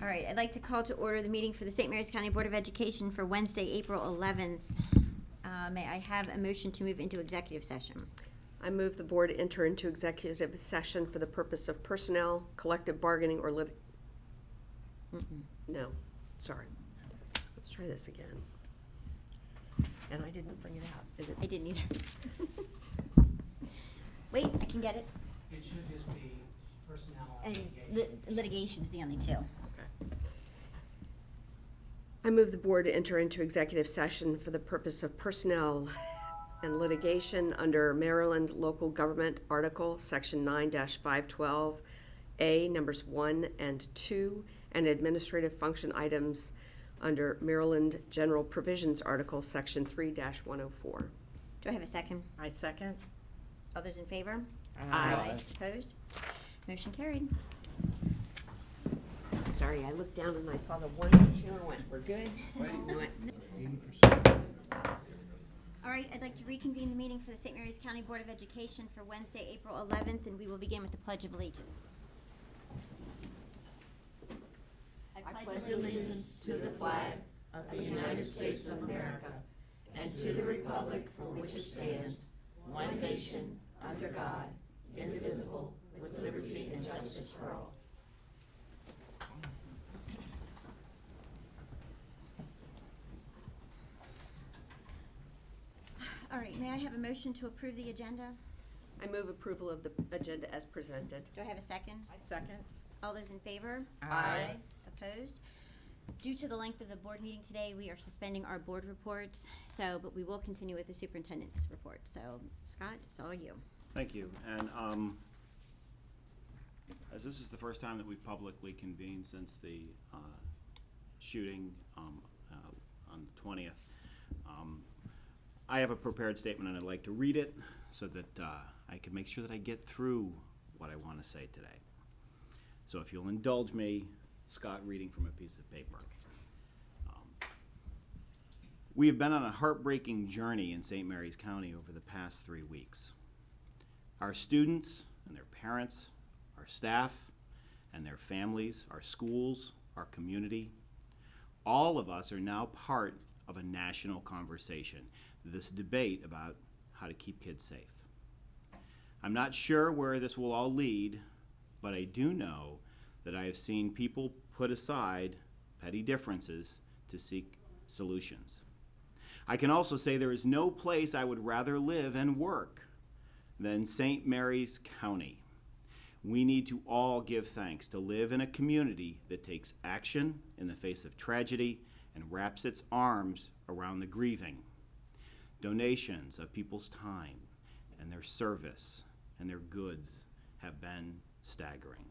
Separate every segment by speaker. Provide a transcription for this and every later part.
Speaker 1: All right, I'd like to call to order the meeting for the St. Mary's County Board of Education for Wednesday, April 11th. May I have a motion to move into executive session?
Speaker 2: I move the board enter into executive session for the purpose of personnel, collective bargaining, or No, sorry. Let's try this again. And I didn't bring it out. Is it?
Speaker 1: I didn't either. Wait, I can get it.
Speaker 3: It should just be personnel
Speaker 1: And
Speaker 3: litigation.
Speaker 1: litigation is the only two.
Speaker 2: Okay. I move the board to enter into executive session for the purpose of personnel and litigation under Maryland Local Government Article, Section 9-512A, numbers 1 and 2, and administrative function items under Maryland General Provisions Article, Section 3-104.
Speaker 1: Do I have a second?
Speaker 4: I second.
Speaker 1: All those in favor?
Speaker 2: Aye.
Speaker 1: Opposed? Motion carried.
Speaker 2: Sorry, I looked down and I saw the 1 and 2 and went, we're good? We went,
Speaker 1: All right, I'd like to reconvene the meeting for the St. Mary's County Board of Education for Wednesday, April 11th, and we will begin with the Pledge of Allegiance.
Speaker 5: I pledge allegiance to the flag of the United States of America and to the republic for which it stands, one nation, under God, indivisible, with liberty and justice for all.
Speaker 1: All right, may I have a motion to approve the agenda?
Speaker 2: I move approval of the agenda as presented.
Speaker 1: Do I have a second?
Speaker 4: I second.
Speaker 1: All those in favor?
Speaker 4: Aye.
Speaker 1: Opposed? Due to the length of the board meeting today, we are suspending our board reports, but we will continue with the superintendent's report. So, Scott, it's all you.
Speaker 6: Thank you. And as this is the first time that we've publicly convened since the shooting on the 20th, I have a prepared statement and I'd like to read it so that I can make sure that I get through what I want to say today. So if you'll indulge me, Scott reading from a piece of paper. We have been on a heartbreaking journey in St. Mary's County over the past 3 weeks. Our students and their parents, our staff and their families, our schools, our community, all of us are now part of a national conversation, this debate about how to keep kids safe. I'm not sure where this will all lead, but I do know that I have seen people put aside petty differences to seek solutions. I can also say there is no place I would rather live and work than St. Mary's County. We need to all give thanks to live in a community that takes action in the face of tragedy and wraps its arms around the grieving. Donations of people's time and their service and their goods have been staggering.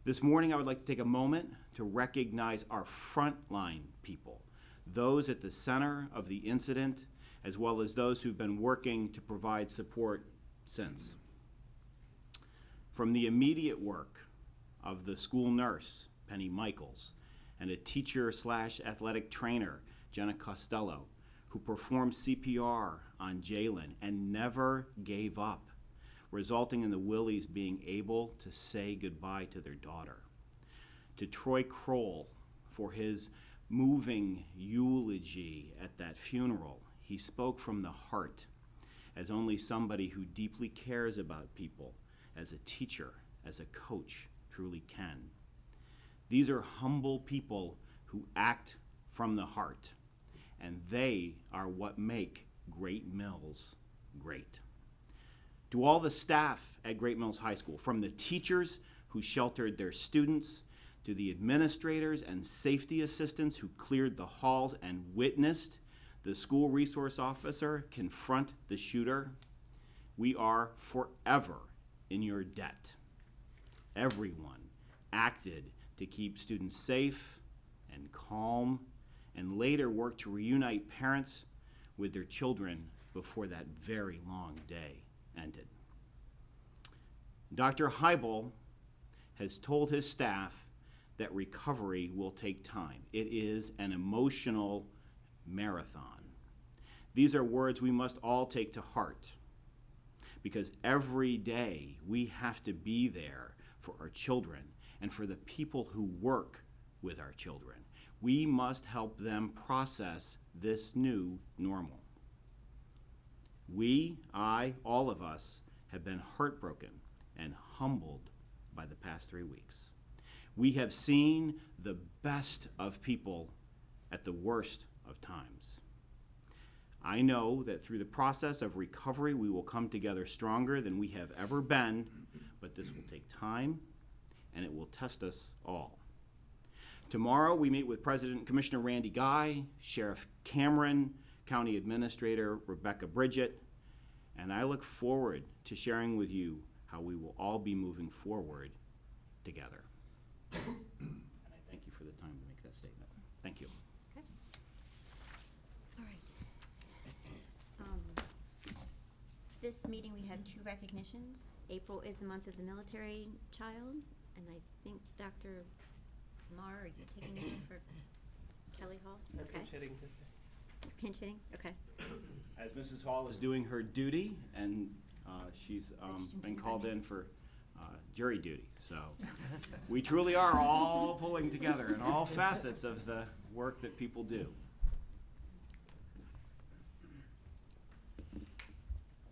Speaker 6: This morning, I would like to take a moment to recognize our frontline people, those at the center of the incident, as well as those who've been working to provide support since. From the immediate work of the school nurse, Penny Michaels, and a teacher/athletic trainer, Jenna Costello, who performed CPR on Jalen and never gave up, resulting in the Willies being able to say goodbye to their daughter. To Troy Kroll for his moving eulogy at that funeral. He spoke from the heart, as only somebody who deeply cares about people, as a teacher, as a coach, truly can. These are humble people who act from the heart, and they are what make Great Mills great. To all the staff at Great Mills High School, from the teachers who sheltered their students, to the administrators and safety assistants who cleared the halls and witnessed the school resource officer confront the shooter, we are forever in your debt. Everyone acted to keep students safe and calm, and later worked to reunite parents with their children before that very long day ended. Dr. Heibel has told his staff that recovery will take time. It is an emotional marathon. These are words we must all take to heart, because every day we have to be there for our children and for the people who work with our children. We must help them process this new normal. All of us, have been heartbroken and humbled by the past 3 weeks. We have seen the best of people at the worst of times. I know that through the process of recovery, we will come together stronger than we have ever been, but this will take time, and it will test us all. Tomorrow, we meet with President Commissioner Randy Guy, Sheriff Cameron, County Administrator Rebecca Bridget, and I look forward to sharing with you how we will all be moving forward together. And I thank you for the time to make that statement. Thank you.
Speaker 1: Okay. All right. This meeting, we have 2 recognitions. April is the month of the military child, and I think Dr. Mar, are you taking it for Kelly Hall? Okay. Pinch hitting, okay.
Speaker 6: As Mrs. Hall is doing her duty, and she's been called in for jury duty, so we truly are all pulling together in all facets of the work that people do.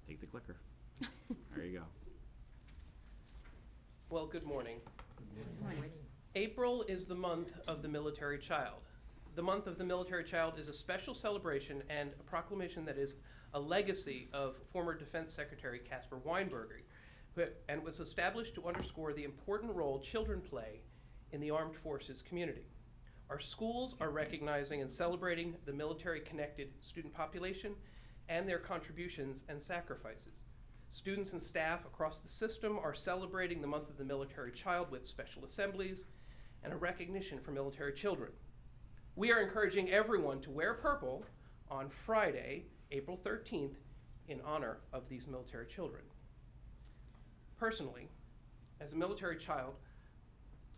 Speaker 6: Take the clicker. There you go.
Speaker 4: Well, good morning.
Speaker 1: Good morning.
Speaker 4: April is the month of the military child. The month of the military child is a special celebration and a proclamation that is a legacy of former Defense Secretary Caspar Weinberger, and was established to underscore the important role children play in the armed forces community. Our schools are recognizing and celebrating the military-connected student population and their contributions and sacrifices. Students and staff across the system are celebrating the month of the military child with special assemblies and a recognition for military children. We are encouraging everyone to wear purple on Friday, April 13th, in honor of these military children. Personally, as a military child,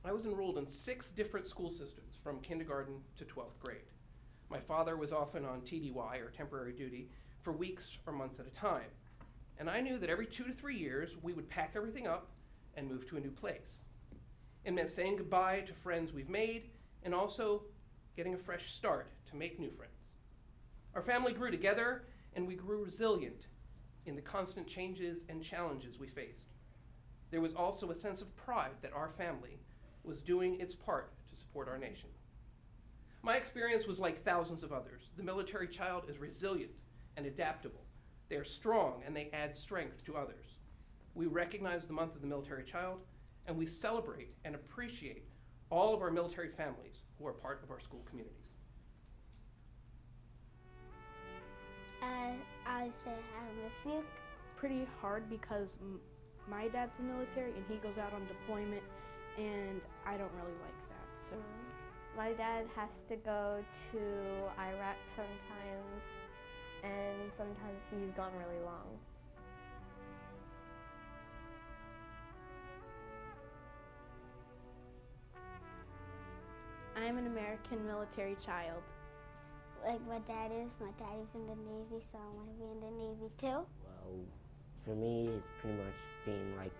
Speaker 4: I was enrolled in 6 different school systems from kindergarten to 12th grade. My father was often on TDY, or temporary duty, for weeks or months at a time. And I knew that every 2 to 3 years, we would pack everything up and move to a new place. It meant saying goodbye to friends we've made and also getting a fresh start to make new friends. Our family grew together and we grew resilient in the constant changes and challenges we faced. There was also a sense of pride that our family was doing its part to support our nation. My experience was like thousands of others. The military child is resilient and adaptable. They are strong and they add strength to others. We recognize the month of the military child and we celebrate and appreciate all of our military families who are part of our school communities.
Speaker 7: I say I feel
Speaker 8: pretty hard because my dad's in the military and he goes out on deployment and I don't really like that. So
Speaker 7: my dad has to go to Iraq sometimes, and sometimes he's gone really long.
Speaker 8: I'm an American military child.
Speaker 7: Like my dad is in the Navy, so I want to be in the Navy too.
Speaker 9: Well, for me, it's pretty much being like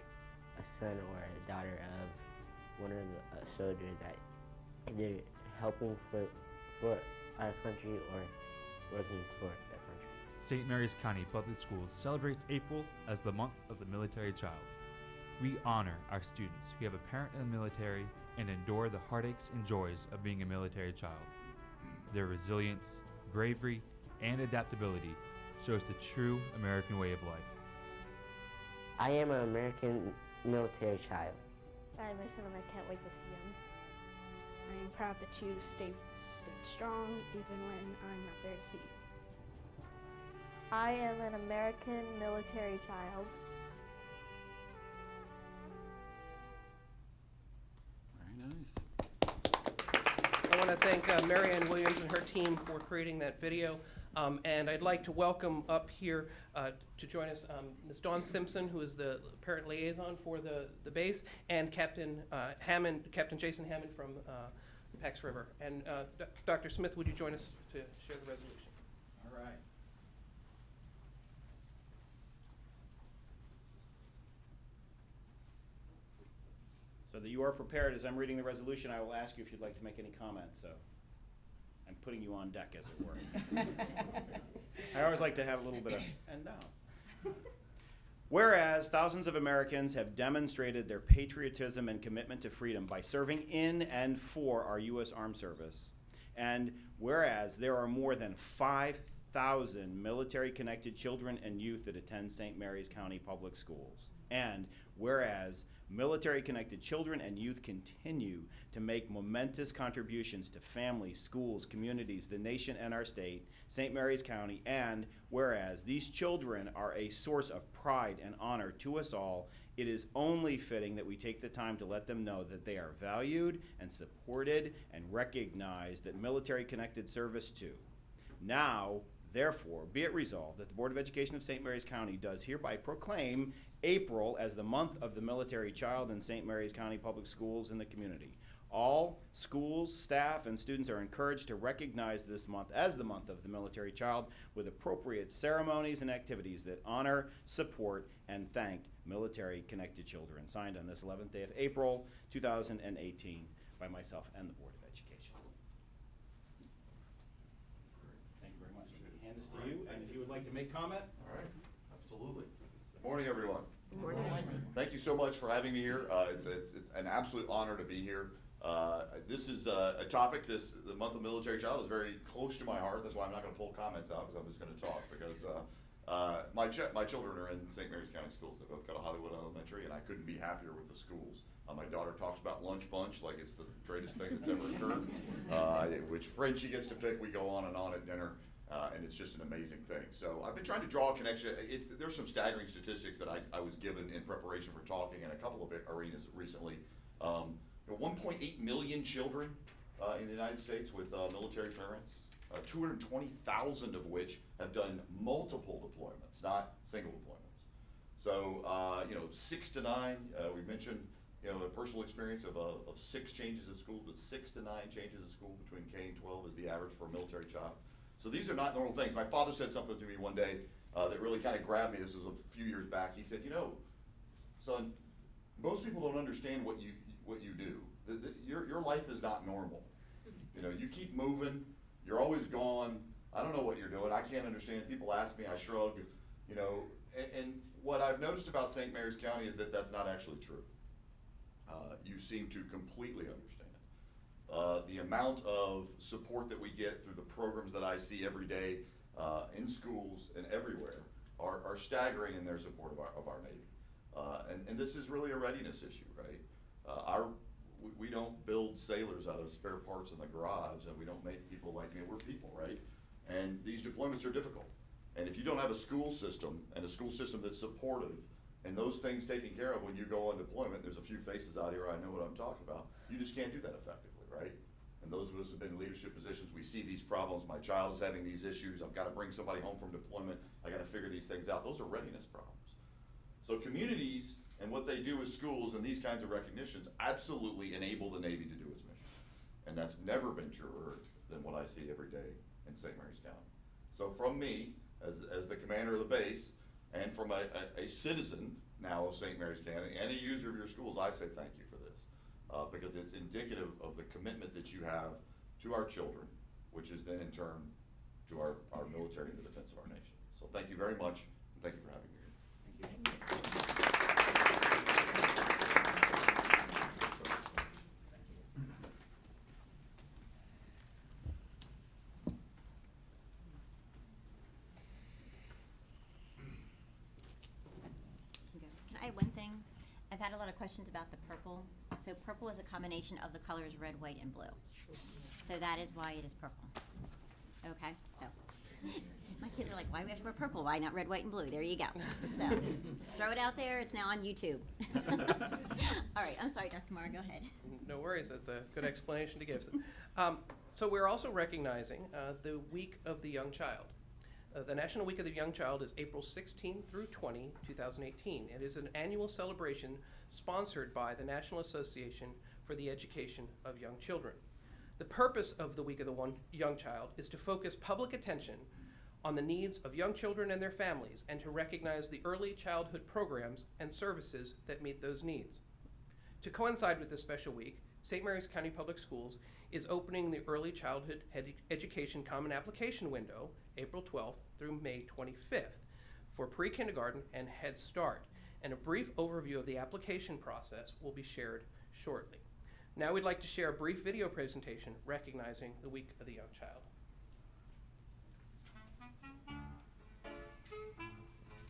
Speaker 9: a son or a daughter of one of the soldiers that either helping for our country or working for the country.
Speaker 10: St. Mary's County Public Schools celebrates April as the month of the military child. We honor our students who have a parent in the military and endure the heartaches and joys of being a military child. Their resilience, bravery, and adaptability shows the true American way of life.
Speaker 9: I am an American military child.
Speaker 7: I miss him and I can't wait to see him.
Speaker 8: I am proud that you stayed strong even when I'm not there to see you.
Speaker 7: I am an American military child.
Speaker 6: Very nice.
Speaker 4: I want to thank Marianne Williams and her team for creating that video. And I'd like to welcome up here to join us Ms. Dawn Simpson, who is the parent liaison for the base, and Captain Jason Hammond from the Pax River. And Dr. Smith, would you join us to share the resolution?
Speaker 6: All right. So that you are prepared, as I'm reading the resolution, I will ask you if you'd like to make any comments, so I'm putting you on deck, as it were. I always like to have a little bit of, and now. Whereas thousands of Americans have demonstrated their patriotism and commitment to freedom by serving in and for our U.S. Armed Service, and whereas there are more than 5,000 military-connected children and youth that attend St. Mary's County Public Schools, and whereas military-connected children and youth continue to make momentous contributions to families, schools, communities, the nation, and our state, St. Mary's County, and whereas these children are a source of pride and honor to us all, it is only fitting that we take the time to let them know that they are valued and supported and recognized, that military-connected service too. Now, therefore, be it resolved that the Board of Education of St. Mary's County does hereby proclaim April as the month of the military child in St. Mary's County Public Schools in the community. All schools, staff, and students are encouraged to recognize this month as the month of the military child with appropriate ceremonies and activities that honor, support, and thank military-connected children. Signed on this 11th day of April, 2018 by myself and the Board of Education. Thank you very much. Hand this to you, and if you would like to make comment.
Speaker 11: All right, absolutely. Good morning, everyone.
Speaker 2: Good morning.
Speaker 11: Thank you so much for having me here. It's an absolute honor to be here. This is a topic, the month of military child is very close to my heart. That's why I'm not going to pull comments out, because I'm just going to talk, because my children are in St. Mary's County schools. They both go to Hollywood Elementary, and I couldn't be happier with the schools. My daughter talks about lunch bunch like it's the greatest thing that's ever occurred. Which friend she gets to pick, we go on at dinner. And it's just an amazing thing. So I've been trying to draw a connection. There's some staggering statistics that I was given in preparation for talking in a couple of arenas recently. 1.8 million children in the United States with military parents, 220,000 of which have done multiple deployments, not single deployments. So, 6 to 9, we mentioned, a personal experience of 6 changes of school, but 6 to 9 changes of school between K and 12 is the average for a military child. So these are not normal things. My father said something to me one day that really kind of grabbed me. This was a few years back. He said, son, most people don't understand what you do. Your life is not normal. You keep moving. You're always gone. I don't know what you're doing. I can't understand. People ask me. I shrug. And what I've noticed about St. Mary's County is that that's not actually true. You seem to completely understand. The amount of support that we get through the programs that I see every day in schools and everywhere are staggering in their support of our Navy. And this is really a readiness issue, right? We don't build sailors out of spare parts in the garage, and we don't make people like me. We're people, right? And these deployments are difficult. And if you don't have a school system, and a school system that's supportive, and those things taken care of when you go on deployment, there's a few faces out here, I know what I'm talking about, you just can't do that effectively, right? And those of us who have been in leadership positions, we see these problems. My child is having these issues. I've got to bring somebody home from deployment. I got to figure these things out. Those are readiness problems. So communities and what they do with schools and these kinds of recognitions absolutely enable the Navy to do its mission. And that's never been truer than what I see every day in St. Mary's County. So from me, as the commander of the base, and from a citizen now of St. Mary's County and a user of your schools, I say thank you for this. Because it's indicative of the commitment that you have to our children, which is then in turn to our military and the defense of our nation. So thank you very much, and thank you for having me here.
Speaker 6: Thank you.
Speaker 1: Can I add one thing? I've had a lot of questions about the purple. So purple is a combination of the colors red, white, and blue. So that is why it is purple. Okay, so my kids are like, why do we have to wear purple? Why not red, white, and blue? There you go. So throw it out there. It's now on YouTube. All right, I'm sorry, Dr. Marr, go ahead.
Speaker 4: No worries, that's a good explanation to give. So we're also recognizing the Week of the Young Child. The National Week of the Young Child is April 16 through 20, 2018. It is an annual celebration sponsored by the National Association for the Education of Young Children. The purpose of the Week of the Young Child is to focus public attention on the needs of young children and their families, and to recognize the early childhood programs and services that meet those needs. To coincide with this special week, St. Mary's County Public Schools is opening the Early Childhood Education Common Application window, April 12th through May 25th, for pre-kindergarten and Head Start, and a brief overview of the application process will be shared shortly. Now we'd like to share a brief video presentation recognizing the Week of the Young Child.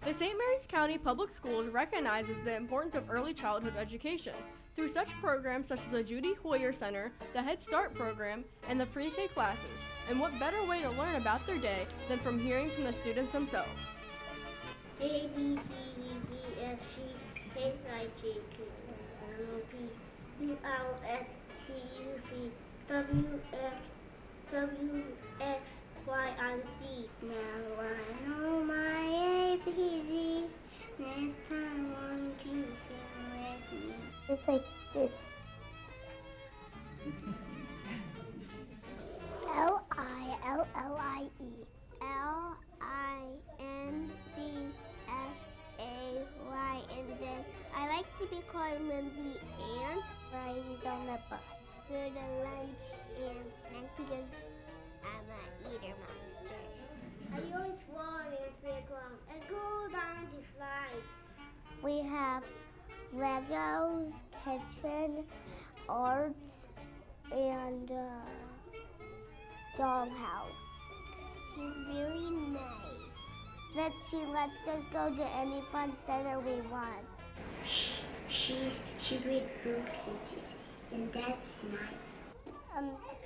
Speaker 8: The St. Mary's County Public Schools recognizes the importance of early childhood education through such programs such as the Judy Hoyer Center, the Head Start program, and the pre-K classes. And what better way to learn about their day than from hearing from the students themselves?
Speaker 12: A, B, C, D, E, F, G, H, I, J, K, L, M, N, O, P, Q, R, S, T, U, V, W, X, Y, and Z. Now I know my ABCs. Next time, won't you sing with me? It's like this. L-I-L-L-I-E. L-I-N-D-S-A-Y. And then I like to be called Lindsay Ann. Riding on the bus. Go to lunch and snack because I'm an eater monster. I always want in a playground and go down the slide. We have Legos, kitchen, arts, and dollhouse. She's really nice. That she lets us go to any fun center we want. She reads books and that's nice.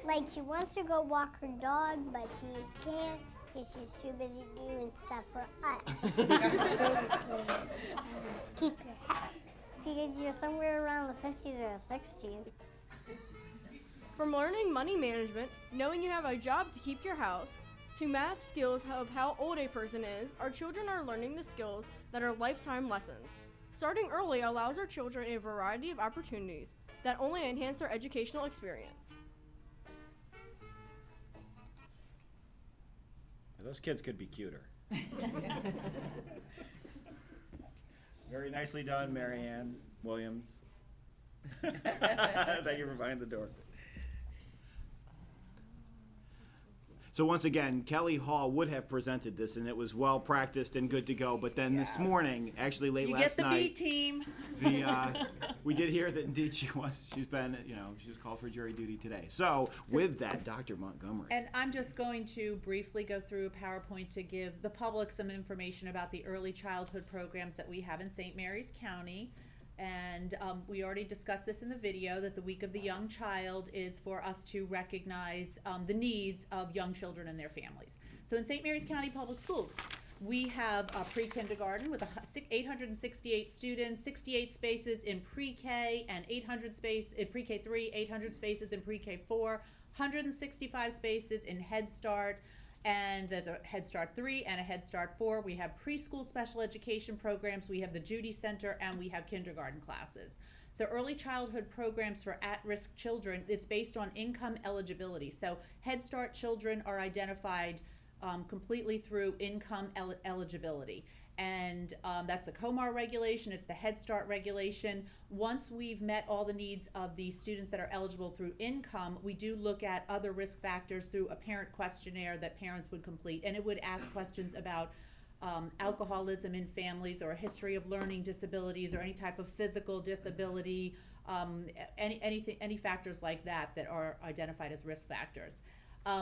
Speaker 12: Like she wants to go walk her dog, but she can't because she's too busy doing stuff for us. So you can keep your house because you're somewhere around the 50s or 60s.
Speaker 8: From learning money management, knowing you have a job to keep your house, to math skills of how old a person is, our children are learning the skills that are lifetime lessons. Starting early allows our children a variety of opportunities that only enhance their educational experience.
Speaker 6: Those kids could be cuter. Very nicely done, Marianne Williams. Thank you for behind the door. So once again, Kelly Hall would have presented this, and it was well practiced and good to go. But then this morning, actually late last night,
Speaker 5: You get the B team.
Speaker 6: we did hear that indeed she's been, she was called for jury duty today. So with that, Dr. Montgomery.
Speaker 5: And I'm just going to briefly go through a PowerPoint to give the public some information about the early childhood programs that we have in St. Mary's County. And we already discussed this in the video, that the Week of the Young Child is for us to recognize the needs of young children and their families. So in St. Mary's County Public Schools, we have pre-kindergarten with 868 students, 68 spaces in pre-K and 800 space in pre-K 3, 800 spaces in pre-K 4, 165 spaces in Head Start, and there's a Head Start 3 and a Head Start 4. We have preschool special education programs, we have the Judy Center, and we have kindergarten classes. So early childhood programs for at-risk children, it's based on income eligibility. So Head Start children are identified completely through income eligibility. And that's the COMAR regulation, it's the Head Start regulation. Once we've met all the needs of the students that are eligible through income, we do look at other risk factors through a parent questionnaire that parents would complete. And it would ask questions about alcoholism in families, or a history of learning disabilities, or any type of physical disability, any factors like that that are identified as risk factors.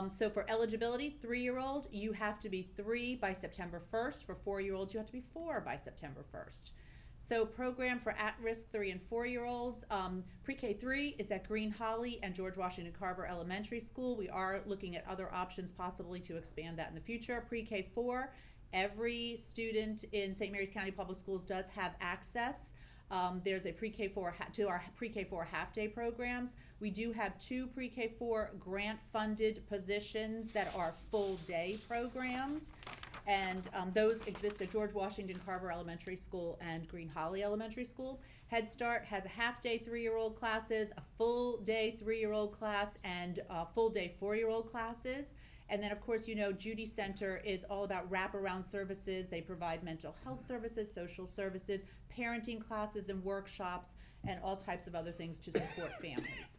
Speaker 5: So for eligibility, 3-year-old, you have to be 3 by September 1st. For 4-year-olds, you have to be 4 by September 1st. So program for at-risk 3 and 4-year-olds, pre-K 3 is at Green Holly and George Washington Carver Elementary School. We are looking at other options possibly to expand that in the future. Pre-K 4, every student in St. Mary's County Public Schools does have access. There's a pre-K 4 to our pre-K 4 half-day programs. We do have 2 pre-K 4 grant-funded positions that are full-day programs, and those exist at George Washington Carver Elementary School and Green Holly Elementary School. Head Start has a half-day 3-year-old classes, a full-day 3-year-old class, and full-day 4-year-old classes. And then, of course, Judy Center is all about wraparound services. They provide mental health services, social services, parenting classes and workshops, and all types of other things to support families.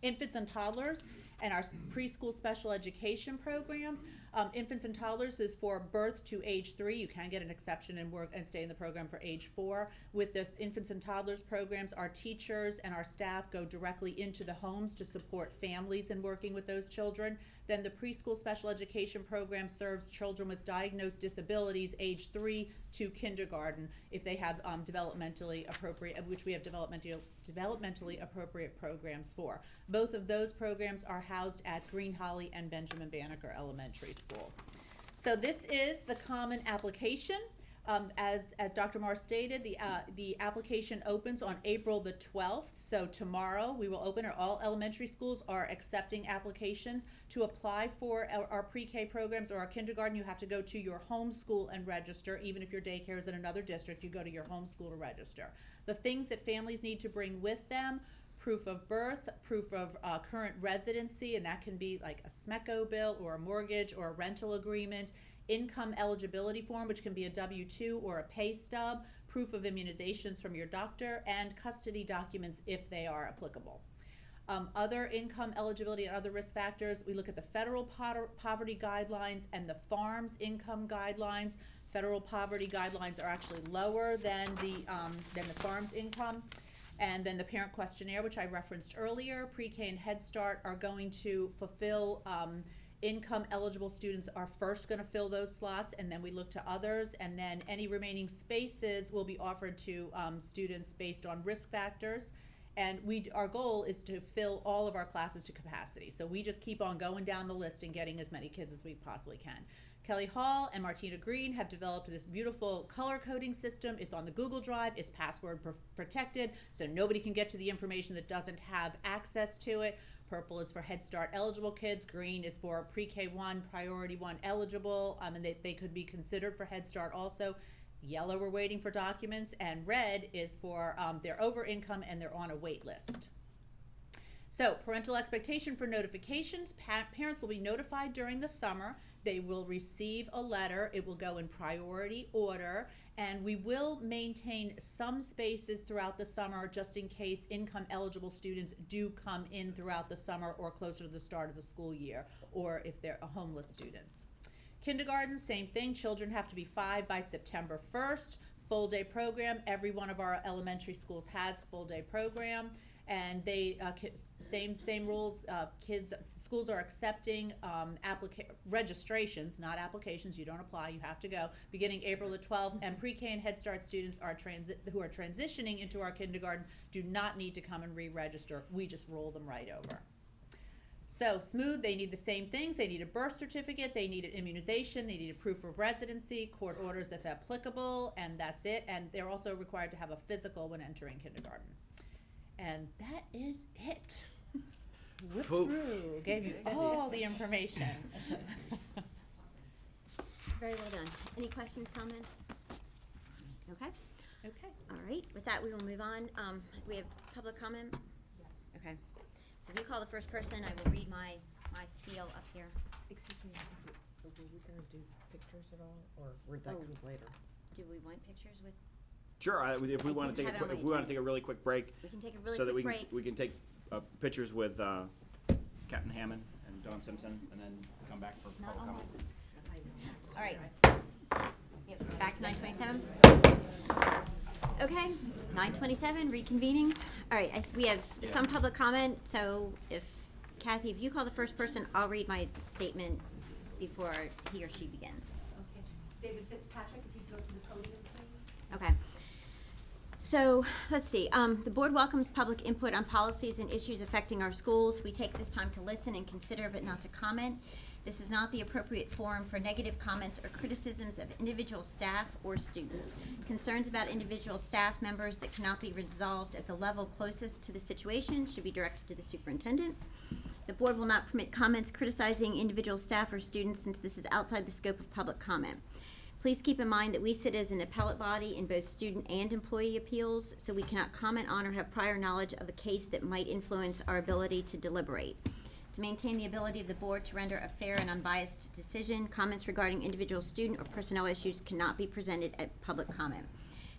Speaker 5: Infants and toddlers and our preschool special education programs. Infants and toddlers is for birth to age 3. You can get an exception and work and stay in the program for age 4. With this infants and toddlers programs, our teachers and our staff go directly into the homes to support families in working with those children. Then the preschool special education program serves children with diagnosed disabilities age 3 to kindergarten if they have developmentally appropriate, which we have developmentally appropriate programs for. Both of those programs are housed at Green Holly and Benjamin Banneker Elementary School. So this is the common application. As Dr. Marr stated, the application opens on April the 12th. So tomorrow we will open, or all elementary schools are accepting applications. To apply for our pre-K programs or our kindergarten, you have to go to your home school and register. Even if your daycare is in another district, you go to your home school to register. The things that families need to bring with them: proof of birth, proof of current residency, and that can be like a SMECO bill or a mortgage or a rental agreement, income eligibility form, which can be a W-2 or a pay stub, proof of immunizations from your doctor, and custody documents if they are applicable. Other income eligibility and other risk factors, we look at the federal poverty guidelines and the farm's income guidelines. Federal poverty guidelines are actually lower than the farm's income. And then the parent questionnaire, which I referenced earlier. Pre-K and Head Start are going to fulfill income eligible students are first going to fill those slots, and then we look to others, and then any remaining spaces will be offered to students based on risk factors. And our goal is to fill all of our classes to capacity. So we just keep on going down the list and getting as many kids as we possibly can. Kelly Hall and Martina Green have developed this beautiful color coding system. It's on the Google Drive. It's password protected, so nobody can get to the information that doesn't have access to it. Purple is for Head Start eligible kids. Green is for Pre-K1, Priority 1 eligible, and they could be considered for Head Start also. Yellow, we're waiting for documents, and red is for they're over income and they're on a wait list. So, parental expectation for notifications. Parents will be notified during the summer. They will receive a letter. It will go in priority order, and we will maintain some spaces throughout the summer just in case income eligible students do come in throughout the summer or closer to the start of the school year, or if they're homeless students. Kindergarten, same thing. Children have to be 5 by September 1st. Full day program. Every one of our elementary schools has a full day program. And they same rules. Schools are accepting registrations, not applications. You don't apply. You have to go beginning April the 12th. And Pre-K and Head Start students who are transitioning into our kindergarten do not need to come and re-register. We just roll them right over. So smooth. They need the same things. They need a birth certificate. They need an immunization. They need a proof of residency, court orders if applicable, and that's it. And they're also required to have a physical when entering kindergarten. And that is it. Whipped through, gave you all the information.
Speaker 1: Very well done. Any questions, comments? Okay.
Speaker 5: Okay.
Speaker 1: All right. With that, we will move on. We have public comment?
Speaker 3: Yes.
Speaker 1: Okay. So if you call the first person, I will read my spiel up here.
Speaker 13: Excuse me, were we gonna do pictures at all, or that comes later?
Speaker 1: Do we want pictures with?
Speaker 6: Sure, if we want to take a really quick break.
Speaker 1: We can take a really
Speaker 6: so that
Speaker 1: quick
Speaker 6: we
Speaker 1: break.
Speaker 6: we can take pictures with Captain Hammond and Don Simpson, and then come back for public comment.
Speaker 1: All right. Yep. Back to 9:27. Okay, 9:27, reconvening. All right, we have some public comment, so Kathy, if you call the first person, I'll read my statement before he or she begins.
Speaker 3: Okay. David Fitzpatrick, if you go to the podium, please.
Speaker 1: Okay. So, let's see. The board welcomes public input on policies and issues affecting our schools. We take this time to listen and consider, but not to comment. This is not the appropriate forum for negative comments or criticisms of individual staff or students. Concerns about individual staff members that cannot be resolved at the level closest to the situation should be directed to the superintendent. The board will not permit comments criticizing individual staff or students since this is outside the scope of public comment. Please keep in mind that we sit as an appellate body in both student and employee appeals, so we cannot comment on or have prior knowledge of a case that might influence our ability to deliberate. To maintain the ability of the board to render a fair and unbiased decision, comments regarding individual student or personnel issues cannot be presented at public comment.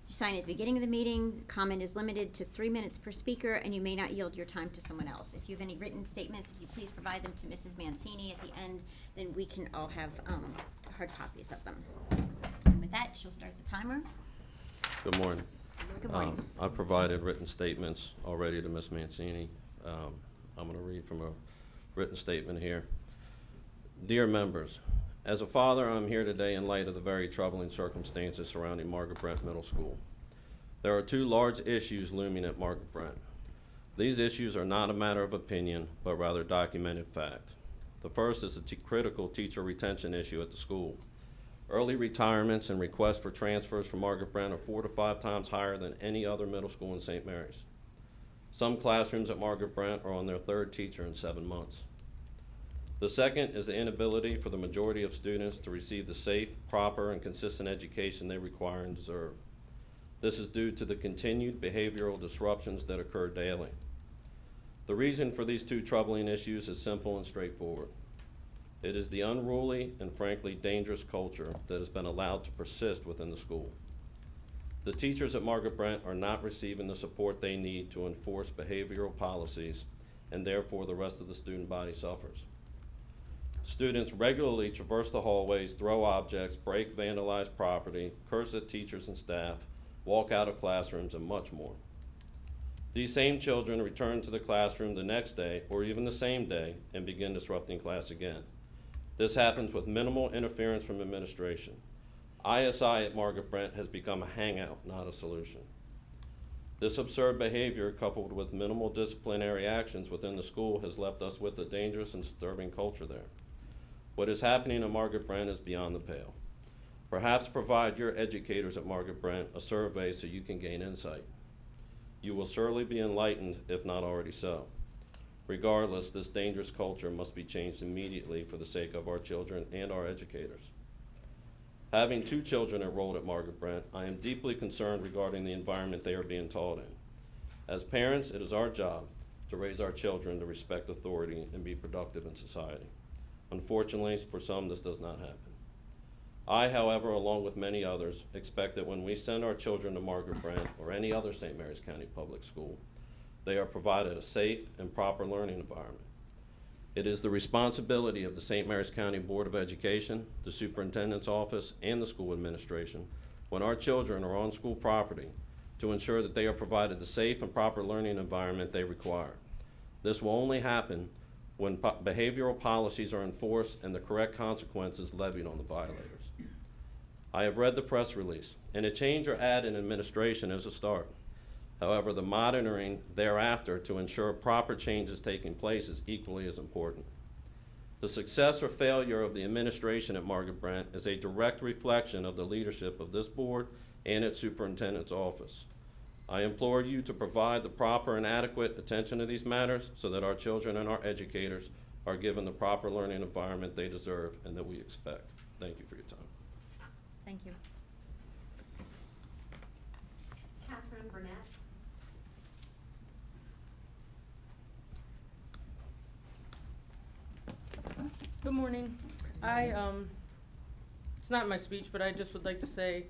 Speaker 1: You sign at the beginning of the meeting, comment is limited to 3 minutes per speaker, and you may not yield your time to someone else. If you have any written statements, if you please provide them to Mrs. Mancini at the end, then we can all have hard copies of them. And with that, she'll start the timer.
Speaker 14: Good morning.
Speaker 1: Good morning.
Speaker 14: I provided written statements already to Ms. Mancini. I'm going to read from a written statement here. Dear members, as a father, I'm here today in light of the very troubling circumstances surrounding Margaret Brent Middle School. There are two large issues looming at Margaret Brent. These issues are not a matter of opinion, but rather documented fact. The first is a critical teacher retention issue at the school. Early retirements and requests for transfers from Margaret Brent are 4 to 5 times higher than any other middle school in St. Mary's. Some classrooms at Margaret Brent are on their 3rd teacher in 7 months. The second is the inability for the majority of students to receive the safe, proper, and consistent education they require and deserve. This is due to the continued behavioral disruptions that occur daily. The reason for these two troubling issues is simple and straightforward. It is the unruly and frankly dangerous culture that has been allowed to persist within the school. The teachers at Margaret Brent are not receiving the support they need to enforce behavioral policies, and therefore the rest of the student body suffers. Students regularly traverse the hallways, throw objects, break, vandalize property, curse at teachers and staff, walk out of classrooms, and much more. These same children return to the classroom the next day or even the same day and begin disrupting class again. This happens with minimal interference from administration. ISI at Margaret Brent has become a hangout, not a solution. This absurd behavior, coupled with minimal disciplinary actions within the school, has left us with a dangerous and disturbing culture there. What is happening at Margaret Brent is beyond the pale. Perhaps provide your educators at Margaret Brent a survey so you can gain insight. You will surely be enlightened, if not already so. Regardless, this dangerous culture must be changed immediately for the sake of our children and our educators. Having 2 children enrolled at Margaret Brent, I am deeply concerned regarding the environment they are being taught in. As parents, it is our job to raise our children to respect authority and be productive in society. Unfortunately, for some, this does not happen. I, however, along with many others, expect that when we send our children to Margaret Brent or any other St. Mary's County public school, they are provided a safe and proper learning environment. It is the responsibility of the St. Mary's County Board of Education, the Superintendent's Office, and the school administration, when our children are on school property, to ensure that they are provided the safe and proper learning environment they require. This will only happen when behavioral policies are enforced and the correct consequences levied on the violators. I have read the press release, and a change or add in administration is a start. However, the monitoring thereafter to ensure proper changes taking place is equally as important. The success or failure of the administration at Margaret Brent is a direct reflection of the leadership of this board and its superintendent's office. I implore you to provide the proper and adequate attention to these matters so that our children and our educators are given the proper learning environment they deserve and that we expect. Thank you for your time.
Speaker 1: Thank you.
Speaker 3: Catherine Burnett.
Speaker 15: Good morning. It's not my speech, but I just would like to say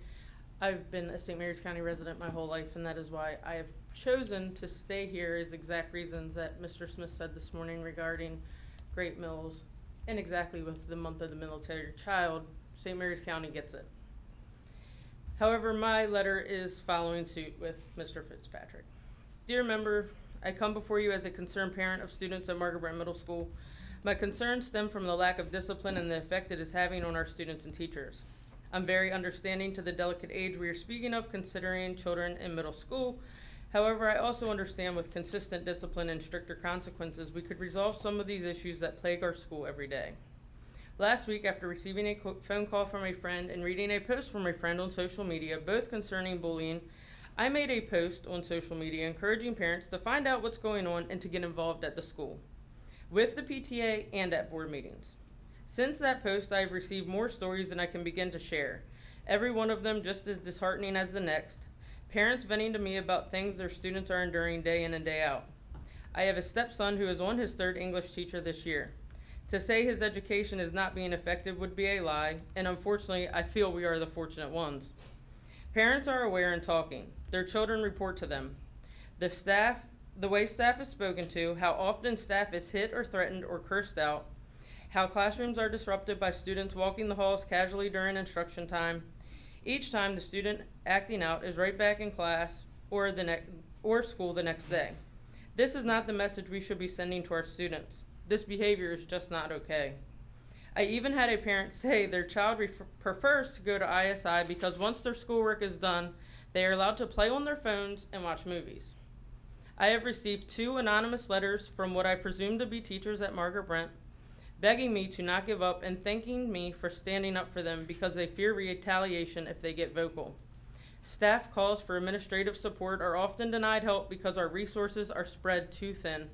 Speaker 15: I've been a St. Mary's County resident my whole life, and that is why I have chosen to stay here is exact reasons that Mr. Smith said this morning regarding Great Mills, and exactly with the month of the military child, St. Mary's County gets it. However, my letter is following suit with Mr. Fitzpatrick. Dear member, I come before you as a concerned parent of students at Margaret Brent Middle School. My concerns stem from the lack of discipline and the effect it is having on our students and teachers. I'm very understanding to the delicate age we are speaking of, considering children in middle school. However, I also understand with consistent discipline and stricter consequences, we could resolve some of these issues that plague our school every day. Last week, after receiving a phone call from a friend and reading a post from a friend on social media, both concerning bullying, I made a post on social media encouraging parents to find out what's going on and to get involved at the school, with the PTA and at board meetings. Since that post, I have received more stories than I can begin to share, every one of them just as disheartening as the next. Parents venting to me about things their students are enduring day in and day out. I have a stepson who is on his 3rd English teacher this year. To say his education is not being affected would be a lie, and unfortunately, I feel we are the fortunate ones. Parents are aware and talking. Their children report to them. The way staff is spoken to, how often staff is hit or threatened or cursed out, how classrooms are disrupted by students walking the halls casually during instruction time. Each time the student acting out is right back in class or school the next day. This is not the message we should be sending to our students. This behavior is just not okay. I even had a parent say their child prefers to go to ISI because once their schoolwork is done, they are allowed to play on their phones and watch movies. I have received 2 anonymous letters from what I presume to be teachers at Margaret Brent, begging me to not give up and thanking me for standing up for them because they fear retaliation if they get vocal. Staff calls for administrative support are often denied help because our resources are spread too thin.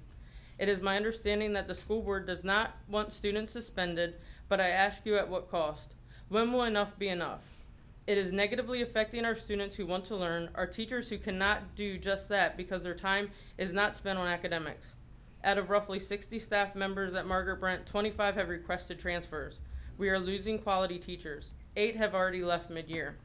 Speaker 15: It is my understanding that the school board does not want students suspended, but I ask you at what cost? When will enough be enough? It is negatively affecting our students who want to learn, our teachers who cannot do just that because their time is not spent on academics. Out of roughly 60 staff members at Margaret Brent, 25 have requested transfers. We are losing quality teachers. 8 have already left mid-year.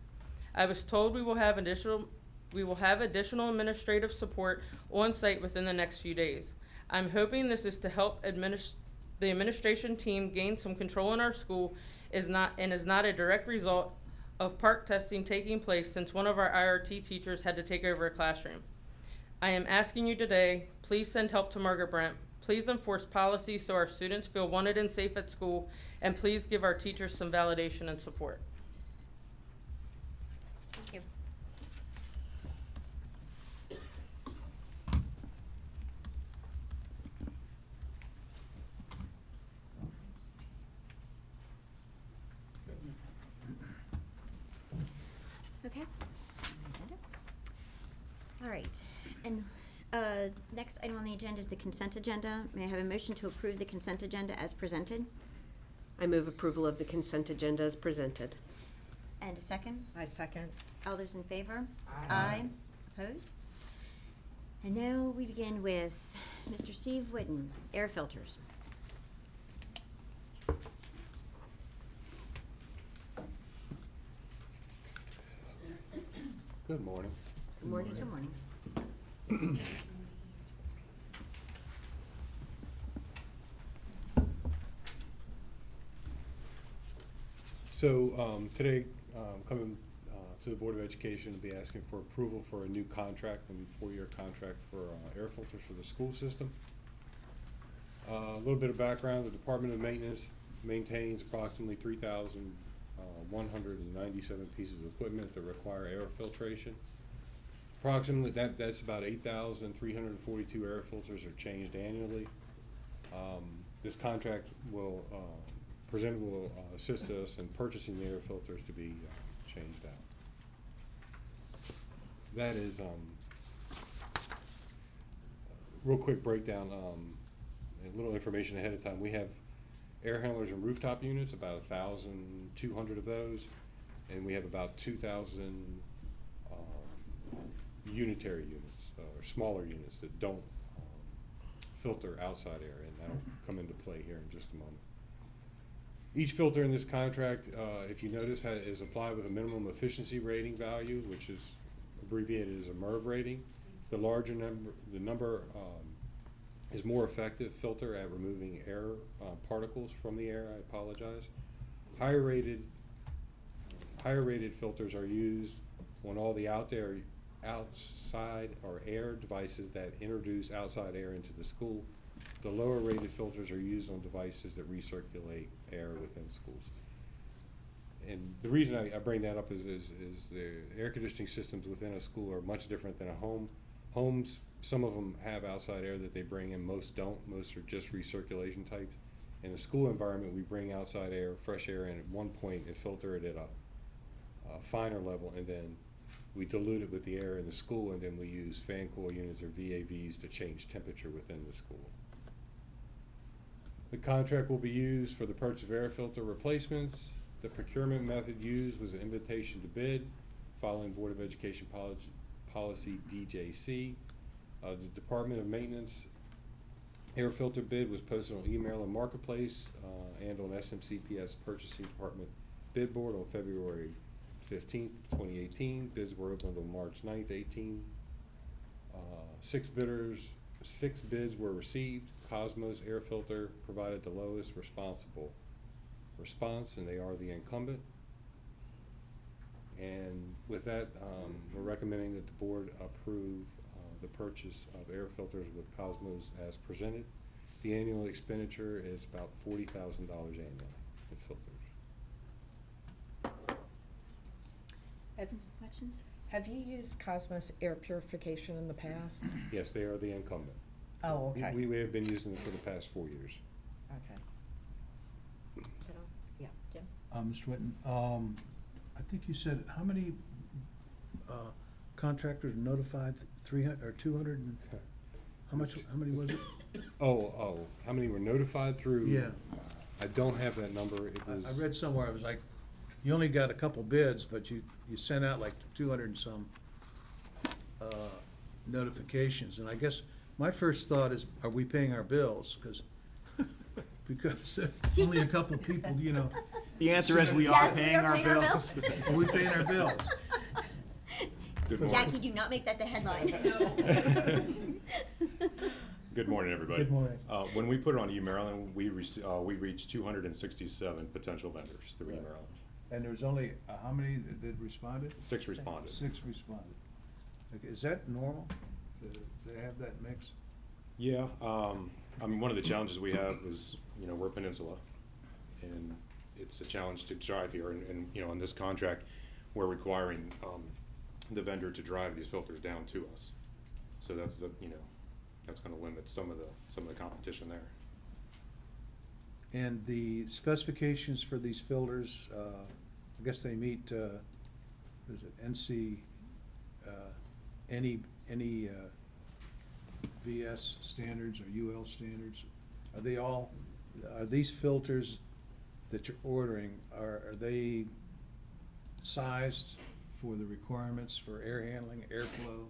Speaker 15: I was told we will have additional administrative support on site within the next few days. I'm hoping this is to help the administration team gain some control in our school is not a direct result of PARCC testing taking place since one of our IRT teachers had to take over a classroom. I am asking you today, please send help to Margaret Brent. Please enforce policies so our students feel wanted and safe at school, and please give our teachers some validation and support.
Speaker 1: Thank you. Okay. All right, and next item on the agenda is the consent agenda. May I have a motion to approve the consent agenda as presented?
Speaker 2: I move approval of the consent agenda as presented.
Speaker 1: And a second?
Speaker 13: I second.
Speaker 1: All those in favor? Aye. Opposed? And now we begin with Mr. Steve Whitten, air filters.
Speaker 16: Good morning.
Speaker 1: Good morning. Good morning.
Speaker 16: So today, coming to the Board of Education, will be asking for approval for a new contract, a 4-year contract for air filters for the school system. A little bit of background: the Department of Maintenance maintains approximately 3,197 pieces of equipment that require air filtration. Approximately, that's about 8,342 air filters are changed annually. This contract will assist us in purchasing the air filters to be changed out. That is real quick breakdown, a little information ahead of time. We have air handlers and rooftop units, about 1,200 of those, and we have about 2,000 unitary units, or smaller units that don't filter outside air, and that'll come into play here in just a moment. Each filter in this contract, if you notice, is applied with a minimum efficiency rating value, which is abbreviated as a MERV rating. The larger number is more effective filter at removing air particles from the air. I apologize. Higher rated filters are used on all the outside or air devices that introduce outside air into the school. The lower rated filters are used on devices that recirculate air within schools. And the reason I bring that up is the air conditioning systems within a school are much different than a home. Homes, some of them have outside air that they bring in, most don't. Most are just recirculation types. In a school environment, we bring outside air, fresh air in at one point and filter it at a finer level, and then we dilute it with the air in the school, and then we use fan coil units or VAVs to change temperature within the school. The contract will be used for the purchase of air filter replacements. The procurement method used was an invitation to bid following Board of Education policy DJC. The Department of Maintenance air filter bid was posted on email and marketplace and on SMCPS Purchasing Department bid board on February 15th, 2018. Bids were opened on March 9th, 18. 6 bids were received. Cosmos Air Filter provided the lowest responsible response, and they are the incumbent. And with that, we're recommending that the board approve the purchase of air filters with Cosmos as presented. The annual expenditure is about $40,000 annually in filters.
Speaker 1: Questions?
Speaker 13: Have you used Cosmos air purification in the past?
Speaker 16: Yes, they are the incumbent.
Speaker 13: Oh, okay.
Speaker 16: We have been using them for the past 4 years.
Speaker 13: Okay.
Speaker 1: Is that all?
Speaker 13: Yeah.
Speaker 1: Jim?
Speaker 17: Mr. Whitten, I think you said, how many contractors notified? 300 or 200? And how many was it?
Speaker 16: Oh, how many were notified through?
Speaker 17: Yeah.
Speaker 16: I don't have that number. It was.
Speaker 17: I read somewhere, it was like, you only got a couple bids, but you sent out like 200 and some notifications. And I guess my first thought is, are we paying our bills? Because only a couple people, you know.
Speaker 6: The answer is we are paying our bills.
Speaker 17: Are we paying our bills?
Speaker 16: Good morning.
Speaker 1: Jackie, do not make that the headline.
Speaker 18: Good morning, everybody.
Speaker 17: Good morning.
Speaker 18: When we put it on eMaryland, we reached 267 potential vendors through eMaryland.
Speaker 17: And there was only, how many that responded?
Speaker 18: 6 responded.
Speaker 17: 6 responded. Okay, is that normal to have that mix?
Speaker 18: Yeah, I mean, one of the challenges we have is, you know, we're a peninsula, and it's a challenge to drive here, and you know, on this contract, we're requiring the vendor to drive these filters down to us. So that's that's going to limit some of the competition there.
Speaker 17: And the specifications for these filters, I guess they meet, is it NC, any VS standards or UL standards? Are these filters that you're ordering, are they sized for the requirements for air handling, airflow?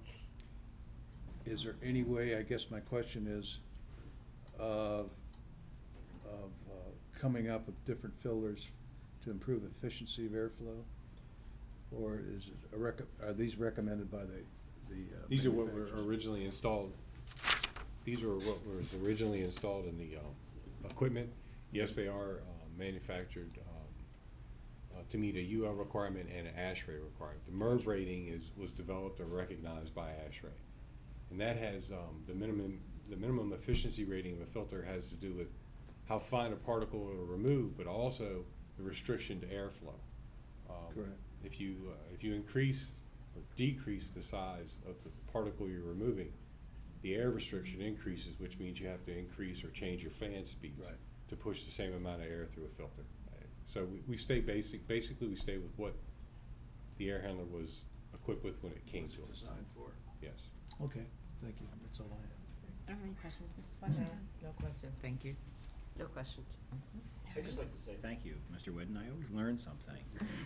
Speaker 17: Is there any way, I guess my question is, of coming up with different filters to improve efficiency of airflow? Or is it are these recommended by the
Speaker 16: These are what were
Speaker 17: manufacturers?
Speaker 16: originally installed. These are what was originally installed in the equipment. Yes, they are manufactured to meet a UL requirement and an ASHRAE requirement. The MERV rating was developed and recognized by ASHRAE, and that has the minimum efficiency rating of a filter has to do with how fine a particle it will remove, but also the restriction to airflow.
Speaker 17: Correct.
Speaker 16: If you increase or decrease the size of the particle you're removing, the air restriction increases, which means you have to increase or change your fan speeds to push the same amount of air through a filter. So we stay basically we stay with what the air handler was equipped with when it came to us.
Speaker 17: Designed for.
Speaker 16: Yes.
Speaker 17: Okay, thank you, that's all I have.
Speaker 1: I don't have any questions, Mrs. Washington.
Speaker 13: No questions, thank you.
Speaker 2: No questions.
Speaker 6: I'd just like to say thank you, Mr. Whitten. I always learn something.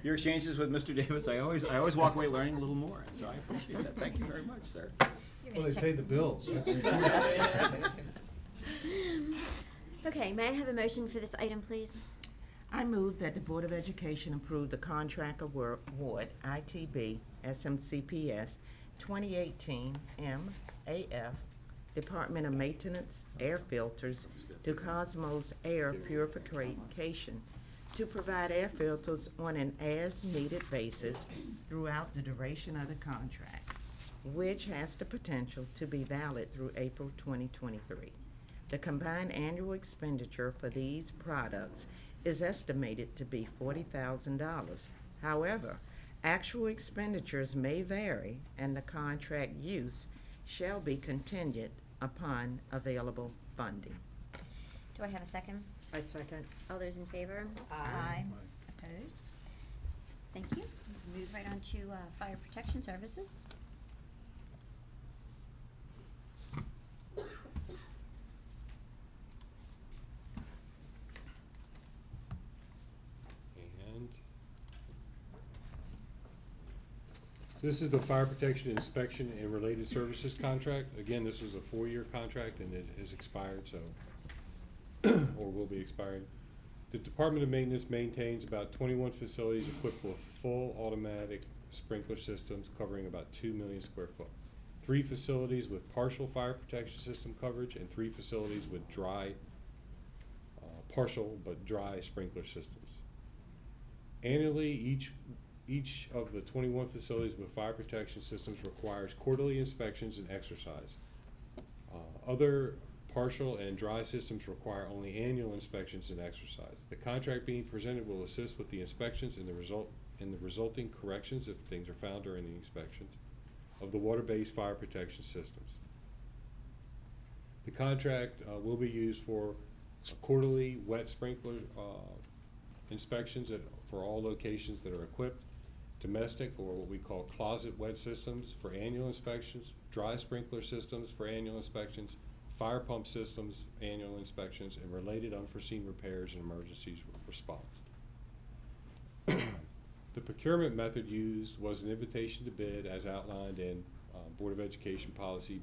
Speaker 6: Your exchanges with Mr. Davis, I always walk away learning a little more, and so I appreciate that. Thank you very much, sir.
Speaker 17: Well, they pay the bills.
Speaker 1: Okay, may I have a motion for this item, please?
Speaker 5: I move that the Board of Education approve the contract award, ITB SMCPS 2018 MAF Department of Maintenance Air Filters to Cosmos Air Purification to provide air filters on an as-needed basis throughout the duration of the contract, which has the potential to be valid through April 2023. The combined annual expenditure for these products is estimated to be $40,000. However, actual expenditures may vary, and the contract use shall be contingent upon available funding.
Speaker 1: Do I have a second?
Speaker 13: I second.
Speaker 1: All those in favor?
Speaker 13: Aye.
Speaker 1: Opposed? Thank you. Move right on to Fire Protection Services.
Speaker 16: And this is the fire protection inspection and related services contract. Again, this is a 4-year contract and it has expired, so or will be expiring. The Department of Maintenance maintains about 21 facilities equipped with full automatic sprinkler systems covering about 2 million square foot. 3 facilities with partial fire protection system coverage and 3 facilities with partial but dry sprinkler systems. Annually, each of the 21 facilities with fire protection systems requires quarterly inspections and exercise. Other partial and dry systems require only annual inspections and exercise. The contract being presented will assist with the inspections and the resulting corrections if things are found during the inspections of the water-based fire protection systems. The contract will be used for quarterly wet sprinkler inspections for all locations that are equipped, domestic or what we call closet wet systems for annual inspections, dry sprinkler systems for annual inspections, fire pump systems, annual inspections, and related unforeseen repairs and emergencies response. The procurement method used was an invitation to bid as outlined in Board of Education Policy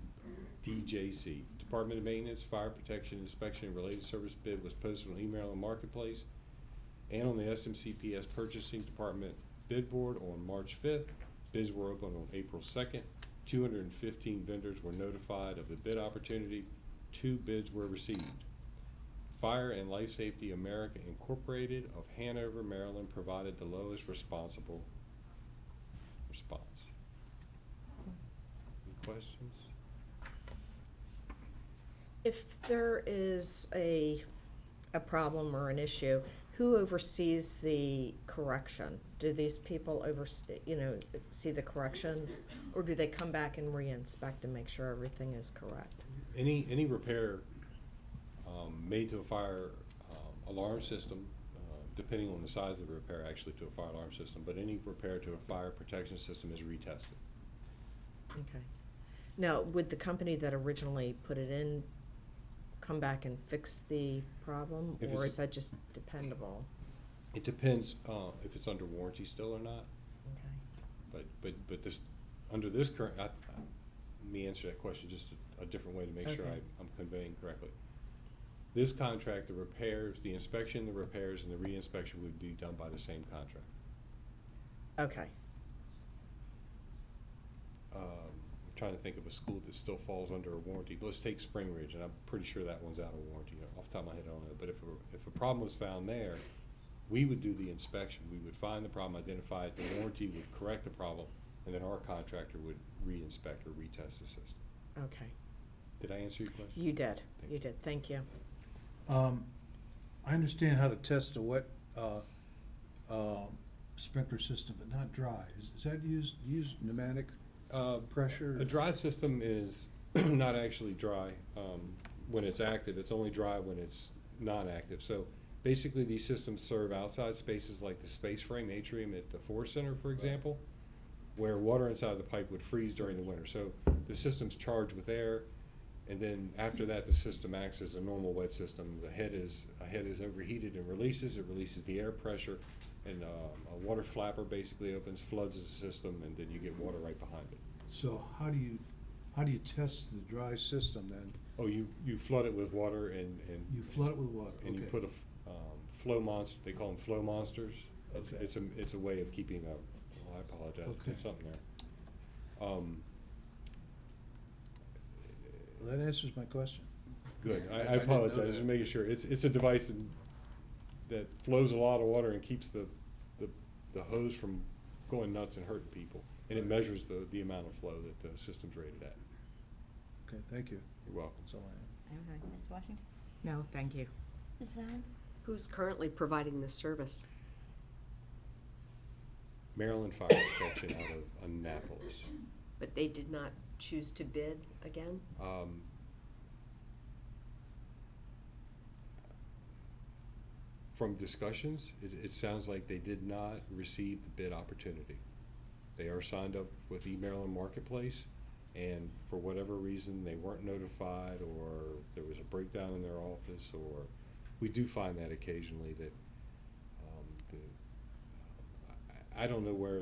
Speaker 16: DJC. Department of Maintenance, Fire Protection, Inspection, and Related Service bid was posted on email and marketplace and on the SMCPS Purchasing Department bid board on March 5th. Bids were open on April 2nd. 215 vendors were notified of the bid opportunity. 2 bids were received. Fire and Life Safety America Incorporated of Hanover, Maryland provided the lowest responsible response. Any questions?
Speaker 13: If there is a problem or an issue, who oversees the correction? Do these people see the correction, or do they come back and re-inspect and make sure everything is correct?
Speaker 16: Any repair made to a fire alarm system, depending on the size of the repair actually to a fire alarm system, but any repair to a fire protection system is retested.
Speaker 13: Okay. Now, would the company that originally put it in come back and fix the problem,
Speaker 16: If
Speaker 13: or
Speaker 16: it's
Speaker 13: is that just dependable?
Speaker 16: It depends if it's under warranty still or not.
Speaker 13: Okay.
Speaker 16: But this, under this current, let me answer that question just a different way to make sure
Speaker 13: Okay.
Speaker 16: I'm conveying correctly. This contract, the repairs, the inspection, the repairs, and the re-inspection would be done by the same contract.
Speaker 13: Okay.
Speaker 16: I'm trying to think of a school that still falls under a warranty. Let's take Spring Ridge, and I'm pretty sure that one's out of warranty. Off the top of my head, I don't know. But if a problem was found there, we would do the inspection. We would find the problem, identify it, the warranty would correct the problem, and then our contractor would re-inspect or retest the system.
Speaker 13: Okay.
Speaker 16: Did I answer your question?
Speaker 13: You did.
Speaker 16: Thank
Speaker 13: You did. Thank you.
Speaker 17: I understand how to test a wet sprinkler system, but not dry. Is that use pneumatic pressure?
Speaker 16: A dry system is not actually dry when it's active. It's only dry when it's non-active. So basically these systems serve outside spaces like the space frame atrium at the Forest Center, for example, where water inside the pipe would freeze during the winter. So the system's charged with air, and then after that the system acts as a normal wet system. A head is overheated and releases. It releases the air pressure, and a water flapper basically opens, floods the system, and then you get water right behind it.
Speaker 17: So how do you test the dry system then?
Speaker 16: Oh, you flood it with water and
Speaker 17: You flood it with water,
Speaker 16: and you
Speaker 17: okay.
Speaker 16: put a flow monster. They call them flow monsters.
Speaker 17: Okay.
Speaker 16: It's a way of keeping a. Oh, I apologize.
Speaker 17: Okay.
Speaker 16: There's something there.
Speaker 17: Well, that answers my question.
Speaker 16: Good. I
Speaker 17: didn't know
Speaker 16: apologize.
Speaker 17: that.
Speaker 16: Just making sure. It's a device that flows a lot of water and keeps the hose from going nuts and hurting people. And it measures the amount of flow that the system's rated at.
Speaker 17: Okay, thank you.
Speaker 16: You're welcome.
Speaker 17: That's all I have.
Speaker 1: Okay, Ms. Washington?
Speaker 13: No, thank you.
Speaker 1: Ms. Allen?
Speaker 2: Who's currently providing this service?
Speaker 16: Maryland Fire Protection out of Annapolis.
Speaker 2: But they did not choose to bid again?
Speaker 16: From discussions, it sounds like they did not receive the bid opportunity. They are signed up with eMaryland Marketplace, and for whatever reason, they weren't notified, or there was a breakdown in their office, or we do find that occasionally that I don't know where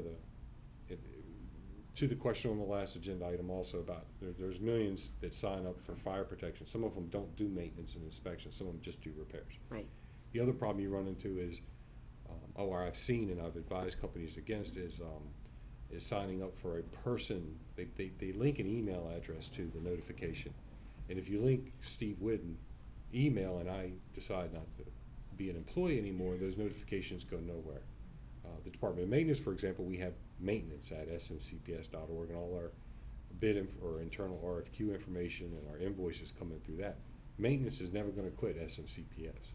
Speaker 16: to the question on the last agenda item also about there's millions that sign up for fire protection. Some of them don't do maintenance and inspection. Some of them just do repairs.
Speaker 2: Right.
Speaker 16: The other problem you run into is, or I've seen and I've advised companies against, is signing up for a person. They link an email address to the notification. And if you link Steve Whidden email and I decide not to be an employee anymore, those notifications go nowhere. The Department of Maintenance, for example, we have maintenance at smcps.org, and all our or internal RFQ information and our invoices come in through that. Maintenance is never going to quit SMCPS.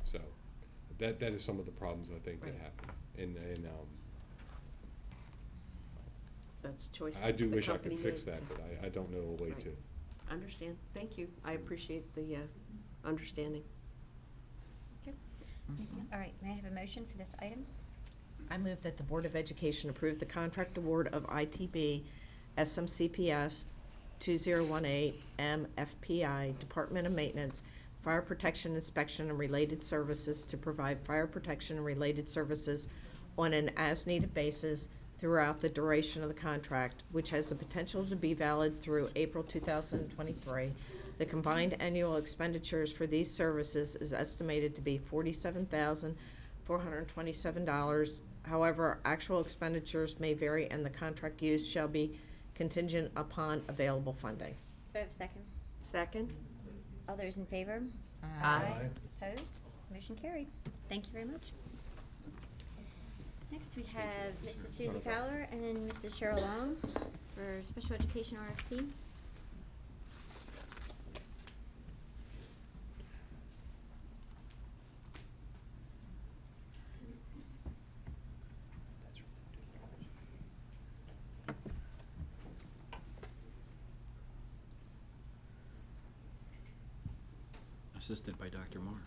Speaker 16: So that is some of the problems I think that happen. And
Speaker 2: That's a choice
Speaker 16: I do
Speaker 2: the
Speaker 16: wish I could
Speaker 2: company
Speaker 16: fix
Speaker 2: made,
Speaker 16: that,
Speaker 2: so.
Speaker 16: but I don't know a way
Speaker 2: Right.
Speaker 16: to.
Speaker 2: Understand. Thank you. I appreciate the understanding.
Speaker 1: Okay. All right, may I have a motion for this item?
Speaker 13: I move that the Board of Education approve the contract award of ITB SMCPS 2018 MFPI Department of Maintenance Fire Protection Inspection and Related Services to provide fire protection and related services on an as-needed basis throughout the duration of the contract, which has the potential to be valid through April 2023. The combined annual expenditures for these services is estimated to be $47,427. However, actual expenditures may vary and the contract use shall be contingent upon available funding.
Speaker 1: Do I have a second?
Speaker 2: Second?
Speaker 1: All those in favor?
Speaker 2: Aye.
Speaker 1: Opposed? Motion carried. Thank you very much. Next, we have Mrs. Susie Fowler and Mrs. Cheryl Long for special education RFP.
Speaker 6: Assisted by Dr. Marr.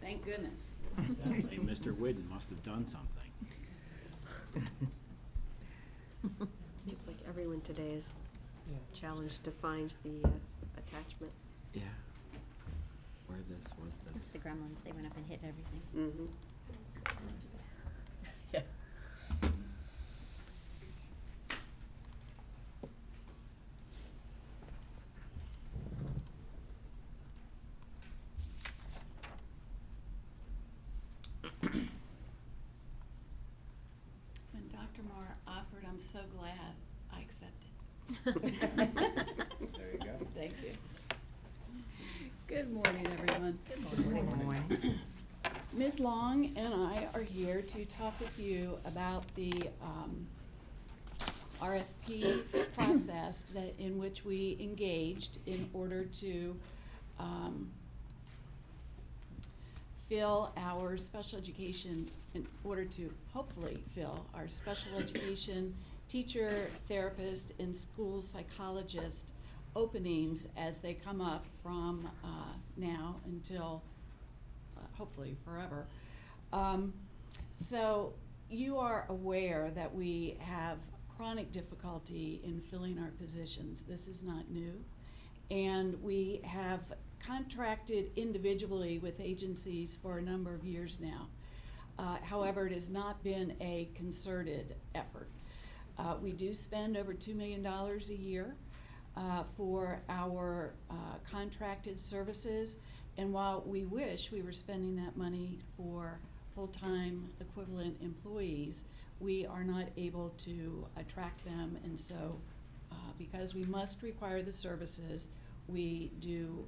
Speaker 5: Thank goodness.
Speaker 6: Definitely, Mr. Whidden must have done something.
Speaker 2: Seems like everyone today is challenged to find the attachment.
Speaker 19: Yeah. Where this was
Speaker 1: It's the gremlins. They went up and hit everything.
Speaker 2: Mm-hmm.
Speaker 5: When Dr. Marr offered, I'm so glad I accepted.
Speaker 6: There you go.
Speaker 5: Thank you. Good morning, everyone.
Speaker 2: Good morning.
Speaker 5: Ms. Long and I are here to talk with you about the RFP process in which we engaged in order to fill our special education, in order to hopefully fill our special education teacher, therapist, and school psychologist openings as they come up from now until hopefully forever. So you are aware that we have chronic difficulty in filling our positions. This is not new. And we have contracted individually with agencies for a number of years now. However, it has not been a concerted effort. We do spend over $2 million a year for our contracted services, and while we wish we were spending that money for full-time equivalent employees, we are not able to attract them, and so because we must require the services, we do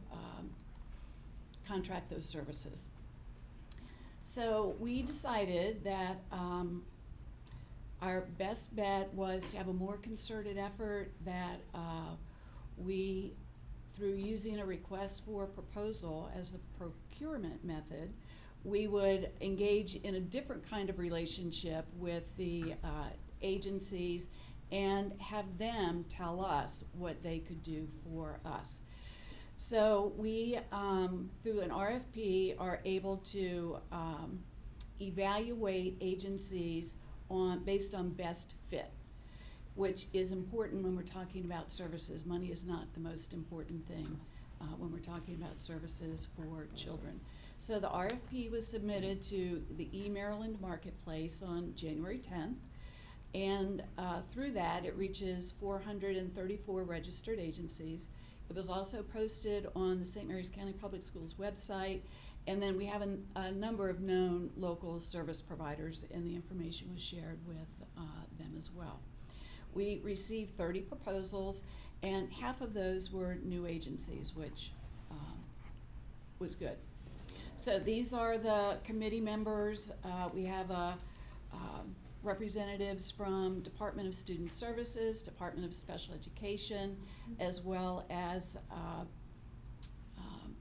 Speaker 5: contract those services. So we decided that our best bet was to have a more concerted effort, that we, through using a request for proposal as the procurement method, we would engage in a different kind of relationship with the agencies and have them tell us what they could do for us. So we, through an RFP, are able to evaluate agencies based on best fit, which is important when we're talking about services. Money is not the most important thing when we're talking about services for children. So the RFP was submitted to the eMaryland Marketplace on January 10th, and through that it reaches 434 registered agencies. It was also posted on the St. Mary's County Public Schools website And then we have a number of known local service providers, and the information was shared with them as well. We received 30 proposals, and half of those were new agencies, which was good. So these are the committee members. We have representatives from Department of Student Services, Department of Special Education, as well as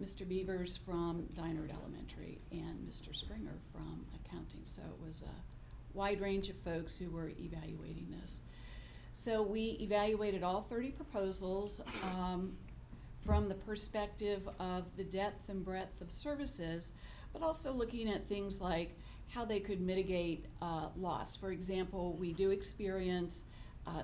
Speaker 5: Mr. Beavers from Dinard Elementary and Mr. Springer from accounting. So it was a wide range of folks who were evaluating this. So we evaluated all 30 proposals from the perspective of the depth and breadth of services, but also looking at things like how they could mitigate loss. For example, we do experience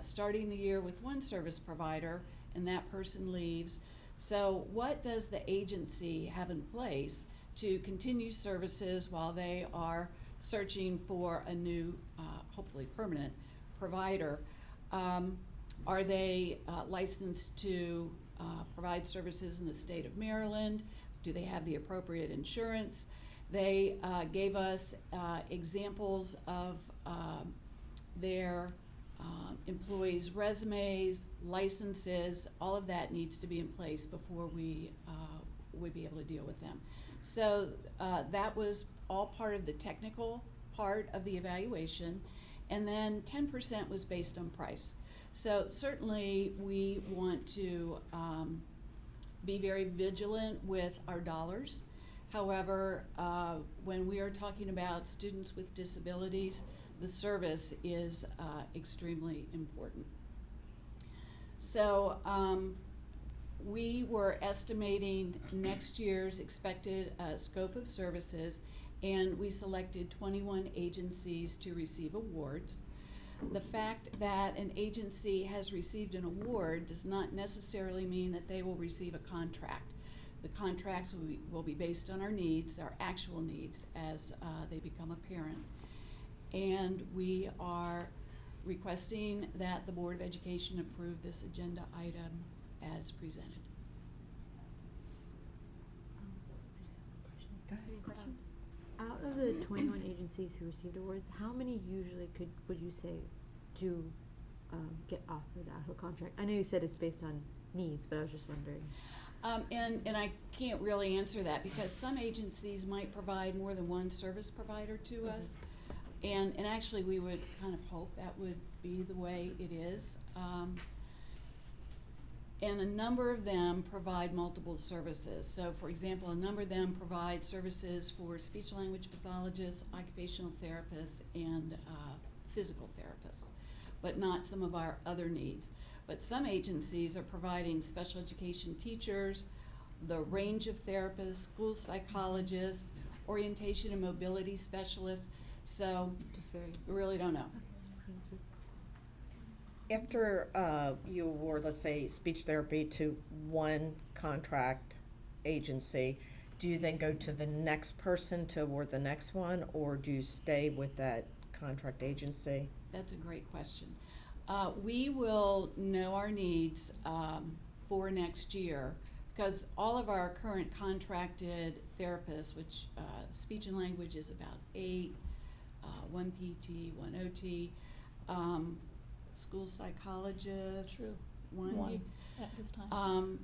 Speaker 5: starting the year with one service provider and that person leaves. So what does the agency have in place to continue services while they are searching for a new, hopefully permanent, provider? Are they licensed to provide services in the state of Maryland? Do they have the appropriate insurance? They gave us examples of their employees' resumes, licenses. All of that needs to be in place before we would be able to deal with them. So that was all part of the technical part of the evaluation, and then 10% was based on price. So certainly we want to be very vigilant with our dollars. However, when we are talking about students with disabilities, the service is extremely important. So we were estimating next year's expected scope of services, and we selected 21 agencies to receive awards. The fact that an agency has received an award does not necessarily mean that they will receive a contract. The contracts will be based on our needs, our actual needs, as they become apparent. And we are requesting that the Board of Education approve this agenda item as presented.
Speaker 13: Go ahead.
Speaker 20: Out of the 21 agencies who received awards, how many usually would you say do get offered the actual contract? I know you said it's based on needs, but I was just wondering.
Speaker 5: And I can't really answer that because some agencies might provide more than one service provider to us. And actually we would kind of hope that would be the way it is. And a number of them provide multiple services. So for example, a number of them provide services for speech language pathologists, occupational therapists, and physical therapists, but not some of our other needs. But some agencies are providing special education teachers, the range of therapists, school psychologists, orientation and mobility specialists. So we really don't know.
Speaker 13: After you award, let's say, speech therapy to one contract agency, do you then go to the next person to award the next one, or do you stay with that contract agency?
Speaker 5: That's a great question. We will know our needs for next year because all of our current contracted therapists, which speech and language is about 8, 1 PT, 1 OT, school psychologists,
Speaker 3: True.
Speaker 5: one
Speaker 3: at this time.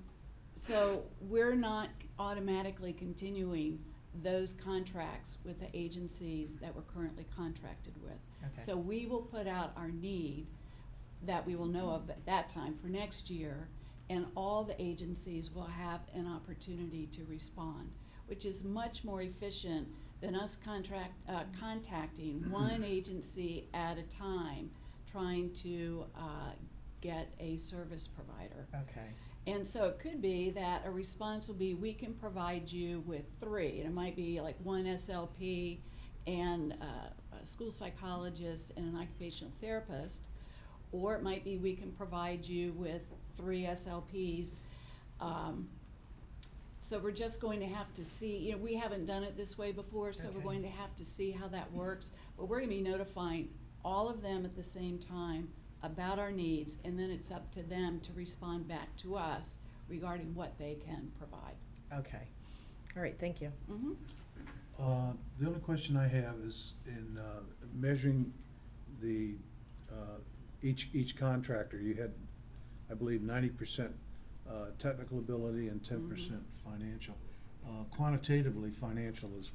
Speaker 5: So we're not automatically continuing those contracts with the agencies that we're currently contracted with.
Speaker 13: Okay.
Speaker 5: So we will put out our need that we will know of at that time for next year, and all the agencies will have an opportunity to respond, which is much more efficient than us contacting one agency at a time, trying to get a service provider.
Speaker 13: Okay.
Speaker 5: And so it could be that a response will be, we can provide you with 3, and it might be like 1 SLP and a school psychologist and an occupational therapist, or it might be we can provide you with 3 SLPs. So we're just going to have to see, we haven't done it this way before, so we're going to have to see how that works, but we're gonna be notifying all of them at the same time about our needs, and then it's up to them to respond back to us regarding what they can provide.
Speaker 13: Okay. All right, thank you.
Speaker 17: The only question I have is in measuring the, each contractor, you had, I believe, 90% technical ability and 10% financial. Quantitatively, financial is,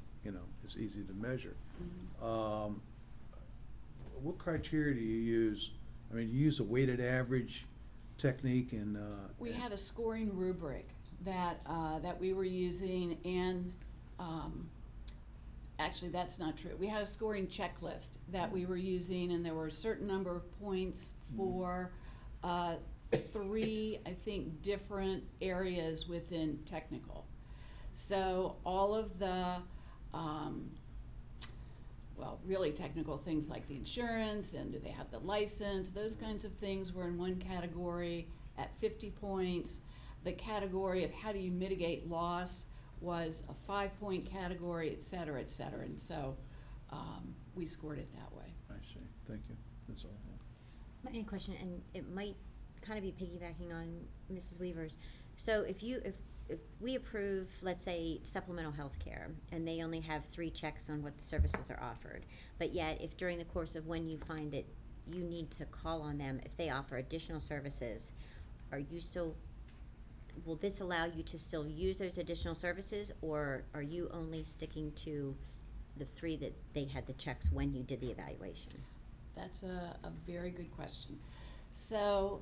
Speaker 17: is easy to measure. What criteria do you use? I mean, do you use a weighted average technique and?
Speaker 5: We had a scoring rubric that, that we were using, and actually that's not true. We had a scoring checklist that we were using, and there were a certain number of points for 3, I think, different areas within technical. So all of the, well, really technical things like the insurance and do they have the license, those kinds of things were in one category at 50 points. The category of how do you mitigate loss was a 5-point category, et cetera, et cetera. And so we scored it that way.
Speaker 17: I see. Thank you. That's all I have.
Speaker 1: My only question, and it might kind of be piggybacking on Mrs. Weaver's. So if we approve, let's say, supplemental health care, and they only have 3 checks on what the services are offered, but yet if during the course of when you find that you need to call on them, if they offer additional services, will this allow you to still use those additional services, or are you only sticking to the 3 that they had the checks when you did the evaluation?
Speaker 5: That's a very good question. So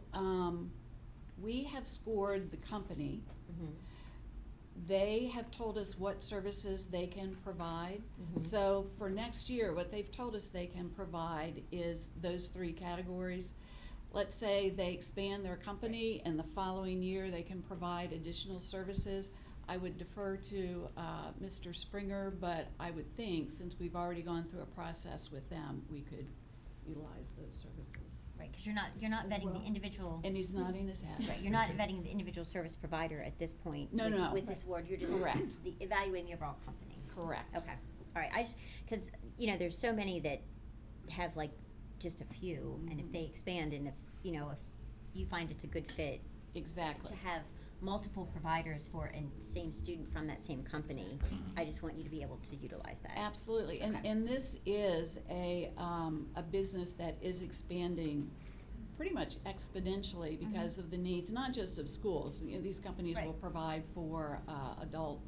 Speaker 5: we have scored the company. They have told us what services they can provide. So for next year, what they've told us they can provide is those 3 categories. Let's say they expand their company and the following year they can provide additional services. I would defer to Mr. Springer, but I would think since we've already gone through a process with them, we could utilize those services.
Speaker 1: Right, because you're not vetting the individual.
Speaker 5: And he's nodding his head.
Speaker 1: Right, you're not vetting the individual service provider at this point.
Speaker 5: No, no.
Speaker 1: With this award, you're just
Speaker 5: Correct.
Speaker 1: Evaluating the overall company.
Speaker 5: Correct.
Speaker 1: Okay, all right, because, there's so many that have like just a few, and if they expand, and if you find it's a good fit.
Speaker 5: Exactly.
Speaker 1: To have multiple providers for a same student from that same company, I just want you to be able to utilize that.
Speaker 5: Absolutely,
Speaker 1: Okay.
Speaker 5: and this is a business that is expanding pretty much exponentially because of the needs, not just of schools. These companies will provide for adult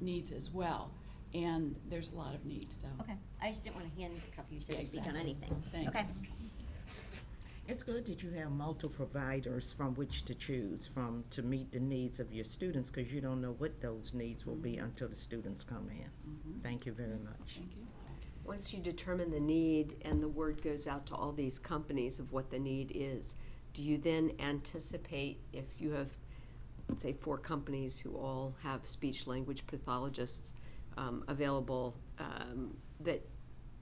Speaker 5: needs as well, and there's a lot of needs. So.
Speaker 1: Okay, I just didn't want to handcuff you, so
Speaker 5: Yeah,
Speaker 1: to speak, on
Speaker 5: exactly.
Speaker 1: anything.
Speaker 5: Thanks.
Speaker 1: Okay.
Speaker 21: It's good that you have multiple providers from which to choose from to meet the needs of your students, because you don't know what those needs will be until the students come in. Thank you very much.
Speaker 5: Thank you.
Speaker 2: Once you determine the need and the word goes out to all these companies of what the need is, do you then anticipate, if you have, let's say, 4 companies who all have speech-language pathologists available,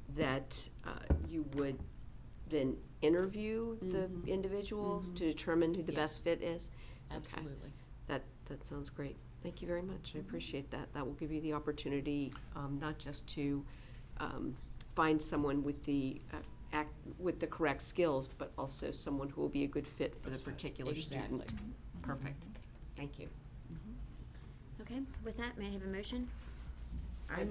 Speaker 2: that you would then interview the individuals to determine who the best fit is?
Speaker 5: Absolutely.
Speaker 2: Okay. That sounds great. Thank you very much. I appreciate that. That will give you the opportunity not just to find someone with the correct skills, but also someone who will be a good fit for the particular student.
Speaker 5: Exactly.
Speaker 2: Perfect. Thank you.
Speaker 1: Okay, with that, may I have a motion?
Speaker 21: I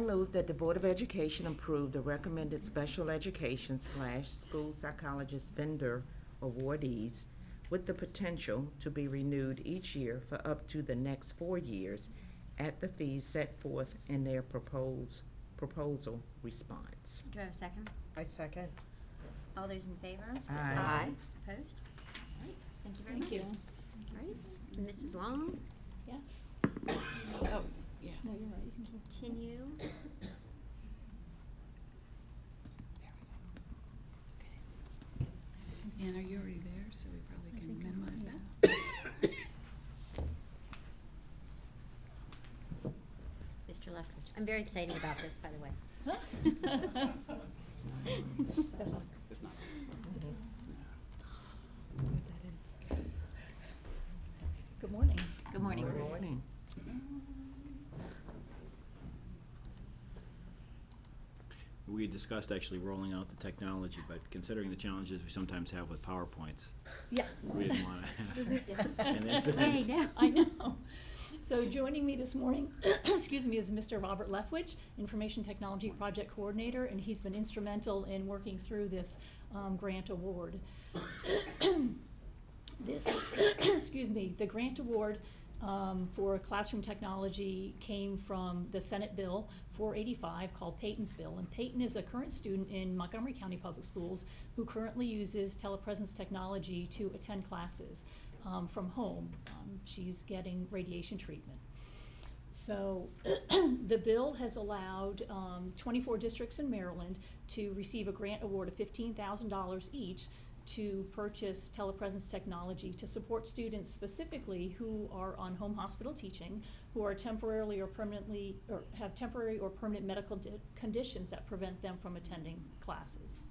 Speaker 21: move that the Board of Education approve the recommended special education / school psychologist vendor awardees with the potential to be renewed each year for up to the next 4 years at the fees set forth in their proposal response.
Speaker 1: Do I have a second?
Speaker 13: I second.
Speaker 1: All those in favor?
Speaker 21: Aye.
Speaker 1: Opposed? All right, thank you very much.
Speaker 5: Thank you.
Speaker 1: All right, Mrs. Long?
Speaker 5: Yes. Oh, yeah.
Speaker 1: No, you're right, you can continue.
Speaker 5: Ann, are you already there? So we probably can minimize that.
Speaker 1: Mr. Leftwich, I'm very excited about this, by the way.
Speaker 5: It's not.
Speaker 1: Good morning. Good morning.
Speaker 21: Good morning.
Speaker 6: We discussed actually rolling out the technology, but considering the challenges we sometimes have with PowerPoints,
Speaker 3: Yeah.
Speaker 6: we didn't want to have an
Speaker 1: Hey,
Speaker 6: incident.
Speaker 1: no.
Speaker 3: I know.
Speaker 10: So joining me this morning, excuse me, is Mr. Robert Lefwich, Information Technology Project Coordinator, and he's been instrumental in working through this grant award. This, excuse me, the grant award for classroom technology came from the Senate Bill 485 called Peyton's Bill. And Peyton is a current student in Montgomery County Public Schools who currently uses telepresence technology to attend classes from home. She's getting radiation treatment. So the bill has allowed 24 districts in Maryland to receive a grant award of $15,000 each to purchase telepresence technology to support students specifically who are on home hospital teaching, who are temporarily or permanently, or have temporary or permanent medical conditions that prevent them from attending classes.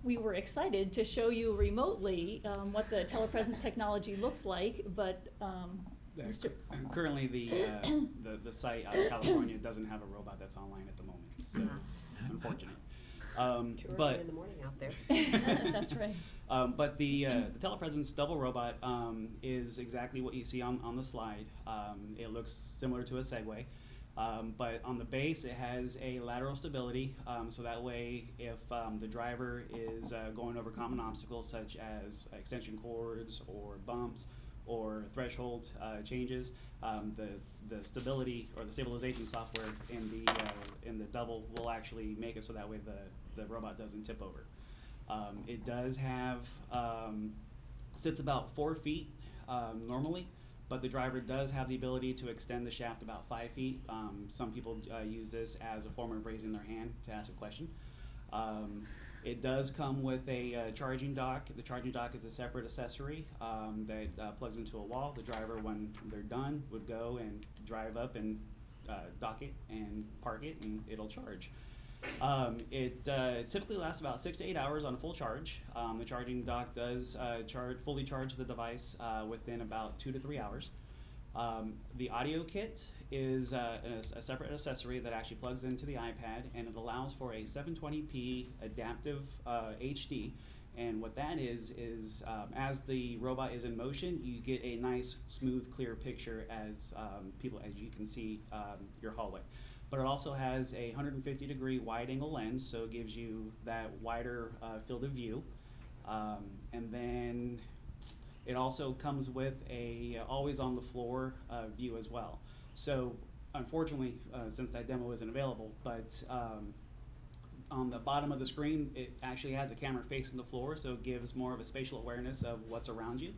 Speaker 10: We were excited to show you remotely what the telepresence technology looks like, but Mr.
Speaker 22: Currently, the site out of California doesn't have a robot that's online at the moment. So unfortunate.
Speaker 2: But in the morning out there.
Speaker 10: That's right.
Speaker 22: But the telepresence double robot is exactly what you see on the slide. It looks similar to a Segway. But on the base, it has a lateral stability, so that way if the driver is going over common obstacles such as extension cords or bumps or threshold changes, the stability or the stabilization software in the double will actually make it so that way the robot doesn't tip over. It does have, sits about 4 feet normally, but the driver does have the ability to extend the shaft about 5 feet. Some people use this as a form of raising their hand to ask a question. It does come with a charging dock. The charging dock is a separate accessory that plugs into a wall. The driver, when they're done, would go and drive up and dock it and park it, and it'll charge. It typically lasts about 6 to 8 hours on a full charge. The charging dock does fully charge the device within about 2 to 3 hours. The audio kit is a separate accessory that actually plugs into the iPad, and it allows for a 720p adaptive HD. And what that is as the robot is in motion, you get a nice, smooth, clear picture as you can see your hallway. But it also has a 150-degree wide-angle lens, so it gives you that wider field of view. And then it also comes with a always on the floor view as well. So unfortunately, since that demo isn't available, but on the bottom of the screen, it actually has a camera facing the floor, so it gives more of a spatial awareness of what's around you.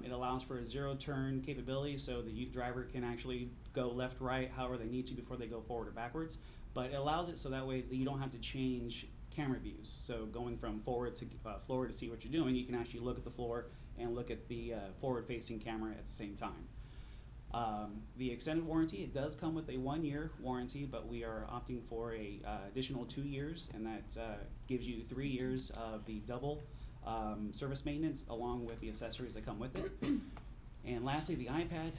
Speaker 22: It allows for a zero-turn capability, so the driver can actually go left, right, however they need to before they go forward or backwards. But it allows it so that way you don't have to change camera views. So going from forward to floor to see what you're doing, you can actually look at the floor and look at the forward-facing camera at the same time. The extended warranty, it does come with a 1-year warranty, but we are opting for a additional 2 years, and that gives you 3 years of the double service maintenance along with the accessories that come with it. And lastly, the iPad.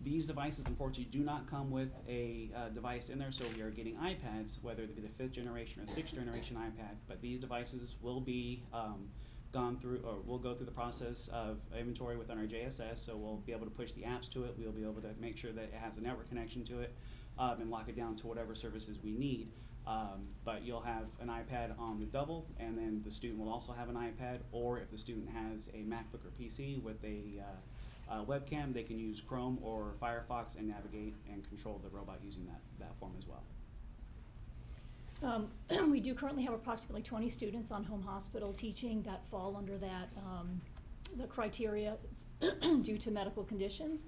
Speaker 22: These devices unfortunately do not come with a device in there, so we are getting iPads, whether it be the 5th generation or 6th generation iPad, but these devices will be we'll go through the process of inventory within our JSS, so we'll be able to push the apps to it, we'll be able to make sure that it has a network connection to it, and lock it down to whatever services we need. But you'll have an iPad on the double, and then the student will also have an iPad, or if the student has a MacBook or PC with a webcam, they can use Chrome or Firefox and navigate and control the robot using that form as well.
Speaker 10: We do currently have approximately 20 students on home hospital teaching that fall under that the criteria due to medical conditions.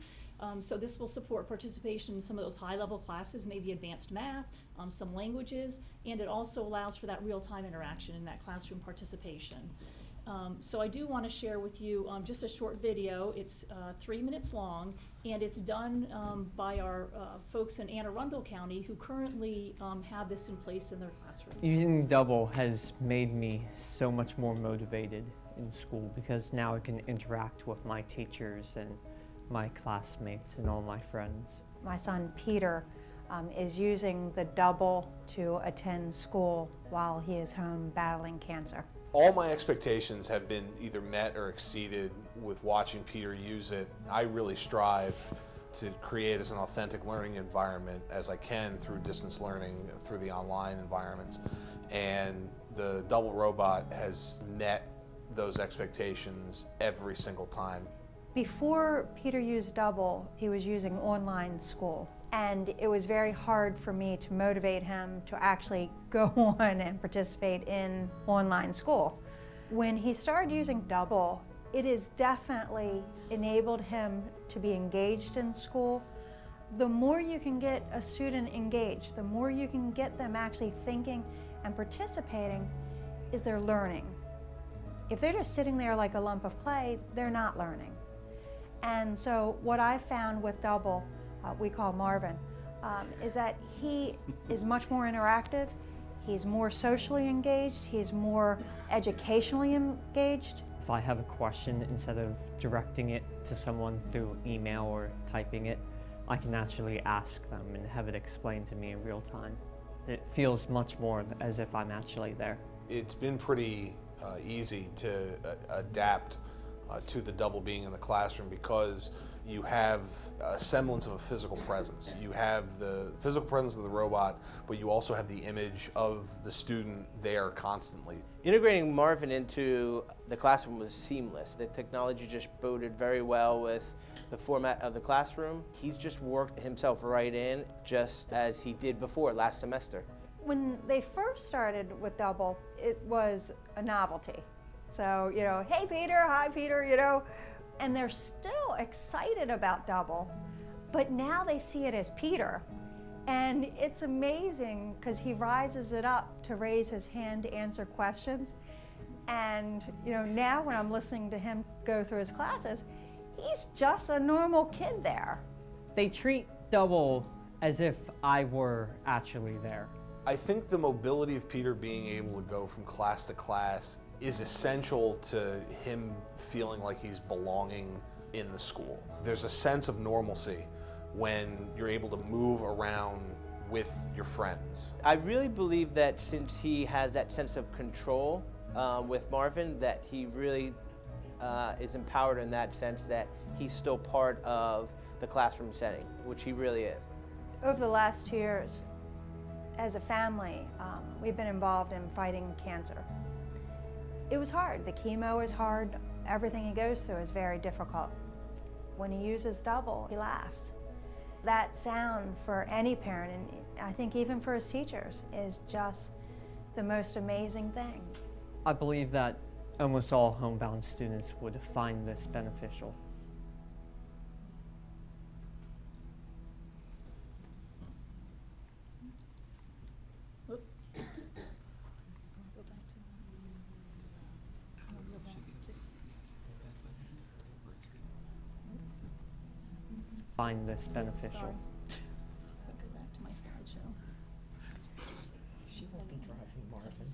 Speaker 10: So this will support participation in some of those high-level classes, maybe advanced math, some languages, and it also allows for that real-time interaction in that classroom participation. So I do want to share with you just a short video. It's 3 minutes long, and it's done by our folks in Anne Arundel County who currently have this in place in their classroom.
Speaker 23: Using Double has made me so much more motivated in school because now I can interact with my teachers and my classmates and all my friends.
Speaker 24: My son Peter is using the Double to attend school while he is home battling cancer.
Speaker 4: All my expectations have been either met or exceeded with watching Peter use it. I really strive to create as an authentic learning environment as I can through distance learning, through the online environments. And the Double robot has met those expectations every single time.
Speaker 24: Before Peter used Double, he was using online school. And it was very hard for me to motivate him to actually go on and participate in online school. When he started using Double, it has definitely enabled him to be engaged in school. The more you can get a student engaged, the more you can get them actually thinking and participating, is they're learning. If they're just sitting there like a lump of clay, they're not learning. And so what I found with Double, we call Marvin, is that he is much more interactive, he's more socially engaged, he's more educationally engaged.
Speaker 23: If I have a question, instead of directing it to someone through email or typing it, I can actually ask them and have it explained to me in real time. It feels much more as if I'm actually there.
Speaker 4: It's been pretty easy to adapt to the Double being in the classroom because you have a semblance of a physical presence. You have the physical presence of the robot, but you also have the image of the student there constantly.
Speaker 7: Integrating Marvin into the classroom was seamless. The technology just boded very well with the format of the classroom. He's just worked himself right in, just as he did before last semester.
Speaker 24: When they first started with Double, it was a novelty. So, you know, hey Peter, hi Peter, you know, and they're still excited about Double, but now they see it as Peter. And it's amazing because he rises it up to raise his hand to answer questions. And, you know, now when I'm listening to him go through his classes, he's just a normal kid there.
Speaker 23: They treat Double as if I were actually there.
Speaker 4: I think the mobility of Peter being able to go from class to class is essential to him feeling like he's belonging in the school. There's a sense of normalcy when you're able to move around with your friends.
Speaker 7: I really believe that since he has that sense of control with Marvin, that he really is empowered in that sense that he's still part of the classroom setting, which he really is.
Speaker 24: Over the last 2 years, as a family, we've been involved in fighting cancer. It was hard. The chemo is hard. Everything he goes through is very difficult. When he uses Double, he laughs. That sound for any parent, and I think even for his teachers, is just the most amazing thing.
Speaker 23: I believe that almost all homebound students would find this beneficial. Find this beneficial.
Speaker 10: Sorry. Go back to my slideshow.
Speaker 21: She won't be driving Marvin.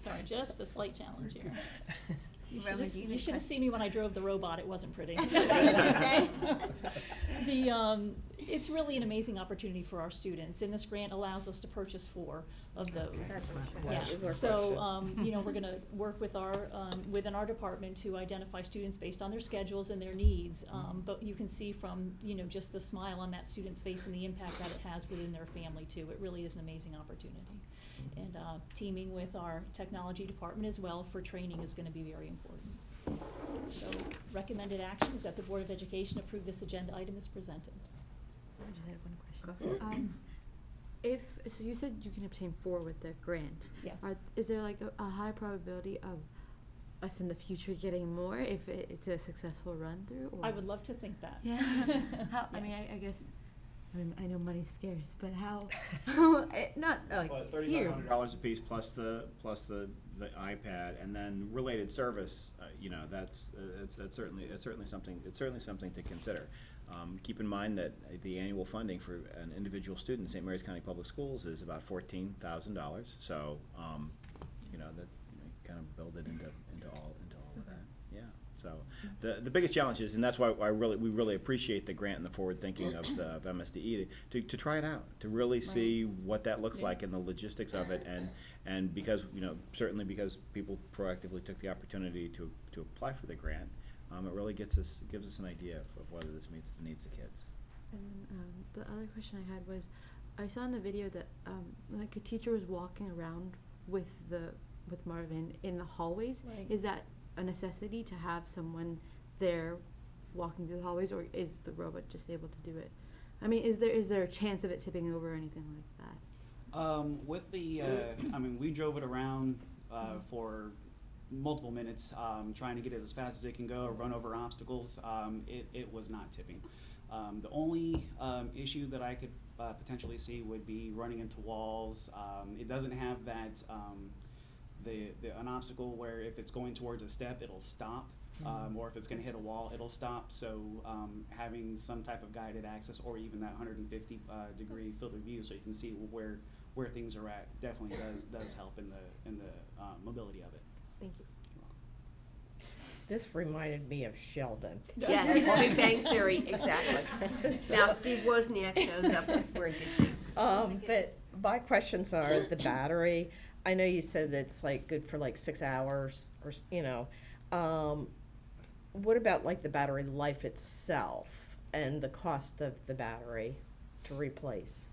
Speaker 10: Sorry, just a slight challenge here.
Speaker 1: Roman, do you
Speaker 10: You should have seen me when I drove the robot. It wasn't pretty.
Speaker 1: That's what I just said.
Speaker 10: It's really an amazing opportunity for our students, and this grant allows us to purchase 4 of those.
Speaker 21: That's my
Speaker 10: Yeah.
Speaker 21: question. That was our
Speaker 10: So,
Speaker 21: question.
Speaker 10: you know, we're going to work with our within our department to identify students based on their schedules and their needs. But you can see from just the smile on that student's face and the impact that it has within their family too. It really is an amazing opportunity. And teaming with our technology department as well for training is going to be very important. So recommended action is that the Board of Education approve this agenda item as presented.
Speaker 20: I just had one question. So you said you can obtain 4 with the grant.
Speaker 10: Yes.
Speaker 20: Is there like a high probability of us in the future getting more if it's a successful run through? Or?
Speaker 10: I would love to think that.
Speaker 20: Yeah. How, I mean,
Speaker 10: Yes.
Speaker 20: I guess. I mean, I know money's scarce, but how? Not like here.
Speaker 6: $3,500 a piece plus the iPad, and then related service. That's certainly something to consider. Keep in mind that the annual funding for an individual student in St. Mary's County Public Schools is about $14,000. So, that kind of build it into all of that. Yeah. So So the biggest challenge is, and that's why we really appreciate the grant and the forward thinking of MSDE to try it out, to really see what that looks like and the logistics of it, and because, certainly because people proactively took the opportunity to apply for the grant, it really gives us an idea of whether this meets the needs of kids.
Speaker 20: And the other question I had was, I saw in the video that like a teacher was walking around with Marvin in the hallways.
Speaker 10: Right.
Speaker 20: Is that a necessity to have someone there walking through the hallways, or is the robot just able to do it? I mean, is there a chance of it tipping over or anything like that?
Speaker 22: With the, we drove it around for multiple minutes, trying to get it as fast as it can go, run over obstacles. It was not tipping. The only issue that I could potentially see would be running into walls. It doesn't have that an obstacle where if it's going towards a step, it'll stop, or if it's going to hit a wall, it'll stop. So having some type of guided access, or even that 150 degree field of view, so you can see where things are at, definitely does help in the mobility of it.
Speaker 20: Thank you.
Speaker 13: This reminded me of Sheldon.
Speaker 2: Yes, Big Bang Theory, exactly. Now Steve Wozniak shows up, we're in good shape.
Speaker 13: But my questions are the battery. I know you said that's like good for like 6 hours, or what about like the battery life itself and the cost of the battery to replace?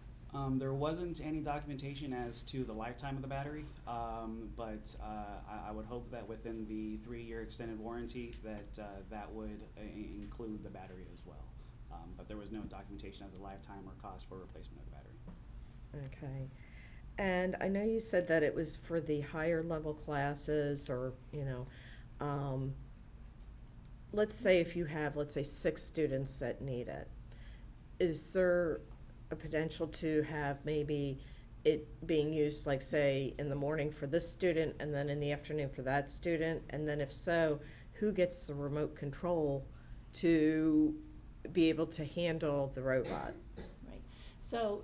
Speaker 22: There wasn't any documentation as to the lifetime of the battery, but I would hope that within the 3-year extended warranty that would include the battery as well. But there was no documentation as a lifetime or cost for replacement of the battery.
Speaker 13: Okay. And I know you said that it was for the higher level classes, or, let's say if you have, 6 students that need it, is there a potential to have maybe it being used, like, say, in the morning for this student and then in the afternoon for that student? And then if so, who gets the remote control to be able to handle the robot?
Speaker 10: So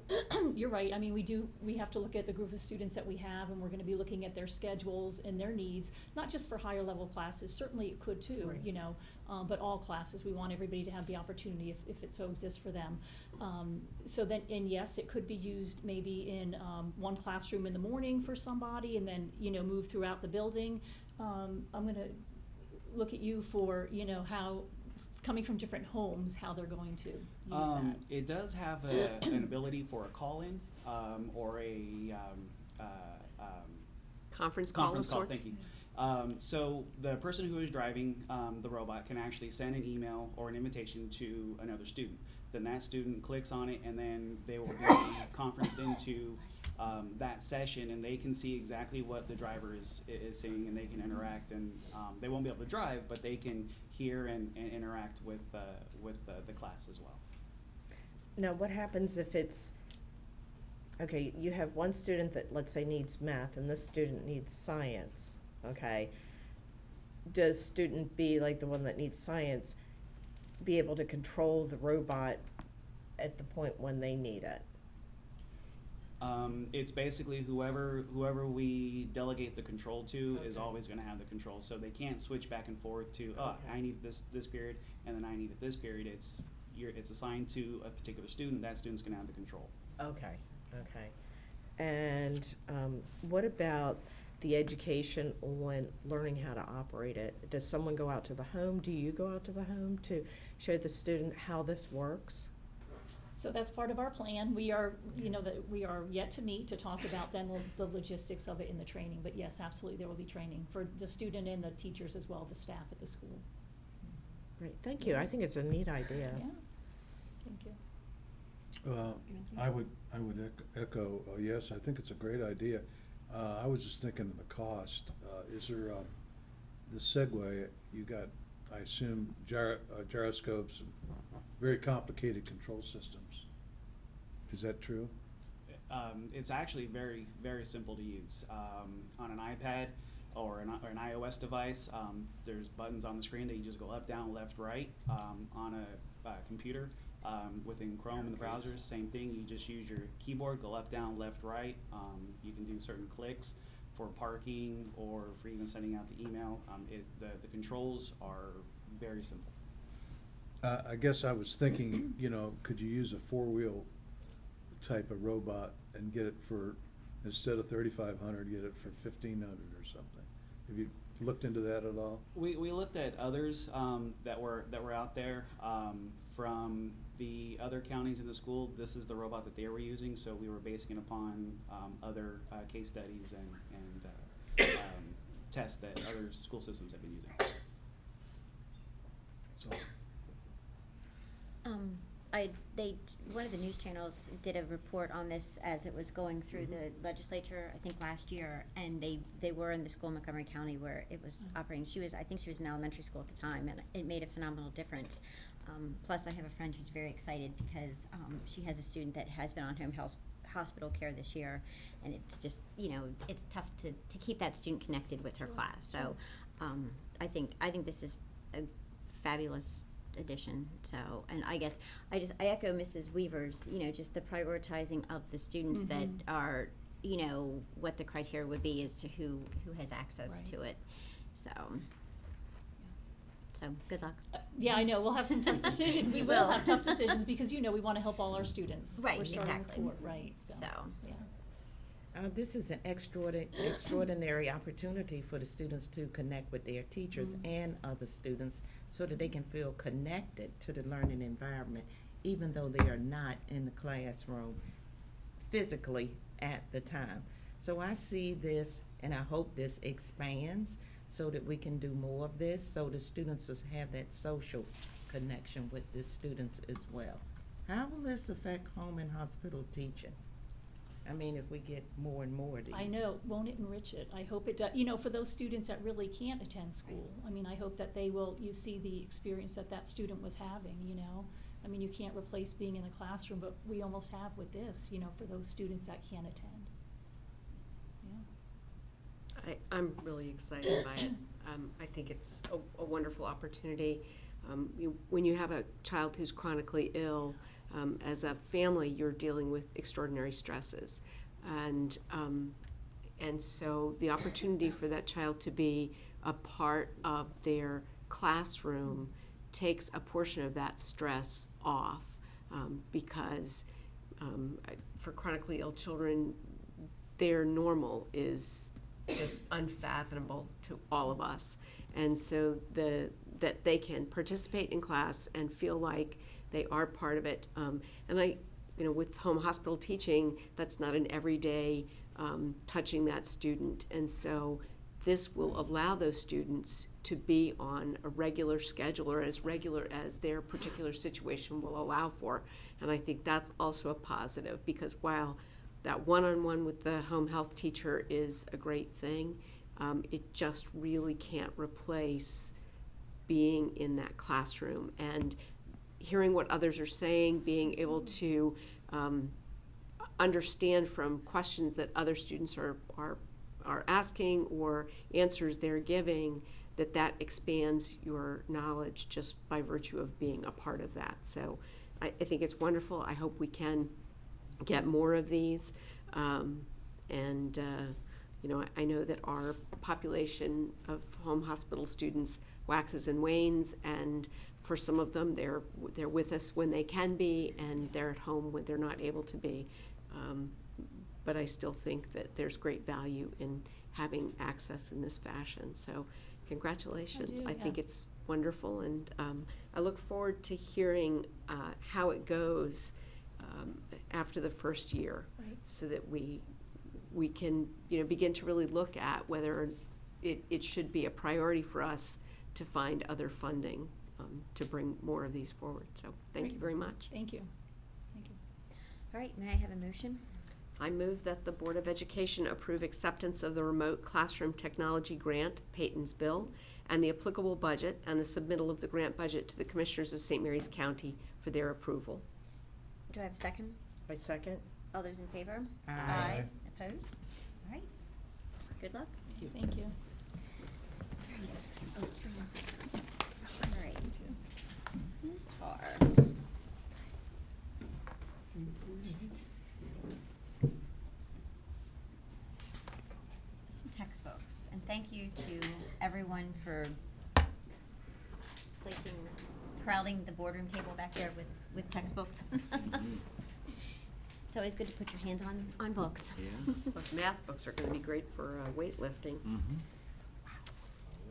Speaker 10: you're right. I mean, we have to look at the group of students that we have, and we're going to be looking at their schedules and their needs, not just for higher level classes. Certainly it could too, but all classes. We want everybody to have the opportunity if it so exists for them. So then, and yes, it could be used maybe in one classroom in the morning for somebody, and then, move throughout the building. I'm going to look at you for, how, coming from different homes, how they're going to use that.
Speaker 22: It does have an ability for a call-in or a
Speaker 2: Conference call of sorts?
Speaker 22: Thank you. So the person who is driving the robot can actually send an email or an invitation to another student. Then that student clicks on it, and then they will be conferenced into that session, and they can see exactly what the driver is saying, and they can interact. And they won't be able to drive, but they can hear and interact with the class as well.
Speaker 13: Now, what happens if it's, okay, you have one student that, let's say, needs math, and this student needs science, okay? Does student B, like the one that needs science, be able to control the robot at the point when they need it?
Speaker 22: It's basically whoever we delegate the control to is always going to have the control. So they can't switch back and forth to, I need this period, and then I need it this period. It's assigned to a particular student. That student's going to have the control.
Speaker 13: Okay. And what about the education on learning how to operate it? Does someone go out to the home? Do you go out to the home to show the student how this works?
Speaker 10: So that's part of our plan. We are, we are yet to meet to talk about then the logistics of it in the training. But yes, absolutely, there will be training for the student and the teachers as well, the staff at the school.
Speaker 13: Great, thank you. I think it's a neat idea.
Speaker 10: Yeah, thank you.
Speaker 17: I would echo, yes, I think it's a great idea. I was just thinking of the cost. Is there, the Segway, you got, I assume, gyroscopes and very complicated control systems. Is that true?
Speaker 22: It's actually very, very simple to use. On an iPad or an iOS device, there's buttons on the screen that you just go up, down, left, right. On a computer, within Chrome and the browsers, same thing. You just use your keyboard, go up, down, left, right. You can do certain clicks for parking or for even sending out the email. The controls are very simple.
Speaker 17: I guess I was thinking, you know, could you use a four-wheel type of robot and get it for, instead of 3,500, get it for 1,500 or something? Have you looked into that at all?
Speaker 22: We looked at others that were out there from the other counties in the school. This is the robot that they were using, so we were basing it upon other case studies and tests that other school systems have been using.
Speaker 17: So,
Speaker 1: one of the news channels did a report on this as it was going through the legislature, I think last year, and they were in the school in Montgomery County where it was operating. I think she was in elementary school at the time, and it made a phenomenal difference. Plus, I have a friend who's very excited because she has a student that has been on home health hospital care this year, and it's just, you know, it's tough to keep that student connected with her class. So I think this is a fabulous addition. So, and I guess I echo Mrs. Weaver's, you know, just the prioritizing of the students that are, you know, what the criteria would be as to who has access to it. So good luck.
Speaker 10: Yeah, I know, we'll have some tough decisions. We will have tough decisions because, you know, we want to help all our students.
Speaker 1: Right,
Speaker 10: We're starting
Speaker 1: exactly.
Speaker 10: with 4, right, so, yeah.
Speaker 21: This is an extraordinary opportunity for the students to connect with their teachers and other students so that they can feel connected to the learning environment, even though they are not in the classroom physically at the time. So I see this, and I hope this expands so that we can do more of this, so the students have that social connection with the students as well. How will this affect home and hospital teaching? I mean, if we get more and more of these.
Speaker 10: I know, won't it enrich it? I hope it does. You know, for those students that really can't attend school, I mean, I hope that you see the experience that student was having, you know? I mean, you can't replace being in the classroom, but we almost have with this, you know, for those students that can't attend. Yeah.
Speaker 2: I'm really excited by it. I think it's a wonderful opportunity. When you have a child who's chronically ill, as a family, you're dealing with extraordinary stresses. And so the opportunity for that child to be a part of their classroom takes a portion of that stress off, because for chronically ill children, their normal is just unfathomable to all of us. And so that they can participate in class and feel like they are part of it. And with home hospital teaching, that's not an everyday touching that student. And so this will allow those students to be on a regular schedule, or as regular as their particular situation will allow for. And I think that's also a positive, because while that one-on-one with the home health teacher is a great thing, it just really can't replace being in that classroom and hearing what others are saying, being able to understand from questions that other students are asking or answers they're giving, that expands your knowledge just by virtue of being a part of that. So I think it's wonderful. I hope we can get more of these. I know that our population of home hospital students waxes and wanes, and for some of them, they're with us when they can be, and they're at home when they're not able to be. But I still think that there's great value in having access in this fashion. So congratulations. I think it's wonderful, and I look forward to hearing how it goes after the first year, so that we can begin to really look at whether it should be a priority for us to find other funding to bring more of these forward. So thank you very much.
Speaker 10: Thank you. Thank you.
Speaker 1: All right, may I have a motion?
Speaker 2: I move that the Board of Education approve acceptance of the Remote Classroom Technology Grant, Peyton's Bill, and the applicable budget, and the submittal of the grant budget to the Commissioners of St. Mary's County for their approval.
Speaker 1: Do I have a second?
Speaker 13: I second.
Speaker 1: All those in favor?
Speaker 21: Aye.
Speaker 1: Opposed? All right. Good luck.
Speaker 10: Thank you.
Speaker 1: All right. Ms. Tar. Some textbooks, and thank you to everyone for placing, crowding the boardroom table back there with textbooks. It's always good to put your hands on books.
Speaker 2: Yeah. Plus math books are gonna be great for weightlifting.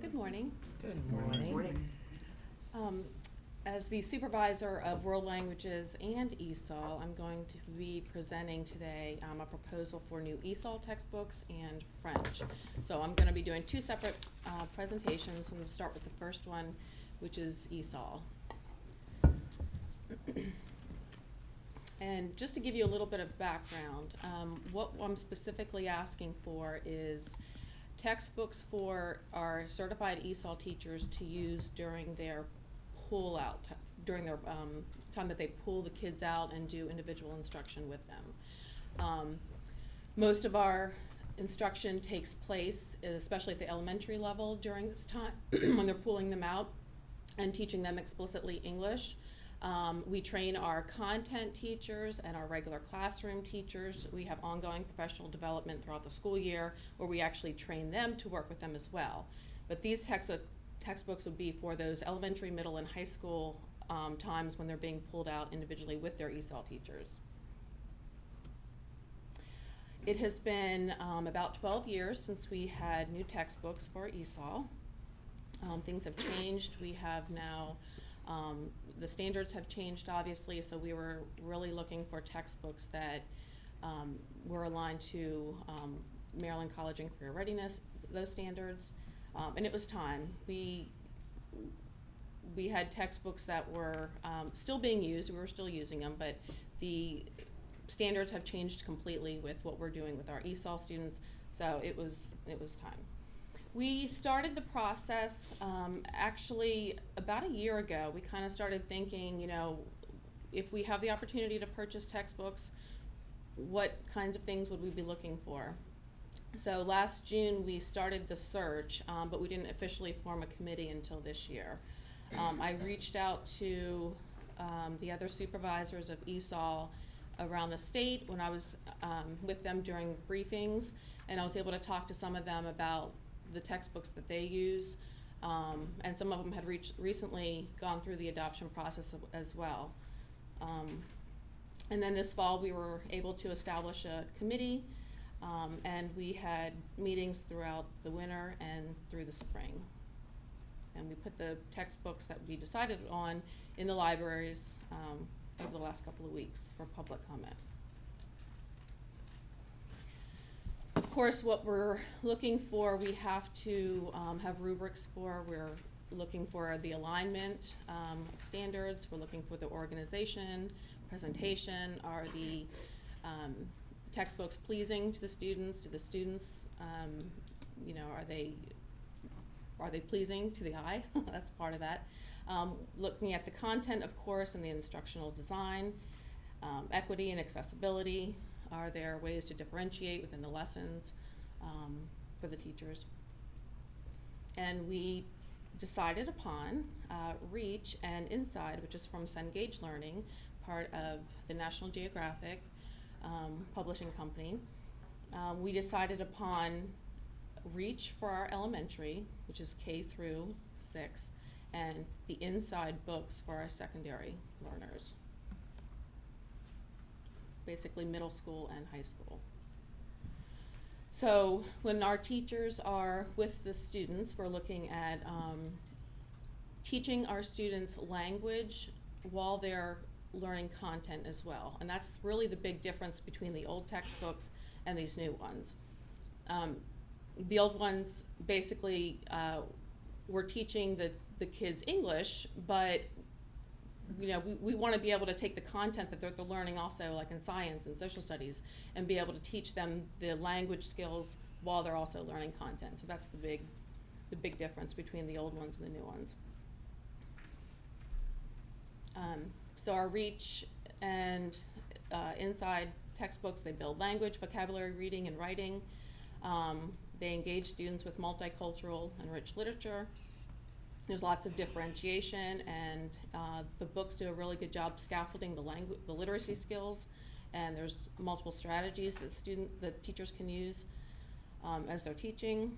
Speaker 8: Good morning.
Speaker 21: Good morning.
Speaker 8: As the supervisor of world languages and ESOL, I'm going to be presenting today a proposal for new ESOL textbooks and French. So I'm going to be doing two separate presentations. I'm going to start with the first one, which is ESOL. And just to give you a little bit of background, what I'm specifically asking for is textbooks for our certified ESOL teachers to use during their pull out, during their time that they pull the kids out and do individual instruction with them. Most of our instruction takes place, especially at the elementary level during this time when they're pulling them out and teaching them explicitly English. We train our content teachers and our regular classroom teachers. We have ongoing professional development throughout the school year where we actually train them to work with them as well. But these textbooks would be for those elementary, middle, and high school times when they're being pulled out individually with their ESOL teachers. It has been about 12 years since we had new textbooks for ESOL. Things have changed. We have now, the standards have changed obviously, so we were really looking for textbooks that were aligned to Maryland College and Career Readiness, those standards. And it was time. We had textbooks that were still being used. We were still using them, but the standards have changed completely with what we're doing with our ESOL students. So it was time. We started the process actually about a year ago. We kind of started thinking, you know, if we have the opportunity to purchase textbooks, what kinds of things would we be looking for? So last June we started the search, but we didn't officially form a committee until this year. I reached out to the other supervisors of ESOL around the state when I was with them during briefings, and I was able to talk to some of them about the textbooks that they use, and some of them had recently gone through the adoption process as well. And then this fall we were able to establish a committee. And we had meetings throughout the winter and through the spring. And we put the textbooks that we decided on in the libraries over the last couple of weeks for public comment. Of course, what we're looking for, we have to have rubrics for. We're looking for the alignment of standards. We're looking for the organization, presentation. Are the textbooks pleasing to the students? Do the students, you know, are they pleasing to the eye? That's part of that. Looking at the content, of course, and the instructional design, equity and accessibility. Are there ways to differentiate within the lessons for the teachers? And we decided upon REACH and INSIDE, which is from Cengage Learning, part of the National Geographic publishing company. We decided upon REACH for our elementary, which is K through 6, and the INSIDE books for our secondary learners, basically middle school and high school. So when our teachers are with the students, we're looking at teaching our students language while they're learning content as well. And that's really the big difference between the old textbooks and these new ones. The old ones basically were teaching the kids English, but you know, we want to be able to take the content that they're learning also, like in science and social studies, and be able to teach them the language skills while they're also learning content. So that's the big difference between the old ones and the new ones. So our REACH and INSIDE textbooks, they build language, vocabulary, reading, and writing. They engage students with multicultural and rich literature. There's lots of differentiation, and the books do a really good job scaffolding the literacy skills, and there's multiple strategies that the teachers can use as they're teaching.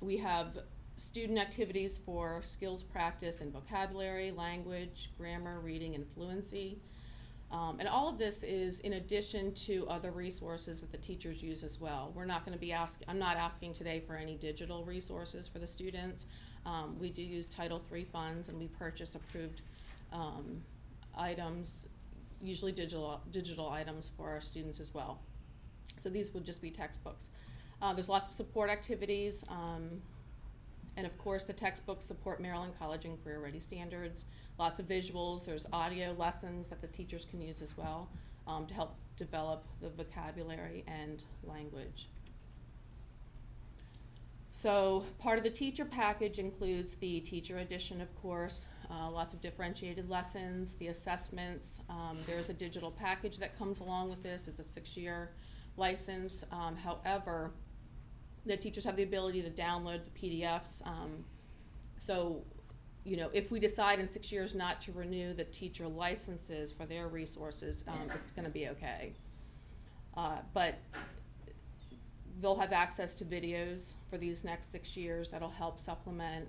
Speaker 8: We have student activities for skills practice and vocabulary, language, grammar, reading, and fluency. And all of this is in addition to other resources that the teachers use as well. We're not going to be I'm not asking today for any digital resources for the students. We do use Title III funds, and we purchase approved items, usually digital items for our students as well. So these would just be textbooks. There's lots of support activities, and of course the textbooks support Maryland College and Career Ready standards. Lots of visuals. There's audio lessons that the teachers can use as well to help develop the vocabulary and language. So part of the teacher package includes the teacher edition, of course, lots of differentiated lessons, the assessments. There's a digital package that comes along with this. It's a 6-year license. However, the teachers have the ability to download the PDFs. So, you know, if we decide in 6 years not to renew the teacher licenses for their resources, it's going to be okay. But they'll have access to videos for these next 6 years that'll help supplement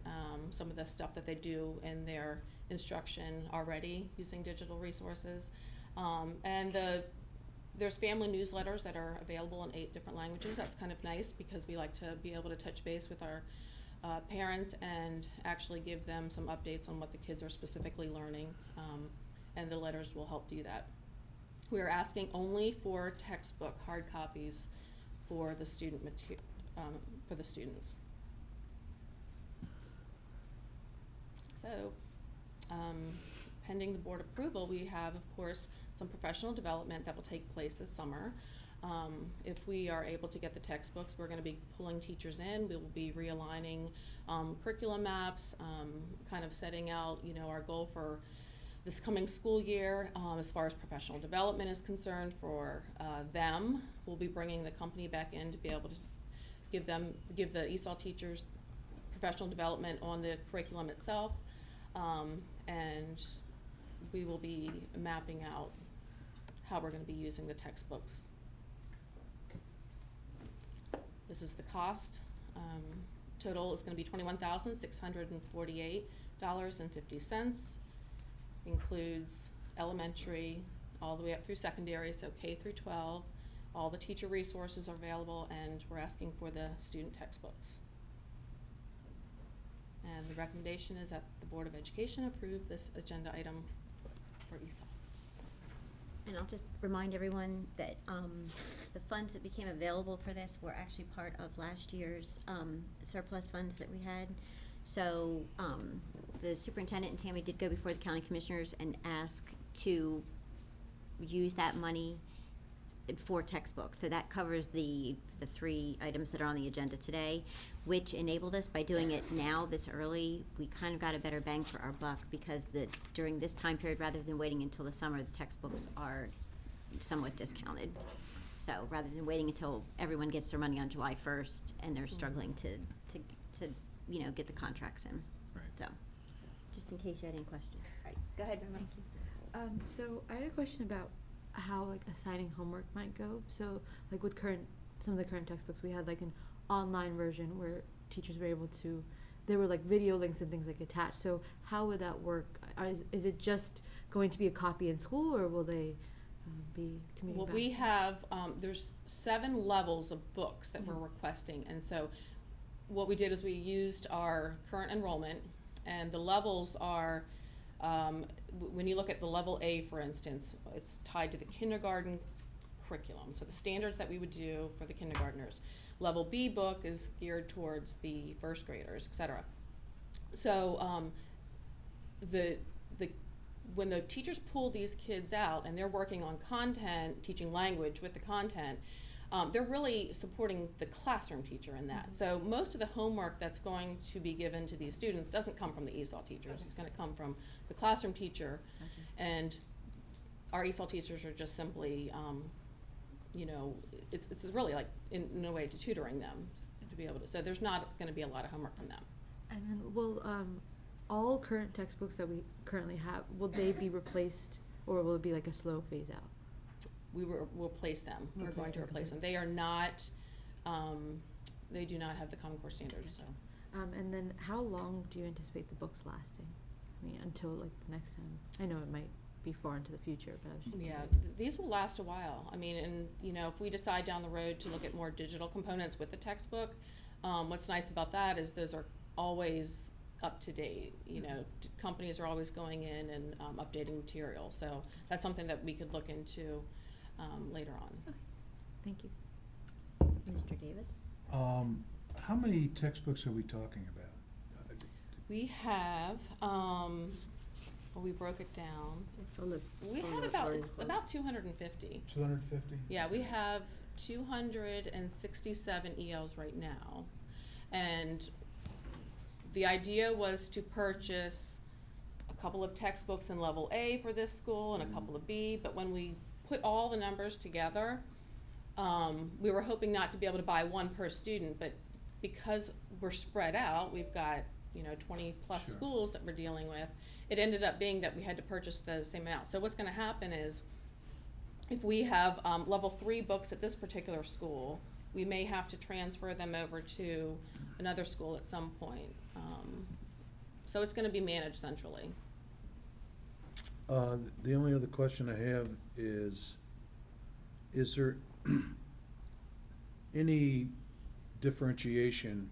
Speaker 8: some of the stuff that they do in their instruction already using digital resources. And there's family newsletters that are available in 8 different languages. That's kind of nice because we like to be able to touch base with our parents and actually give them some updates on what the kids are specifically learning, and the letters will help do that. We're asking only for textbook hard copies for the students. So, pending the board approval, we have, of course, some professional development that will take place this summer. If we are able to get the textbooks, we're going to be pulling teachers in. We will be realigning curriculum maps, kind of setting out, you know, our goal for this coming school year as far as professional development is concerned for them. We'll be bringing the company back in to be able to give the ESOL teachers professional development on the curriculum itself, and we will be mapping out how we're going to be using the textbooks. This is the cost. Total is going to be $21,648.50. Includes elementary all the way up through secondary, so K through 12. All the teacher resources are available, and we're asking for the student textbooks. And the recommendation is that the Board of Education approve this agenda item for ESOL.
Speaker 1: And I'll just remind everyone that the funds that became available for this were actually part of last year's surplus funds that we had. So the superintendent and Tammy did go before the county commissioners and ask to use that money for textbooks. So that covers the 3 items that are on the agenda today, which enabled us, by doing it now this early, we kind of got a better bang for our buck, because during this time period, rather than waiting until the summer, the textbooks are somewhat discounted. So rather than waiting until everyone gets their money on July 1st and they're struggling to you know, get the contracts in.
Speaker 17: Right.
Speaker 1: So, just in case you had any questions. All right, go ahead, Roma.
Speaker 20: So I had a question about how like assigning homework might go. So like with some of the current textbooks, we had like an online version where teachers were able to, there were like video links and things like attached. So how would that work? Is it just going to be a copy in school, or will they be communicating
Speaker 8: Well,
Speaker 20: back?
Speaker 8: we have, there's 7 levels of books that we're requesting, and so what we did is we used our current enrollment, and the levels are, when you look at the level A, for instance, it's tied to the kindergarten curriculum, so the standards that we would do for the kindergartners. Level B book is geared towards the first graders, et cetera. So when the teachers pull these kids out and they're working on content, teaching language with the content, they're really supporting the classroom teacher in that. So most of the homework that's going to be given to these students doesn't come from the ESOL teachers. It's going to come from the classroom teacher. And our ESOL teachers are just simply, you know, it's really like in a way to tutoring them to be able to. So there's not going to be a lot of homework from them.
Speaker 20: And then will all current textbooks that we currently have, will they be replaced, or will it be like a slow phase out?
Speaker 8: We'll replace them. We're going to replace them. They are not, they do not have the Common Core standards, so.
Speaker 20: And then how long do you anticipate the books lasting? I mean, until like the next time? I know it might be far into the future, but I was just
Speaker 8: Yeah,
Speaker 20: wondering.
Speaker 8: these will last a while. I mean, and, you know, if we decide down the road to look at more digital components with the textbook, what's nice about that is those are always up to date. You know, companies are always going in and updating material. So that's something that we could look into later on.
Speaker 20: Okay. Thank you.
Speaker 1: Mr. Davis?
Speaker 17: How many textbooks are we talking about?
Speaker 8: We have, well, we broke it down.
Speaker 2: It's on the.
Speaker 8: We
Speaker 2: on
Speaker 8: have
Speaker 2: the
Speaker 8: about,
Speaker 2: Learning
Speaker 8: it's
Speaker 2: Club.
Speaker 8: about 250.
Speaker 17: 250?
Speaker 8: Yeah, we have 267 ELs right now. And the idea was to purchase a couple of textbooks in level A for this school and a couple of B, but when we put all the numbers together, we were hoping not to be able to buy one per student, but because we're spread out, we've got, you know, 20 plus
Speaker 17: Sure.
Speaker 8: schools that we're dealing with, it ended up being that we had to purchase the same amount. So what's gonna happen is, if we have level 3 books at this particular school, we may have to transfer them over to another school at some point. So it's gonna be managed centrally.
Speaker 17: The only other question I have is there any differentiation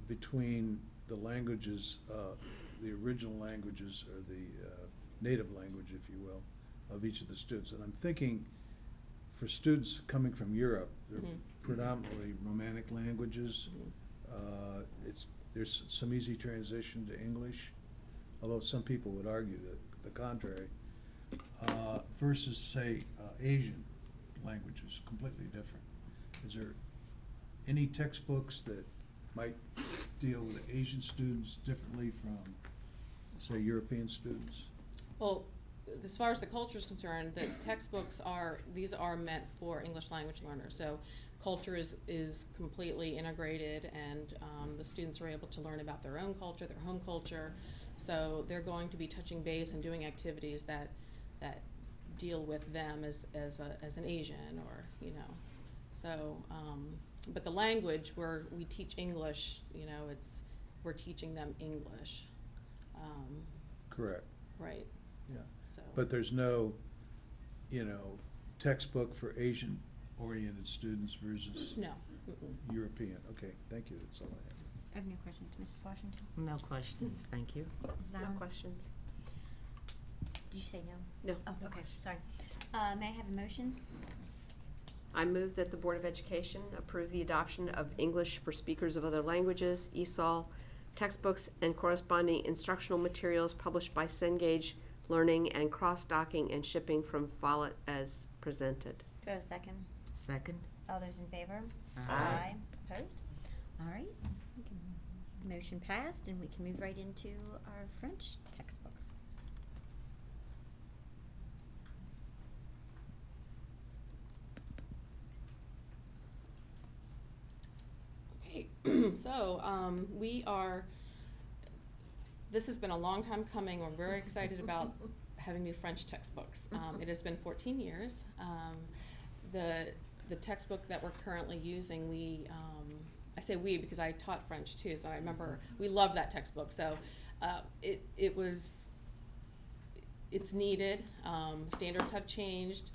Speaker 17: between the languages, the original languages, or the native language, if you will, of each of the students? And I'm thinking, for students coming from Europe, they're predominantly Romanic languages. There's some easy transition to English, although some people would argue the contrary, versus, say, Asian languages, completely different. Is there any textbooks that might deal with Asian students differently from, say, European students?
Speaker 8: Well, as far as the culture is concerned, the textbooks these are meant for English language learners. So culture is completely integrated, and the students are able to learn about their own culture, their home culture. So they're going to be touching base and doing activities that deal with them as an Asian, or, you know. So, but the language, where we teach English, you know, we're teaching them English.
Speaker 17: Correct.
Speaker 8: Right.
Speaker 17: Yeah.
Speaker 8: So.
Speaker 17: But there's no, you know, textbook for Asian-oriented students versus
Speaker 8: No. Mm-mm.
Speaker 17: European. Okay, thank you, that's all I have.
Speaker 1: I have no questions. Mrs. Washington?
Speaker 21: No questions, thank you.
Speaker 1: Mrs.
Speaker 2: No
Speaker 1: Allen?
Speaker 2: questions.
Speaker 1: Did you say no?
Speaker 2: No.
Speaker 1: Oh,
Speaker 2: No
Speaker 1: okay,
Speaker 2: questions.
Speaker 1: sorry. May I have a motion?
Speaker 2: I move that the Board of Education approve the adoption of English for Speakers of Other Languages, ESOL, textbooks and corresponding instructional materials published by Cengage Learning and cross-docking and shipping from Follett as presented.
Speaker 1: Do I have a second?
Speaker 21: Second?
Speaker 1: All those in favor?
Speaker 21: Aye.
Speaker 1: Opposed? All right. We can- Motion passed, and we can move right into our French textbooks.
Speaker 8: Okay, so this has been a long time coming. We're very excited about having new French textbooks. It has been 14 years. The textbook that we're currently using, I say we because I taught French too, so I remember we loved that textbook. So it's needed. Standards have changed.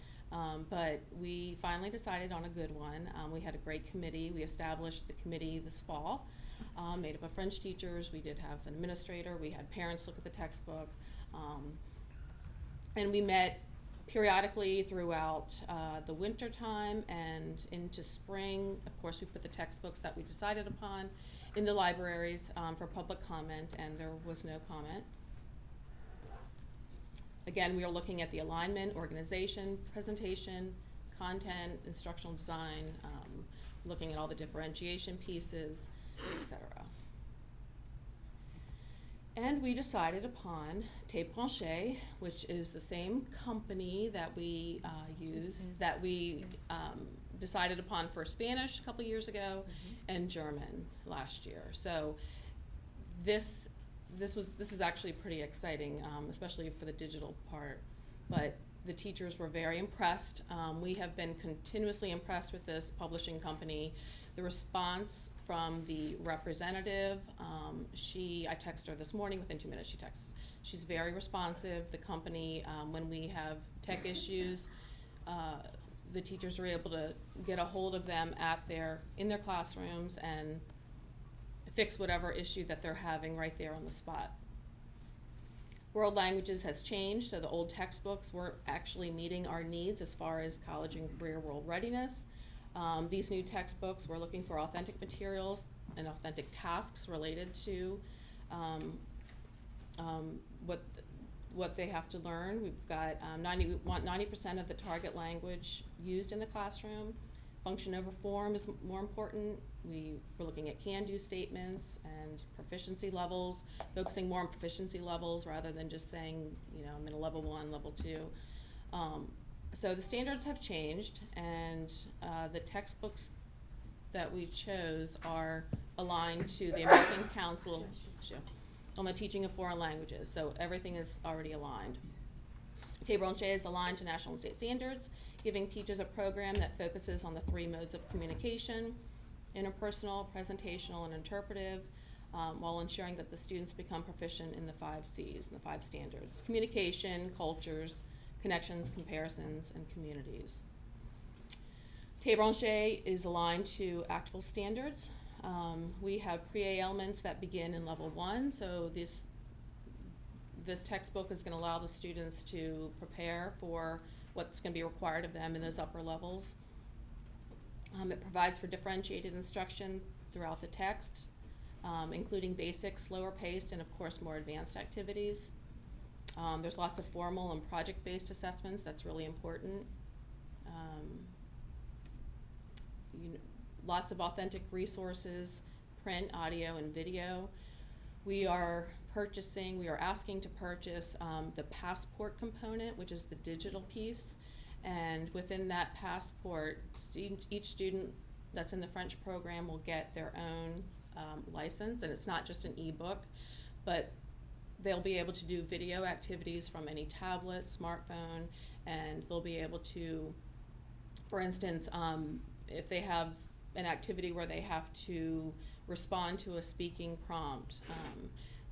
Speaker 8: But we finally decided on a good one. We had a great committee. We established the committee this fall, made up of French teachers. We did have an administrator. We had parents look at the textbook. And we met periodically throughout the winter time and into spring. Of course, we put the textbooks that we decided upon in the libraries for public comment, and there was no comment. Again, we are looking at the alignment, organization, presentation, content, instructional design, looking at all the differentiation pieces, etc. And we decided upon Tape Branché, which is the same company that we decided upon for Spanish a couple years ago, and German last year. So this is actually pretty exciting, especially for the digital part. But the teachers were very impressed. We have been continuously impressed with this publishing company. The response from the representative, I texted her this morning, within 2 minutes she texts. She's very responsive. The company, when we have tech issues, the teachers are able to get a hold of them in their classrooms and fix whatever issue that they're having right there on the spot. World Languages has changed, so the old textbooks weren't actually meeting our needs as far as college and career world readiness. These new textbooks, we're looking for authentic materials and authentic tasks related to what they have to learn. We've got 90% of the target language used in the classroom. Function over form is more important. We're looking at can-do statements and proficiency levels, focusing more on proficiency levels rather than just saying, I'm in a level 1, level 2. So the standards have changed, and the textbooks that we chose are aligned to the American Council on the Teaching of Foreign Languages, so everything is already aligned. Tea-Branché is aligned to national and state standards, giving teachers a program that focuses on the 3 modes of communication: interpersonal, presentational, and interpretive, while ensuring that the students become proficient in the 5 C's and the 5 standards: communication, cultures, connections, comparisons, and communities. Tea-Branché is aligned to ACTFL standards. We have pre-A elements that begin in level 1, so this textbook is going to allow the students to prepare for what's going to be required of them in those upper levels. It provides for differentiated instruction throughout the text, including basic, slower paced, and of course more advanced activities. There's lots of formal and project-based assessments. That's really important. Lots of authentic resources, print, audio, and video. We are asking to purchase the Passport component, which is the digital piece. And within that Passport, each student that's in the French program will get their own license, and it's not just an e-book, but they'll be able to do video activities from any tablet, smartphone, and they'll be able to, for instance, if they have an activity where they have to respond to a speaking prompt,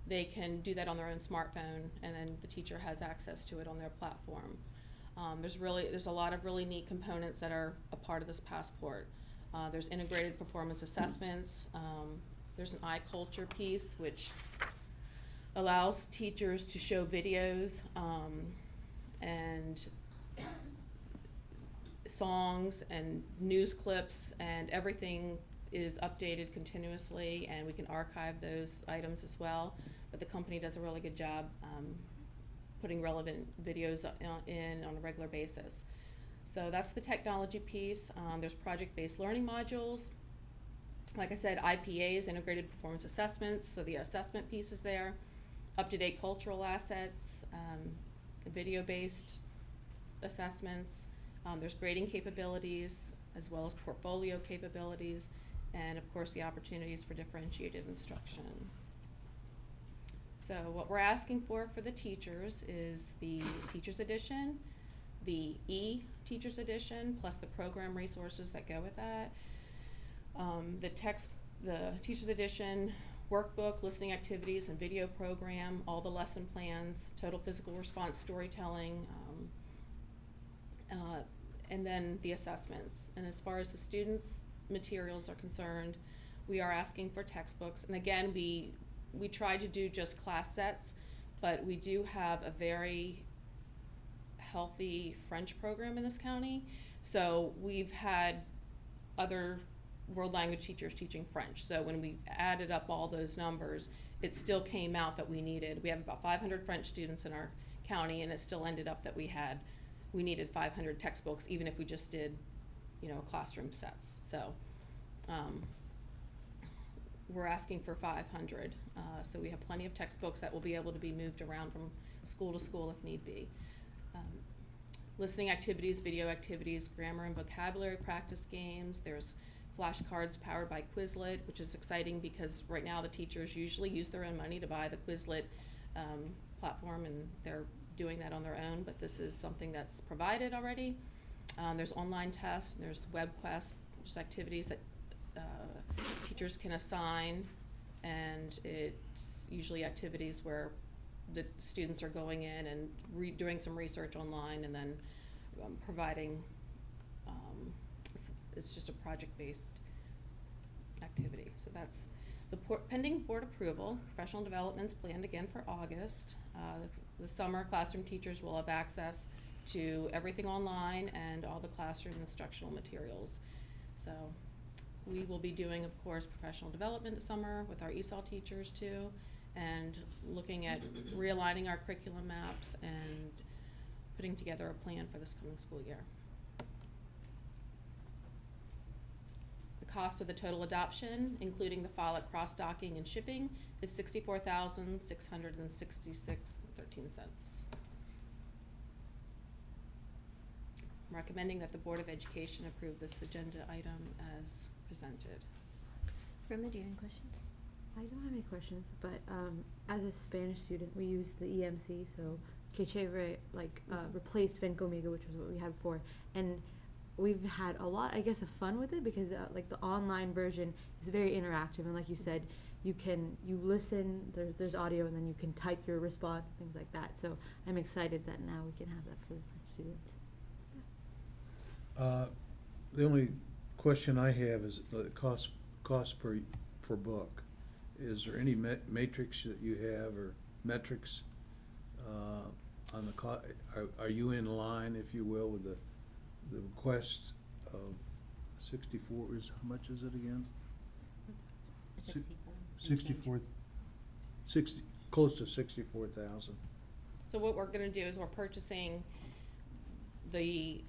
Speaker 8: they can do that on their own smartphone, and then the teacher has access to it on their platform. There's a lot of really neat components that are a part of this Passport. There's integrated performance assessments. There's an iCulture piece, which allows teachers to show videos and songs and news clips, and everything is updated continuously, and we can archive those items as well. But the company does a really good job putting relevant videos in on a regular basis. So that's the technology piece. There's project-based learning modules. Like I said, IPAs, integrated performance assessments, so the assessment piece is there. Up-to-date cultural assets, video-based assessments. There's grading capabilities, as well as portfolio capabilities, and of course the opportunities for differentiated instruction. So what we're asking for the teachers is the Teachers Edition, the e-Teachers Edition, plus the program resources that go with that. The Teachers Edition workbook, listening activities, and video program, all the lesson plans, total physical response storytelling, and then the assessments. And as far as the students' materials are concerned, we are asking for textbooks. And again, we try to do just class sets, but we do have a very healthy French program in this county. So we've had other world language teachers teaching French. So when we added up all those numbers, it still came out that we have about 500 French students in our county, and it still ended up that we needed 500 textbooks, even if we just did, classroom sets. So we're asking for 500. So we have plenty of textbooks that will be able to be moved around from school to school if need be. Listening activities, video activities, grammar and vocabulary practice games. There's flashcards powered by Quizlet, which is exciting because right now the teachers usually use their own money to buy the Quizlet platform, and they're doing that on their own, but this is something that's provided already. There's online tests, there's web quests, just activities that teachers can assign, and it's usually activities where the students are going in and doing some research online and then providing, it's just a project-based activity. So that's the pending board approval. Professional development's planned again for August. The summer classroom teachers will have access to everything online and all the classroom instructional materials. So we will be doing, of course, professional development this summer with our ESOL teachers too, and looking at realigning our curriculum maps and putting together a plan for this coming school year. The cost of the total adoption, including the file at cross-docking and shipping, is $64,666.13. I'm recommending that the Board of Education approve this agenda item as presented.
Speaker 1: Roma, do you have any questions?
Speaker 20: I don't have any questions, but as a Spanish student, we use the EMC, so que chévere, replaced Vencomigo, which was what we had before, and we've had a lot, I guess, of fun with it because like the online version is very interactive, and like you said, you listen, there's audio, and then you can type your response, things like that. So I'm excited that now we can have that for students.
Speaker 17: The only question I have is the cost per book. Is there any matrix that you have or metrics on the cost? Are you in line, if you will, with the request of 64? How much is it again? 60, close to 64,000.
Speaker 8: So what we're gonna do is we're purchasing the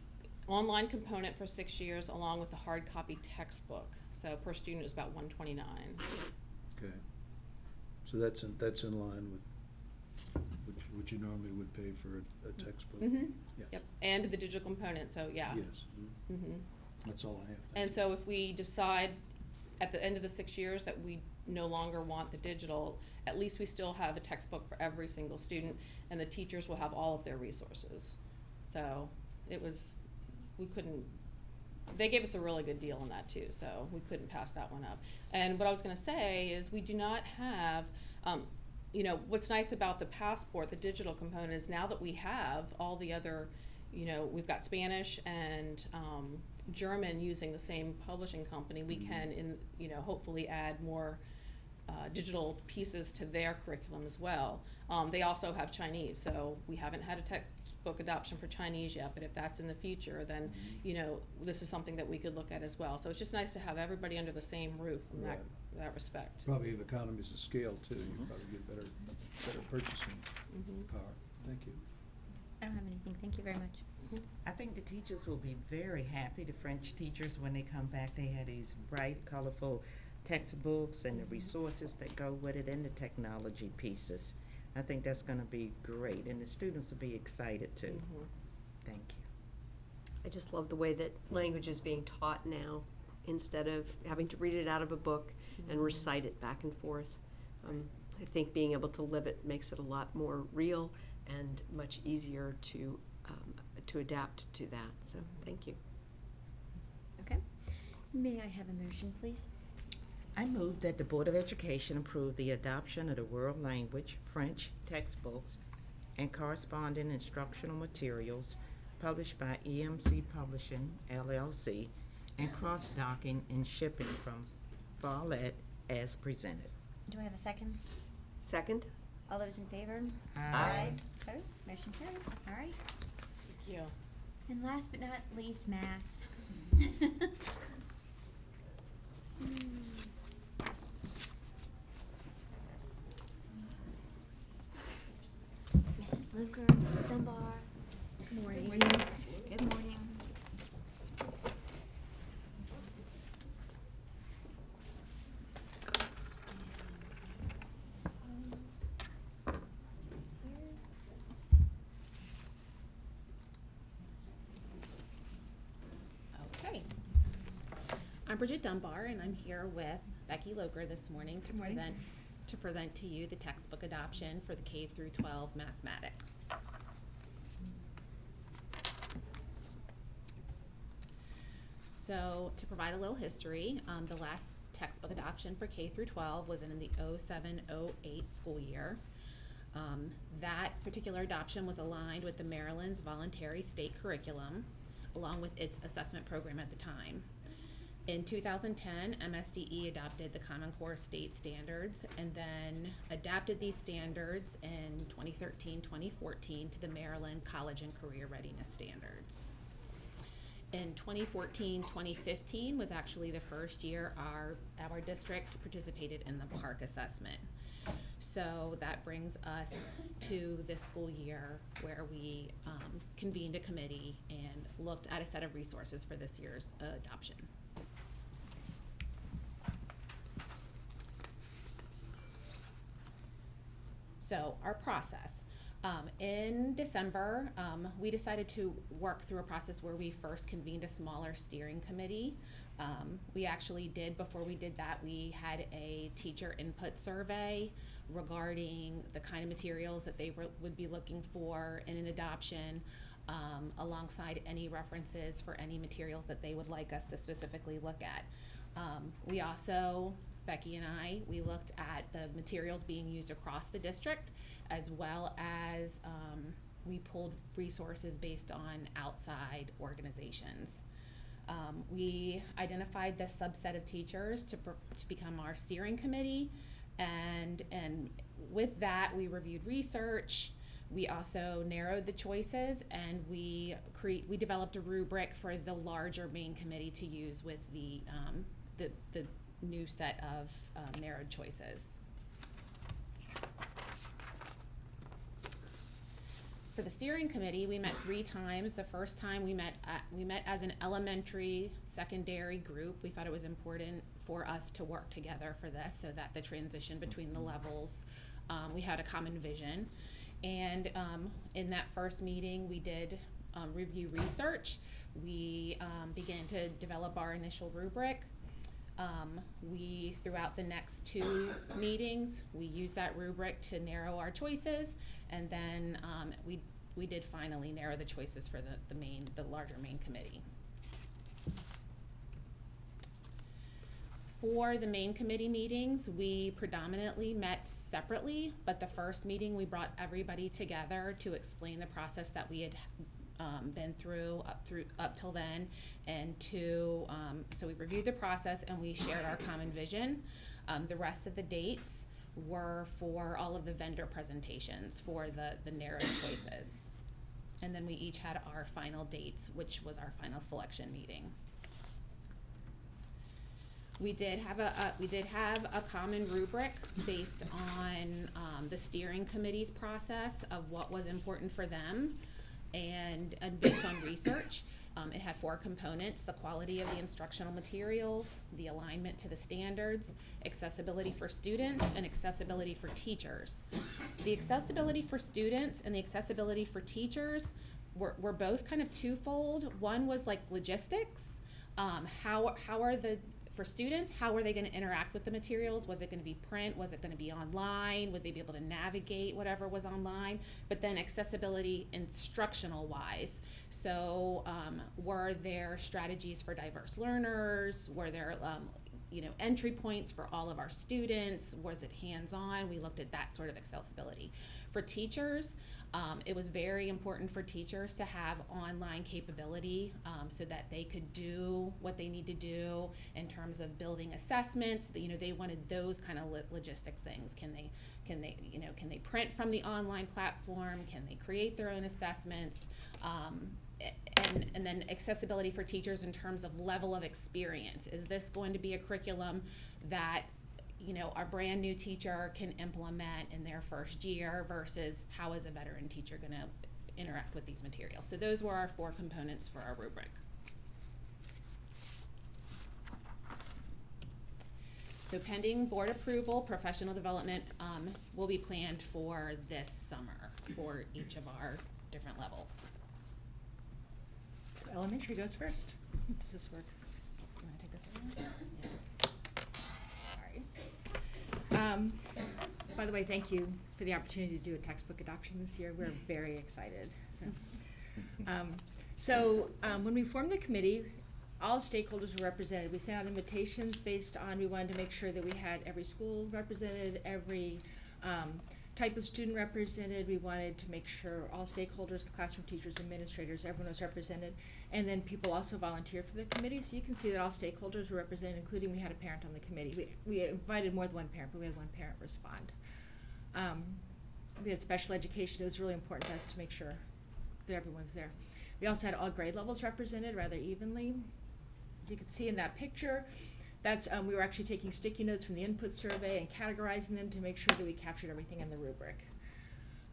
Speaker 8: online component for 6 years along with the hard copy textbook. So per student is about $129.
Speaker 17: Okay. So that's in line with what you normally would pay for a textbook?
Speaker 8: Mm-hmm.
Speaker 17: Yeah.
Speaker 8: Yep, and the digital component, so yeah.
Speaker 17: Yes.
Speaker 8: Mm-hmm.
Speaker 17: That's all I have.
Speaker 8: And so if we decide at the end of the 6 years that we no longer want the digital, at least we still have a textbook for every single student, and the teachers will have all of their resources. So they gave us a really good deal on that too, so we couldn't pass that one up. And what I was gonna say is we do not have, what's nice about the Passport, the digital component, is now that we have all the other, we've got Spanish and German using the same publishing company, we can, hopefully add more digital pieces to their curriculum as well. They also have Chinese, so we haven't had a textbook adoption for Chinese yet, but if that's in the future, then, this is something that we could look at as well. So it's just nice to have everybody under the same roof in that respect.
Speaker 17: Probably have economies of scale too. You probably get better purchasing power. Thank you.
Speaker 1: I don't have anything. Thank you very much.
Speaker 21: I think the teachers will be very happy, the French teachers, when they come back. They had these bright, colorful textbooks and the resources that go with it and the technology pieces. I think that's going to be great, and the students will be excited too. Thank you.
Speaker 2: I just love the way that language is being taught now instead of having to read it out of a book and recite it back and forth. I think being able to live it makes it a lot more real and much easier to adapt to that. So thank you.
Speaker 1: Okay. May I have a motion, please?
Speaker 21: I move that the Board of Education approve the adoption of the world language, French textbooks, and corresponding instructional materials published by EMC Publishing, LLC, and cross-docking and shipping from Follett as presented.
Speaker 1: Do I have a second?
Speaker 2: Second?
Speaker 1: All those in favor?
Speaker 21: Aye.
Speaker 1: Opposed? Motion carried. All right.
Speaker 8: Thank you.
Speaker 1: And last but not least, math. Mrs. Luker, Mrs. Dunbar. Good morning. Good morning.
Speaker 9: Okay. I'm Bridget Dunbar, and I'm here with Becky Loker this morning to present to you the textbook adoption for the K through 12 mathematics. So to provide a little history, the last textbook adoption for K through 12 was in the 07-08 school year. That particular adoption was aligned with the Maryland's voluntary state curriculum, along with its assessment program at the time. In 2010, MSDE adopted the Common Core state standards and then adapted these standards in 2013-2014 to the Maryland College and Career Readiness Standards. In 2014-2015 was actually the first year our district participated in the PARCC assessment. So that brings us to this school year where we convened a committee and looked at a set of resources for this year's adoption. So our process. In December, we decided to work through a process where we first convened a smaller steering committee. We actually did, before we did that, we had a teacher input survey regarding the kind of materials that they would be looking for in an adoption, alongside any references for any materials that they would like us to specifically look at. We also, Becky and I, we looked at the materials being used across the district, as well as we pulled resources based on outside organizations. We identified this subset of teachers to become our steering committee, and with that we reviewed research. We also narrowed the choices, and we developed a rubric for the larger main committee to use with the new set of narrowed choices. For the steering committee, we met 3 times. The first time we met as an elementary, secondary group. We thought it was important for us to work together for this, so that the transition between the levels, we had a common vision. And in that first meeting, we did review research. We began to develop our initial rubric. Throughout the next 2 meetings, we used that rubric to narrow our choices, and then we did finally narrow the choices for the larger main committee. For the main committee meetings, we predominantly met separately, but the first meeting we brought everybody together to explain the process that we had been through up till then, and so we reviewed the process and we shared our common vision. The rest of the dates were for all of the vendor presentations for the narrowed choices, and then we each had our final dates, which was our final selection meeting. We did have a common rubric based on the steering committee's process of what was important for them, and based on research. It had 4 components: the quality of the instructional materials, the alignment to the standards, accessibility for students, and accessibility for teachers. The accessibility for students and the accessibility for teachers were both kind of twofold. One was like logistics. For students, how are they going to interact with the materials? Was it going to be print? Was it going to be online? Would they be able to navigate whatever was online? But then accessibility instructional wise. So were there strategies for diverse learners? Were there entry points for all of our students? Was it hands-on? We looked at that sort of accessibility. For teachers, it was very important for teachers to have online capability, so that they could do what they need to do in terms of building assessments. They wanted those kind of logistic things. Can they print from the online platform? Can they create their own assessments? And then accessibility for teachers in terms of level of experience. Is this going to be a curriculum that our brand new teacher can implement in their first year, versus how is a veteran teacher going to interact with these materials? So those were our 4 components for our rubric. So pending board approval, professional development will be planned for this summer for each of our different levels.
Speaker 10: So elementary goes first. Does this work?
Speaker 9: Do you want to take this over? Yeah.
Speaker 11: By the way, thank you for the opportunity to do a textbook adoption this year. We're very excited. So when we formed the committee, all stakeholders were represented. We sent out invitations based on, we wanted to make sure that we had every school represented, every type of student represented. We wanted to make sure all stakeholders, the classroom teachers, administrators, everyone was represented. And then people also volunteered for the committee. So you can see that all stakeholders were represented, including we had a parent on the committee. We invited more than one parent, but we had one parent respond. We had special education. It was really important to us to make sure that everyone's there. We also had all grade levels represented rather evenly. You can see in that picture, that's, we were actually taking sticky notes from the input survey and categorizing them to make sure that we captured everything in the rubric.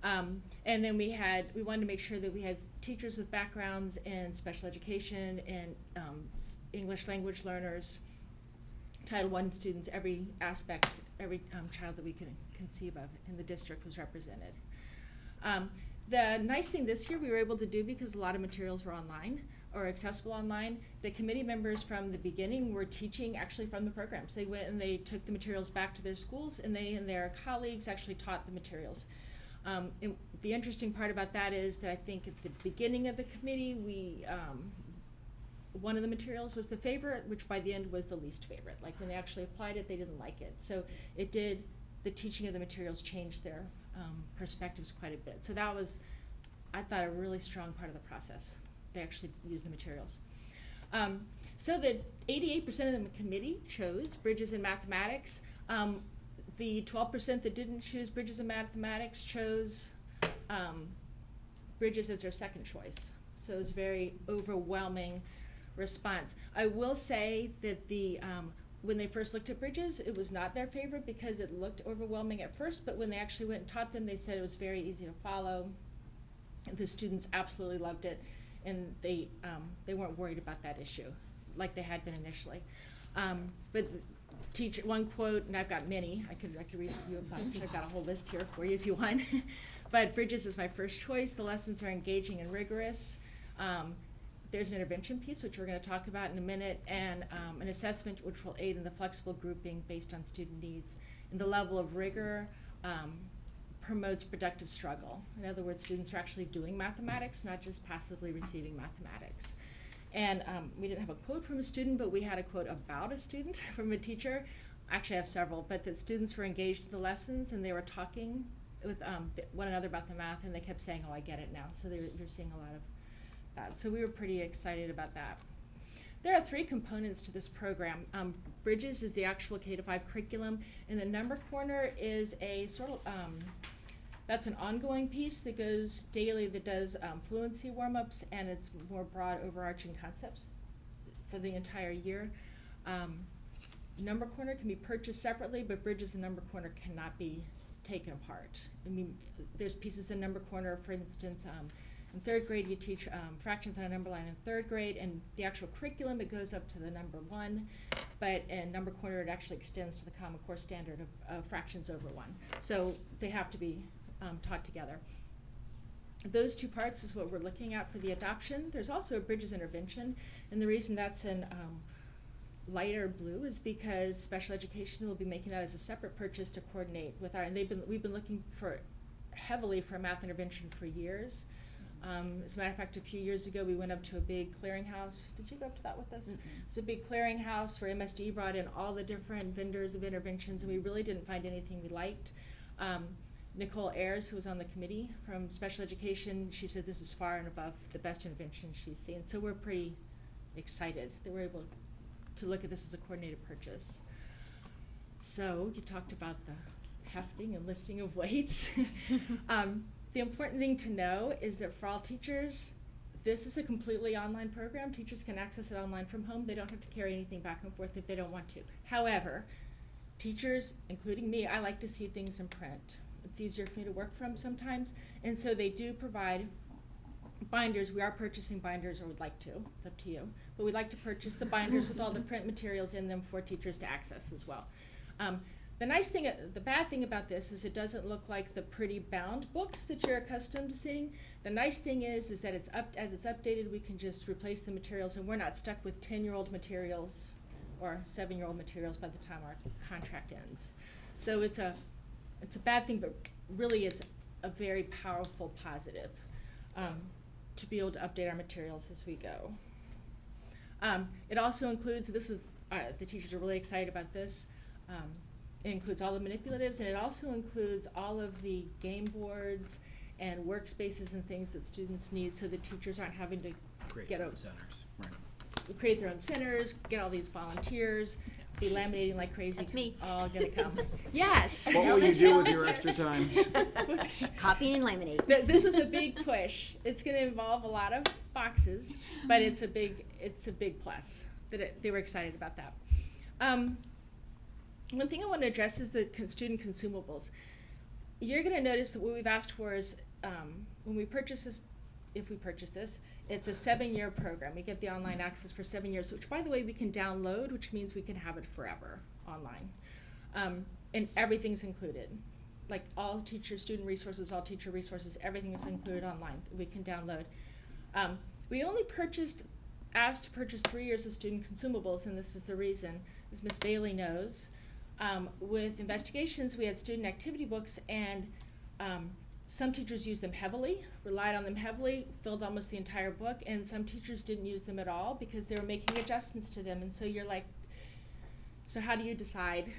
Speaker 11: And then we wanted to make sure that we had teachers with backgrounds in special education and English language learners, Title I students, every aspect, every child that we could conceive of in the district was represented. The nice thing this year we were able to do, because a lot of materials were online or accessible online, the committee members from the beginning were teaching actually from the programs. They went and they took the materials back to their schools, and they and their colleagues actually taught the materials. And the interesting part about that is that I think at the beginning of the committee, we one of the materials was the favorite, which by the end was the least favorite. Like when they actually applied it, they didn't like it. So it did, the teaching of the materials changed their perspectives quite a bit. So that was, I thought, a really strong part of the process. They actually used the materials. So the 88% of the committee chose Bridges in Mathematics. The 12% that didn't choose Bridges in Mathematics chose Bridges as their second choice. So it was very overwhelming response. I will say that the when they first looked at Bridges, it was not their favorite because it looked overwhelming at first, but when they actually went and taught them, they said it was very easy to follow. The students absolutely loved it, and they weren't worried about that issue like they had been initially. But teacher, one quote, and I've got many, I could read you a bunch. I've got a whole list here for you if you want. But Bridges is my first choice. The lessons are engaging and rigorous. There's an intervention piece, which we're going to talk about in a minute, and an assessment which will aid in the flexible grouping based on student needs. And the level of rigor promotes productive struggle. In other words, students are actually doing mathematics, not just passively receiving mathematics. And we didn't have a quote from a student, but we had a quote about a student from a teacher. Actually, I have several, but that students were engaged in the lessons and they were talking with one another about the math, and they kept saying, "Oh, I get it now." So they're seeing a lot of that. So we were pretty excited about that. There are 3 components to this program. Bridges is the actual K-5 curriculum, and the Number Corner is a sort of, that's an ongoing piece that goes daily, that does fluency warm-ups, and it's more broad overarching concepts for the entire year. Number Corner can be purchased separately, but Bridges and Number Corner cannot be taken apart. I mean, there's pieces in Number Corner, for instance, in 3rd grade you teach fractions on a number line in 3rd grade, and the actual curriculum, it goes up to the number 1, but in Number Corner it actually extends to the Common Core standard of fractions over 1. So they have to be taught together. Those 2 parts is what we're looking at for the adoption. There's also a Bridges intervention, and the reason that's in lighter blue is because special education will be making that as a separate purchase to coordinate with our, and we've been looking heavily for a math intervention for years. As a matter of fact, a few years ago, we went up to a big clearinghouse. Did you go up to that with us? Mm-hmm. It's a big clearinghouse where MSD brought in all the different vendors of interventions, and we really didn't find anything we liked. Nicole Ayers, who was on the committee from special education, she said this is far and above the best intervention she's seen. So we're pretty excited that we're able to look at this as a coordinated purchase. So you talked about the hefting and lifting of weights. The important thing to know is that for all teachers, this is a completely online program. Teachers can access it online from home. They don't have to carry anything back and forth if they don't want to. However, teachers, including me, I like to see things in print. It's easier for me to work from sometimes, and so they do provide binders. We are purchasing binders, or would like to. It's up to you. But we'd like to purchase the binders with all the print materials in them for teachers to access as well. The bad thing about this is it doesn't look like the pretty bound books that you're accustomed to seeing. The nice thing is that as it's updated, we can just replace the materials, and we're not stuck with 10-year-old materials or 7-year-old materials by the time our contract ends. So it's a bad thing, but really it's a very powerful positive to be able to update our materials as we go. It also includes, this was, the teachers are really excited about this. It includes all the manipulatives, and it also includes all of the game boards and workspaces and things that students need, so the teachers aren't having to get a,
Speaker 6: centers, right.
Speaker 11: create their own centers, get all these volunteers, be laminating like crazy.
Speaker 1: That's me.
Speaker 11: It's all gonna come. Yes.
Speaker 6: What will you do with your extra time?
Speaker 1: Copying and laminating.
Speaker 11: This was a big push. It's going to involve a lot of boxes, but it's a big plus. They were excited about that. One thing I want to address is the student consumables. You're going to notice that what we've asked for is when we purchase this, if we purchase this, it's a 7-year program. We get the online access for 7 years, which, by the way, we can download, which means we can have it forever online. And everything's included. Like all teacher, student resources, all teacher resources, everything is included online. We can download. We only asked to purchase 3 years of student consumables, and this is the reason, as Ms. Bailey knows. With investigations, we had student activity books, and some teachers used them heavily, relied on them heavily, filled almost the entire book, and some teachers didn't use them at all because they were making adjustments to them. And so you're like, so how do you decide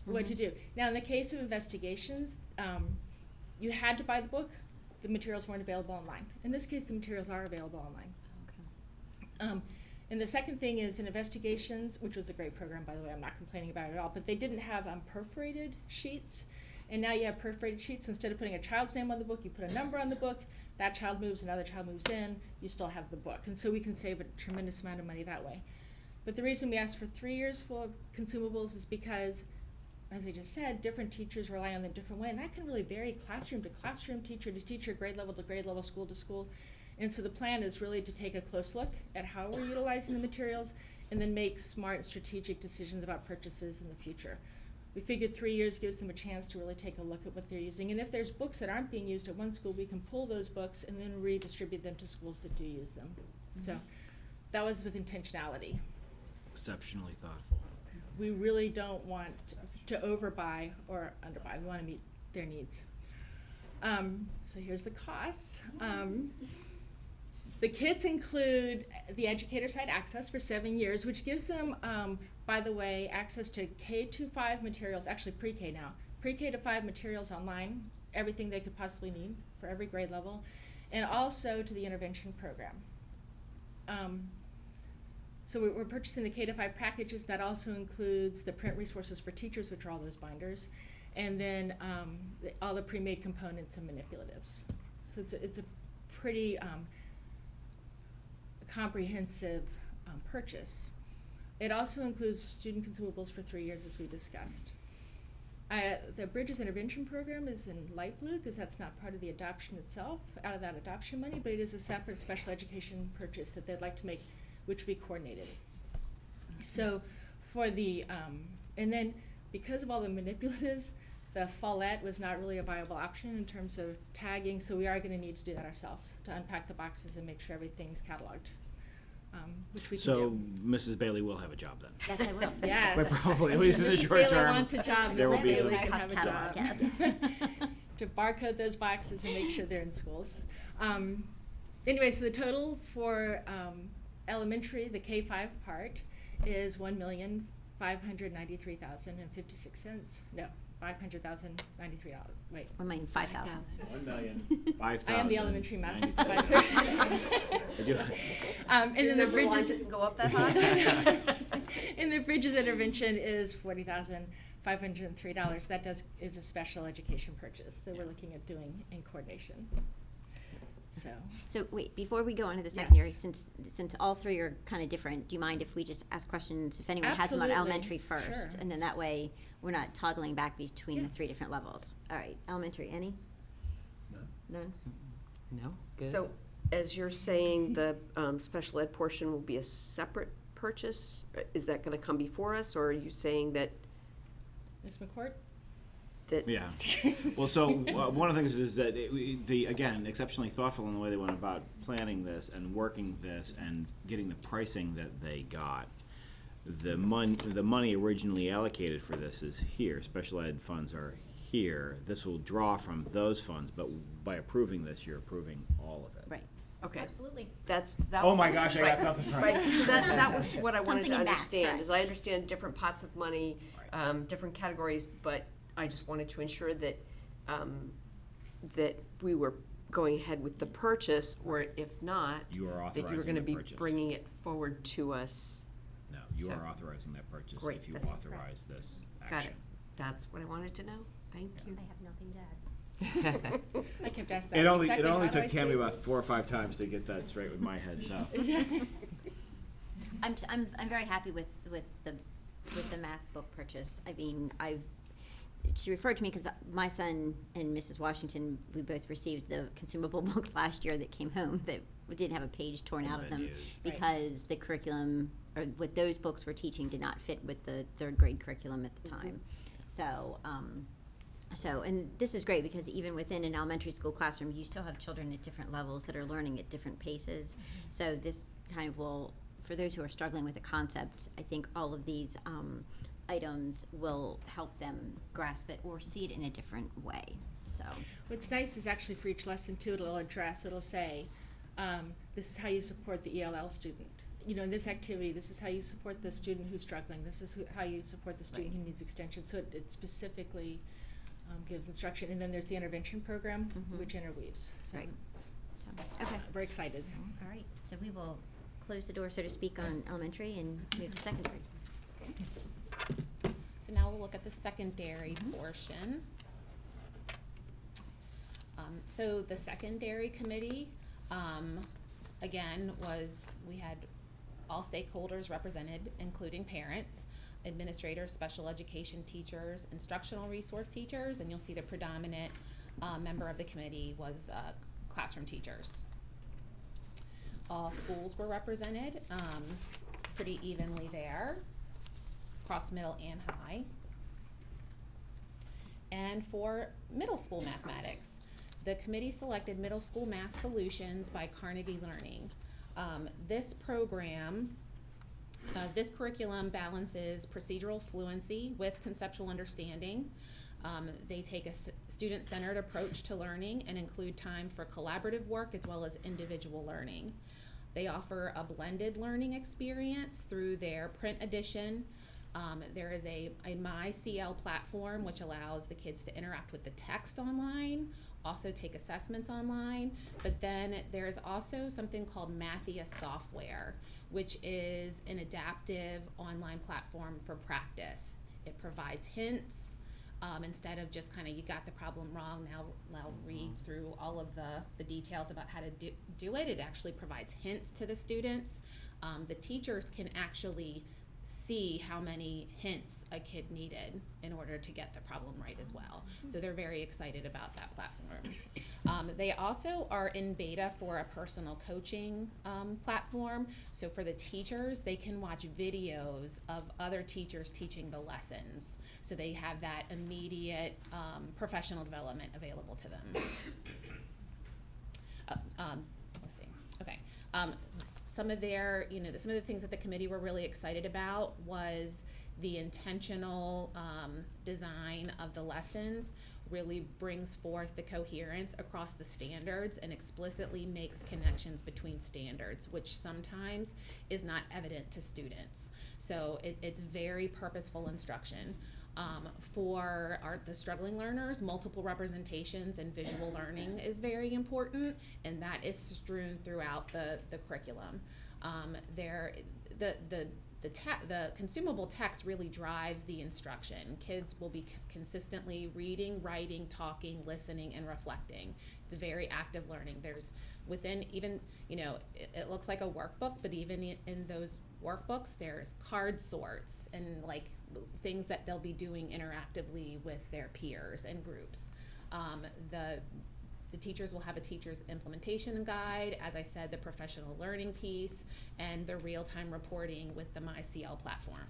Speaker 11: what to do? Now, in the case of investigations, you had to buy the book. The materials weren't available online. In this case, the materials are available online. And the second thing is in investigations, which was a great program, by the way, I'm not complaining about it at all, but they didn't have perforated sheets. And now you have perforated sheets, so instead of putting a child's name on the book, you put a number on the book, that child moves, another child moves in, you still have the book. And so we can save a tremendous amount of money that way. But the reason we asked for 3 years full of consumables is because, as I just said, different teachers rely on them different way, and that can really vary classroom to classroom, teacher to teacher, grade level to grade level, school to school. And so the plan is really to take a close look at how we're utilizing the materials and then make smart and strategic decisions about purchases in the future. We figured 3 years gives them a chance to really take a look at what they're using. And if there's books that aren't being used at one school, we can pull those books and then redistribute them to schools that do use them. So that was with intentionality.
Speaker 6: Exceptionally thoughtful.
Speaker 11: We really don't want to overbuy or underbuy. We want to meet their needs. So here's the costs. The kits include the educator side access for 7 years, which gives them, by the way, access to K-5 materials, actually pre-K now, pre-K to 5 materials online, everything they could possibly need for every grade level, and also to the intervention program. So we're purchasing the K-5 packages. That also includes the print resources for teachers, which are all those binders, and then all the pre-made components and manipulatives. So it's a pretty comprehensive purchase. It also includes student consumables for 3 years, as we discussed. The Bridges Intervention Program is in light blue because that's not part of the adoption itself, out of that adoption money, but it is a separate special education purchase that they'd like to make, which we coordinated. So for the, and then because of all the manipulatives, the Follette was not really a viable option in terms of tagging, so we are going to need to do that ourselves, to unpack the boxes and make sure everything's cataloged, which we can
Speaker 6: So
Speaker 11: do.
Speaker 6: Mrs. Bailey will have a job then.
Speaker 1: Yes, I will.
Speaker 11: Yes.
Speaker 6: But probably, at least in the
Speaker 11: Mrs.
Speaker 6: short
Speaker 11: Bailey
Speaker 6: term,
Speaker 11: wants a job,
Speaker 6: there will
Speaker 11: Mrs.
Speaker 6: be
Speaker 11: Bailey
Speaker 6: some.
Speaker 11: can have a
Speaker 1: Catalog,
Speaker 11: job. To barcode those boxes and make sure they're in schools. Anyway, so the total for elementary, the K-5 part, is $1,593,056. No, $500,093. Wait.
Speaker 1: $1,005,000.
Speaker 6: 1,005,000.
Speaker 11: I am the elementary math supervisor. And then the bridges
Speaker 1: doesn't go up that high.
Speaker 11: and the bridges intervention is $40,503. That is a special education purchase that we're looking at doing in coordination.
Speaker 1: So wait, before we go on to the secondary,
Speaker 11: Yes.
Speaker 1: since all three are kind of different, do you mind if we just ask questions, if anyone has them on
Speaker 11: Absolutely.
Speaker 1: elementary first?
Speaker 11: Sure.
Speaker 1: And then that way, we're not toggling back between the 3 different levels. All right, elementary, any? None?
Speaker 2: No, good. So, as you're saying, the special ed portion will be a separate purchase? Is that gonna come before us, or are you saying that?
Speaker 11: Ms. McCourt?
Speaker 6: Yeah. Well, so one of the things is that again, exceptionally thoughtful in the way they went about planning this and working this and getting the pricing that they got. The money originally allocated for this is here. Special ed funds are here. This will draw from those funds, but by approving this, you're approving all of it.
Speaker 1: Right.
Speaker 2: Okay.
Speaker 9: Absolutely.
Speaker 2: That
Speaker 6: Oh
Speaker 2: was
Speaker 6: my gosh, I got
Speaker 2: right.
Speaker 6: something right.
Speaker 2: Right, so that was what I wanted to
Speaker 1: Something in that,
Speaker 2: understand, is I
Speaker 1: correct.
Speaker 2: understand different pots of money, different categories, but I just wanted to ensure that, that we were going ahead with the purchase, or if not,
Speaker 6: You are
Speaker 2: that you were
Speaker 6: authorizing
Speaker 2: gonna
Speaker 6: the
Speaker 2: be
Speaker 6: purchase.
Speaker 2: bringing it forward to us.
Speaker 6: No, you
Speaker 2: So-
Speaker 6: are authorizing that purchase
Speaker 2: Great,
Speaker 6: if you
Speaker 2: that's-
Speaker 6: authorize this
Speaker 2: Got
Speaker 6: action.
Speaker 2: it. That's what I wanted to know. Thank you.
Speaker 1: I have nothing to add.
Speaker 11: I kept asking that.
Speaker 6: It only
Speaker 11: exactly how do I
Speaker 6: took Tammy
Speaker 11: say
Speaker 6: about
Speaker 11: this?
Speaker 6: 4 or 5 times to get that straight with my head, so.
Speaker 1: I'm very happy with the math book purchase. I mean, she referred to me because my son and Mrs. Washington, we both received the consumable books last year that came home that didn't have a page torn out of them because the curriculum, or what those books were teaching, did not fit with the 3rd grade curriculum at the time. So, and this is great because even within an elementary school classroom, you still have children at different levels that are learning at different paces. So this kind of will, for those who are struggling with a concept, I think all of these items will help them grasp it or see it in a different way. So
Speaker 11: What's nice is actually for each lesson too, it'll address, it'll say, this is how you support the ELL student. You know, in this activity, this is how you support the student who's struggling. This is how you support the student who needs extension. So it specifically gives instruction. And then there's the intervention program, which interweaves. So
Speaker 1: Right.
Speaker 11: it's,
Speaker 1: okay,
Speaker 11: very excited.
Speaker 1: all right. So we will close the door, so to speak, on elementary and move to secondary.
Speaker 9: So now we'll look at the secondary portion. So the secondary committee, again, we had all stakeholders represented, including parents, administrators, special education teachers, instructional resource teachers, and you'll see the predominant member of the committee was classroom teachers. All schools were represented, pretty evenly there, across middle and high. And for middle school mathematics, the committee selected Middle School Math Solutions by Carnegie Learning. This program, this curriculum balances procedural fluency with conceptual understanding. They take a student-centered approach to learning and include time for collaborative work as well as individual learning. They offer a blended learning experience through their print edition. There is a MyCL platform which allows the kids to interact with the text online, also take assessments online, but then there's also something called Mathia Software, which is an adaptive online platform for practice. It provides hints, instead of just kind of, you got the problem wrong, now read through all of the details about how to do it. It actually provides hints to the students. The teachers can actually see how many hints a kid needed in order to get the problem right as well. So they're very excited about that platform. They also are in beta for a personal coaching platform. So for the teachers, they can watch videos of other teachers teaching the lessons. So they have that immediate professional development available to them. Let's see, okay. Some of their, some of the things that the committee were really excited about was the intentional design of the lessons really brings forth the coherence across the standards and explicitly makes connections between standards, which sometimes is not evident to students. So it's very purposeful instruction. For the struggling learners, multiple representations and visual learning is very important, and that is strewn throughout the curriculum. The consumable text really drives the instruction. Kids will be consistently reading, writing, talking, listening, and reflecting. It's very active learning. There's within even, it looks like a workbook, but even in those workbooks, there's card sorts and like things that they'll be doing interactively with their peers and groups. The teachers will have a teacher's implementation guide, as I said, the professional learning piece, and the real-time reporting with the MyCL platform.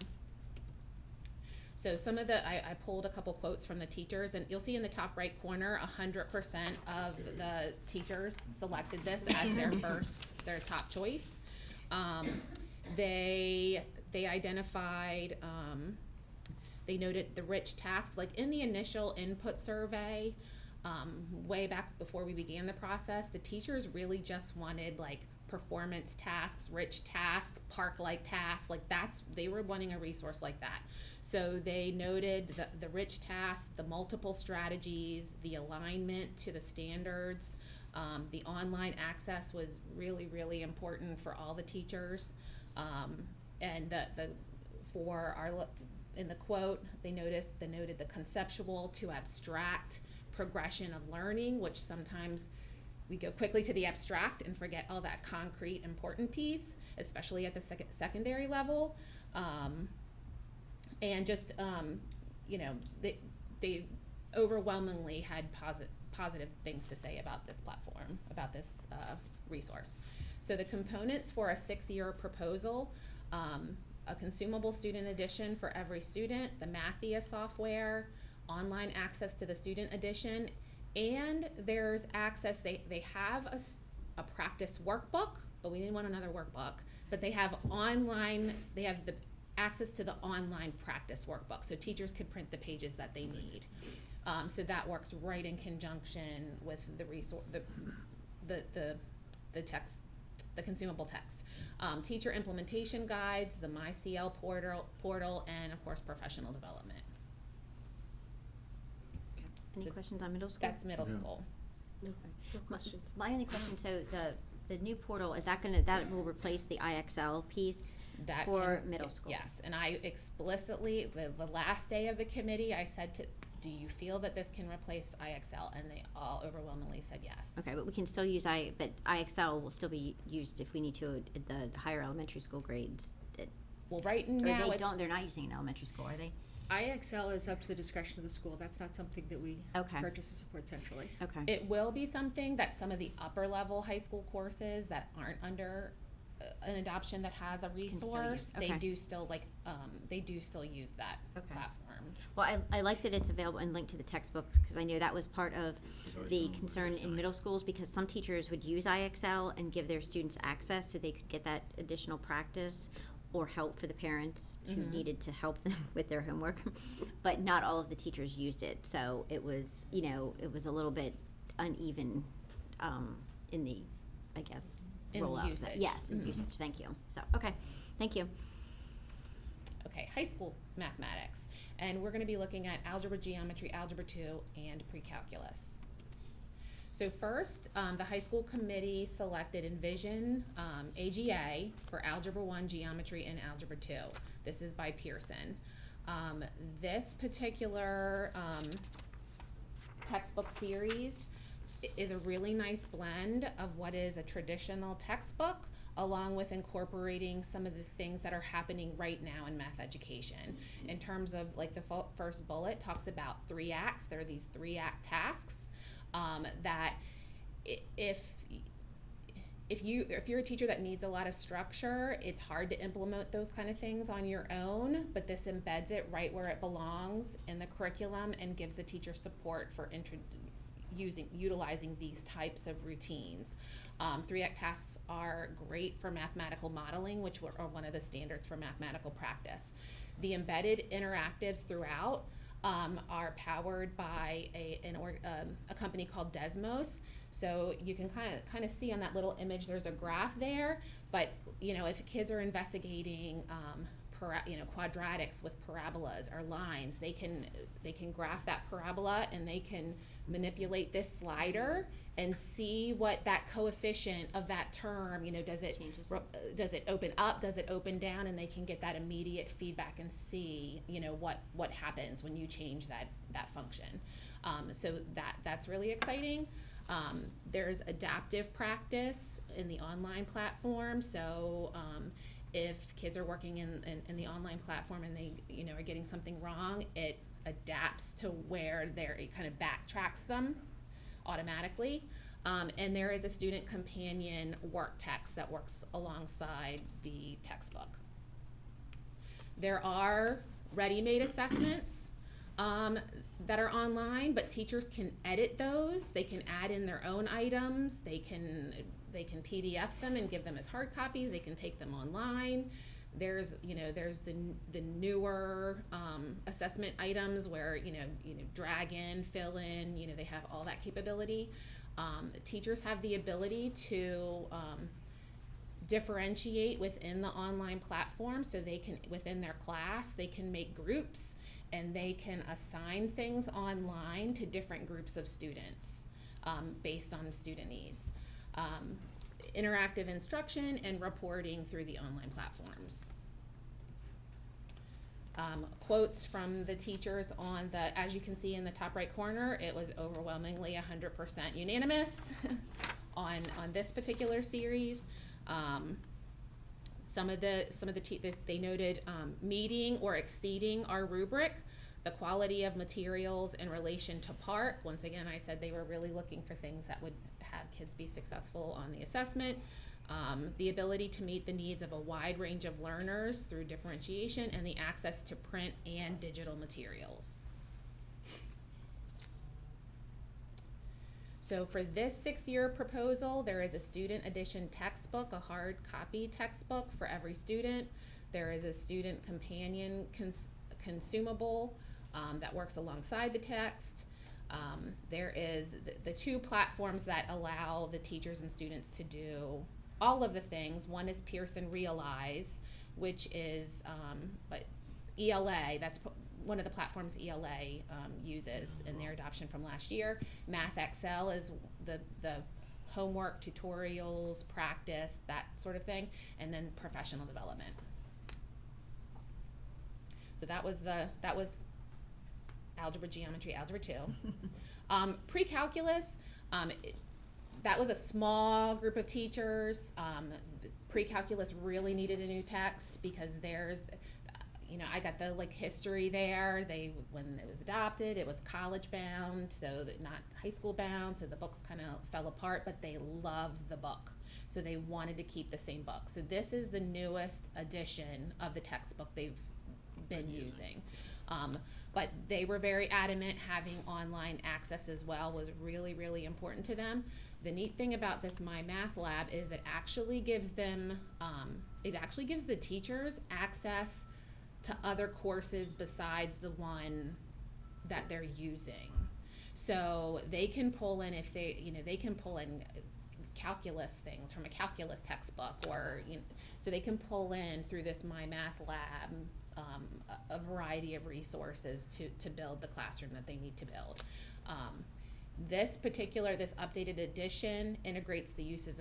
Speaker 9: So some of I pulled a couple quotes from the teachers, and you'll see in the top right corner, 100% of the teachers selected this as their top choice. They identified, they noted the rich tasks, like in the initial input survey, way back before we began the process, the teachers really just wanted like performance tasks, rich tasks, park-like tasks, like they were wanting a resource like that. So they noted the rich tasks, the multiple strategies, the alignment to the standards, the online access was really, really important for all the teachers. And in the quote, they noted the conceptual to abstract progression of learning, which sometimes we go quickly to the abstract and forget all that concrete important piece, especially at the secondary level. And just, they overwhelmingly had positive things to say about this platform, about this resource. So the components for a 6-year proposal, a consumable student edition for every student, the Mathia software, online access to the student edition, and there's access, they have a practice workbook, but we didn't want another workbook, but they have the access to the online practice workbook, so teachers could print the pages that they need. So that works right in conjunction with the resource, the text, the consumable text. Teacher implementation guides, the MyCL portal, and of course professional development.
Speaker 1: Any questions on middle school?
Speaker 9: That's middle school.
Speaker 2: Okay. No questions.
Speaker 1: My only question, so the new portal, is that will replace the IXL piece for middle school?
Speaker 9: Yes, and I explicitly, the last day of the committee, I said do you feel that this can replace IXL? And they all overwhelmingly said yes.
Speaker 1: Okay, but we can still use but IXL will still be used if we need to at the higher elementary school grades.
Speaker 9: Well, right now
Speaker 1: they're not using it in elementary school, are they?
Speaker 11: IXL is up to the discretion of the school. That's not something that we purchase or support centrally.
Speaker 1: Okay.
Speaker 9: It will be something that some of the upper level high school courses that aren't under an adoption that has a resource, they do still use that platform.
Speaker 1: Well, I like that it's available and linked to the textbooks, because I know that was part of the concern in middle schools, because some teachers would use IXL and give their students access so they could get that additional practice or help for the parents who needed to help them with their homework, but not all of the teachers used it. So it was, it was a little bit uneven in the, I guess, rollout.
Speaker 9: Usage.
Speaker 1: Yes, in usage. Thank you. So, okay, thank you.
Speaker 9: Okay, high school mathematics. And we're gonna be looking at algebra, geometry, algebra 2, and pre-calculus. So first, the high school committee selected Envision AGA for Algebra 1, Geometry, and Algebra 2. This is by Pearson. This particular textbook series is a really nice blend of what is a traditional textbook along with incorporating some of the things that are happening right now in math education. In terms of, like, the first bullet talks about 3 acts. There are these 3-act tasks that if you're a teacher that needs a lot of structure, it's hard to implement those kind of things on your own, but this embeds it right where it belongs in the curriculum and gives the teacher support for utilizing these types of routines. 3-act tasks are great for mathematical modeling, which are one of the standards for mathematical practice. The embedded interactives throughout are powered by a company called Desmos. So you can kind of see on that little image, there's a graph there, but if kids are investigating quadratics with parabolas or lines, they can graph that parabola and they can manipulate this slider and see what that coefficient of that term, does it open up, does it open down, and they can get that immediate feedback and see, what happens when you change that function. So that's really exciting. There's adaptive practice in the online platform. So if kids are working in the online platform and they are getting something wrong, it adapts to where it kind of backtracks them automatically. And there is a student companion work text that works alongside the textbook. There are ready-made assessments that are online, but teachers can edit those. They can add in their own items. They can PDF them and give them as hard copies. They can take them online. There's the newer assessment items where drag in, fill in, they have all that capability. Teachers have the ability to differentiate within the online platform, so they can, within their class, they can make groups and they can assign things online to different groups of students based on student needs. Interactive instruction and reporting through the online platforms. Quotes from the teachers on the, as you can see in the top right corner, it was overwhelmingly 100% unanimous on this particular series. Some of the they noted meeting or exceeding our rubric, the quality of materials in relation to PARCC. Once again, I said they were really looking for things that would have kids be successful on the assessment. The ability to meet the needs of a wide range of learners through differentiation, and the access to print and digital materials. So for this 6-year proposal, there is a student edition textbook, a hard copy textbook for every student. There is a student companion consumable that works alongside the text. There is the 2 platforms that allow the teachers and students to do all of the things. One is Pearson Realize, which is ELA, that's one of the platforms ELA uses in their adoption from last year. MathXL is the homework, tutorials, practice, that sort of thing, and then professional development. So that was algebra, geometry, algebra 2. Pre-calculus, that was a small group of teachers. Pre-calculus really needed a new text because there's, I got the history there. When it was adopted, it was college bound, so not high school bound, so the books kind of fell apart, but they loved the book. So they wanted to keep the same book. So this is the newest edition of the textbook they've been using. But they were very adamant having online access as well was really, really important to them. The neat thing about this My Math Lab is it actually gives them, the teachers access to other courses besides the one that they're using. So they can pull in, if they can pull in calculus things from a calculus textbook, or so they can pull in through this My Math Lab a variety of resources to build the classroom that they need to build. This updated edition integrates the usage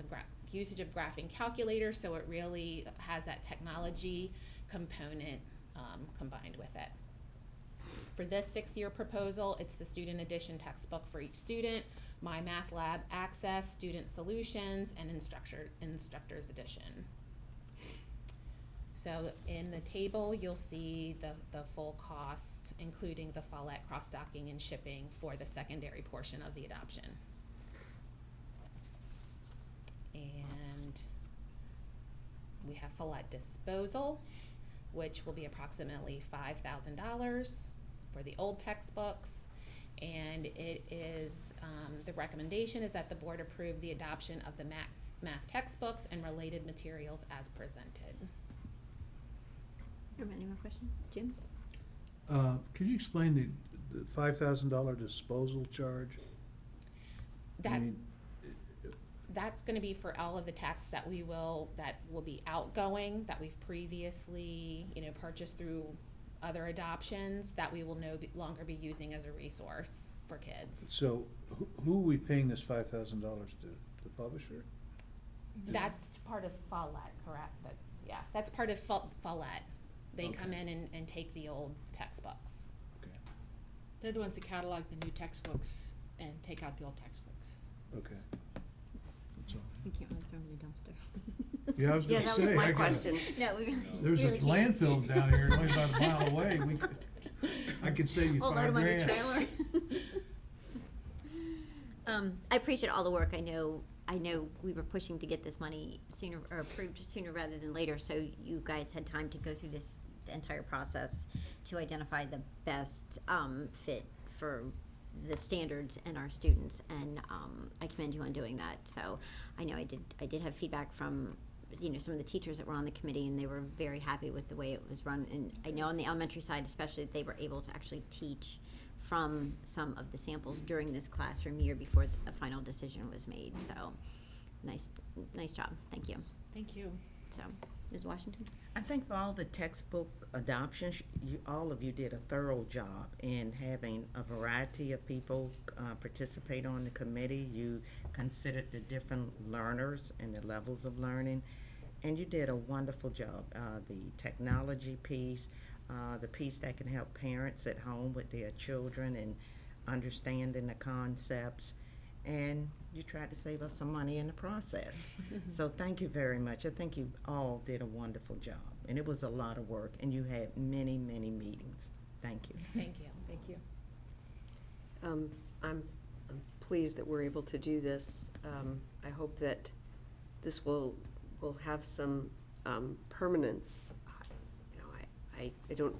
Speaker 9: of graphing calculators, so it really has that technology component combined with it. For this 6-year proposal, it's the student edition textbook for each student, My Math Lab Access, Student Solutions, and Instructor's Edition. So in the table, you'll see the full cost, including the Follett cross-docking and shipping for the secondary portion of the adoption. And we have Follett disposal, which will be approximately $5,000 for the old textbooks. And it is, the recommendation is that the board approve the adoption of the math textbooks and related materials as presented.
Speaker 1: Any more questions? Jim?
Speaker 17: Could you explain the $5,000 disposal charge?
Speaker 9: That's going to be for all of the texts that will be outgoing, that we've previously purchased through other adoptions, that we will no longer be using as a resource for kids.
Speaker 17: So who are we paying this $5,000 to? The publisher?
Speaker 9: That's part of Follett, correct? That's part of Follett. They come in and take the old textbooks.
Speaker 17: Okay.
Speaker 11: They're the ones that catalog the new textbooks and take out the old textbooks.
Speaker 17: Okay. That's all.
Speaker 1: You can't really throw them in a dumpster.
Speaker 17: Yeah, I was gonna
Speaker 2: that
Speaker 17: say.
Speaker 2: was my question.
Speaker 1: No, we
Speaker 17: There's
Speaker 1: really
Speaker 17: a
Speaker 1: can't.
Speaker 17: landfill down here, only about a mile away. I could save you
Speaker 1: We'll load 'em on your
Speaker 17: $5,000.
Speaker 1: trailer. I appreciate all the work. I know we were pushing to get this money sooner, or approved sooner rather than later, so you guys had time to go through this entire process to identify the best fit for the standards and our students, and I commend you on doing that. So I know I did have feedback from some of the teachers that were on the committee, and they were very happy with the way it was run. And I know on the elementary side especially, they were able to actually teach from some of the samples during this classroom year before the final decision was made. So, nice job. Thank you.
Speaker 11: Thank you.
Speaker 1: So, Ms. Washington?
Speaker 21: I think for all the textbook adoptions, all of you did a thorough job in having a variety of people participate on the committee. You considered the different learners and the levels of learning, and you did a wonderful job. The technology piece, the piece that can help parents at home with their children and understanding the concepts, and you tried to save us some money in the process. So thank you very much. I think you all did a wonderful job, and it was a lot of work, and you had many, many meetings. Thank you.
Speaker 11: Thank you. Thank you.
Speaker 2: I'm pleased that we're able to do this. I hope that this will have some permanence. I don't,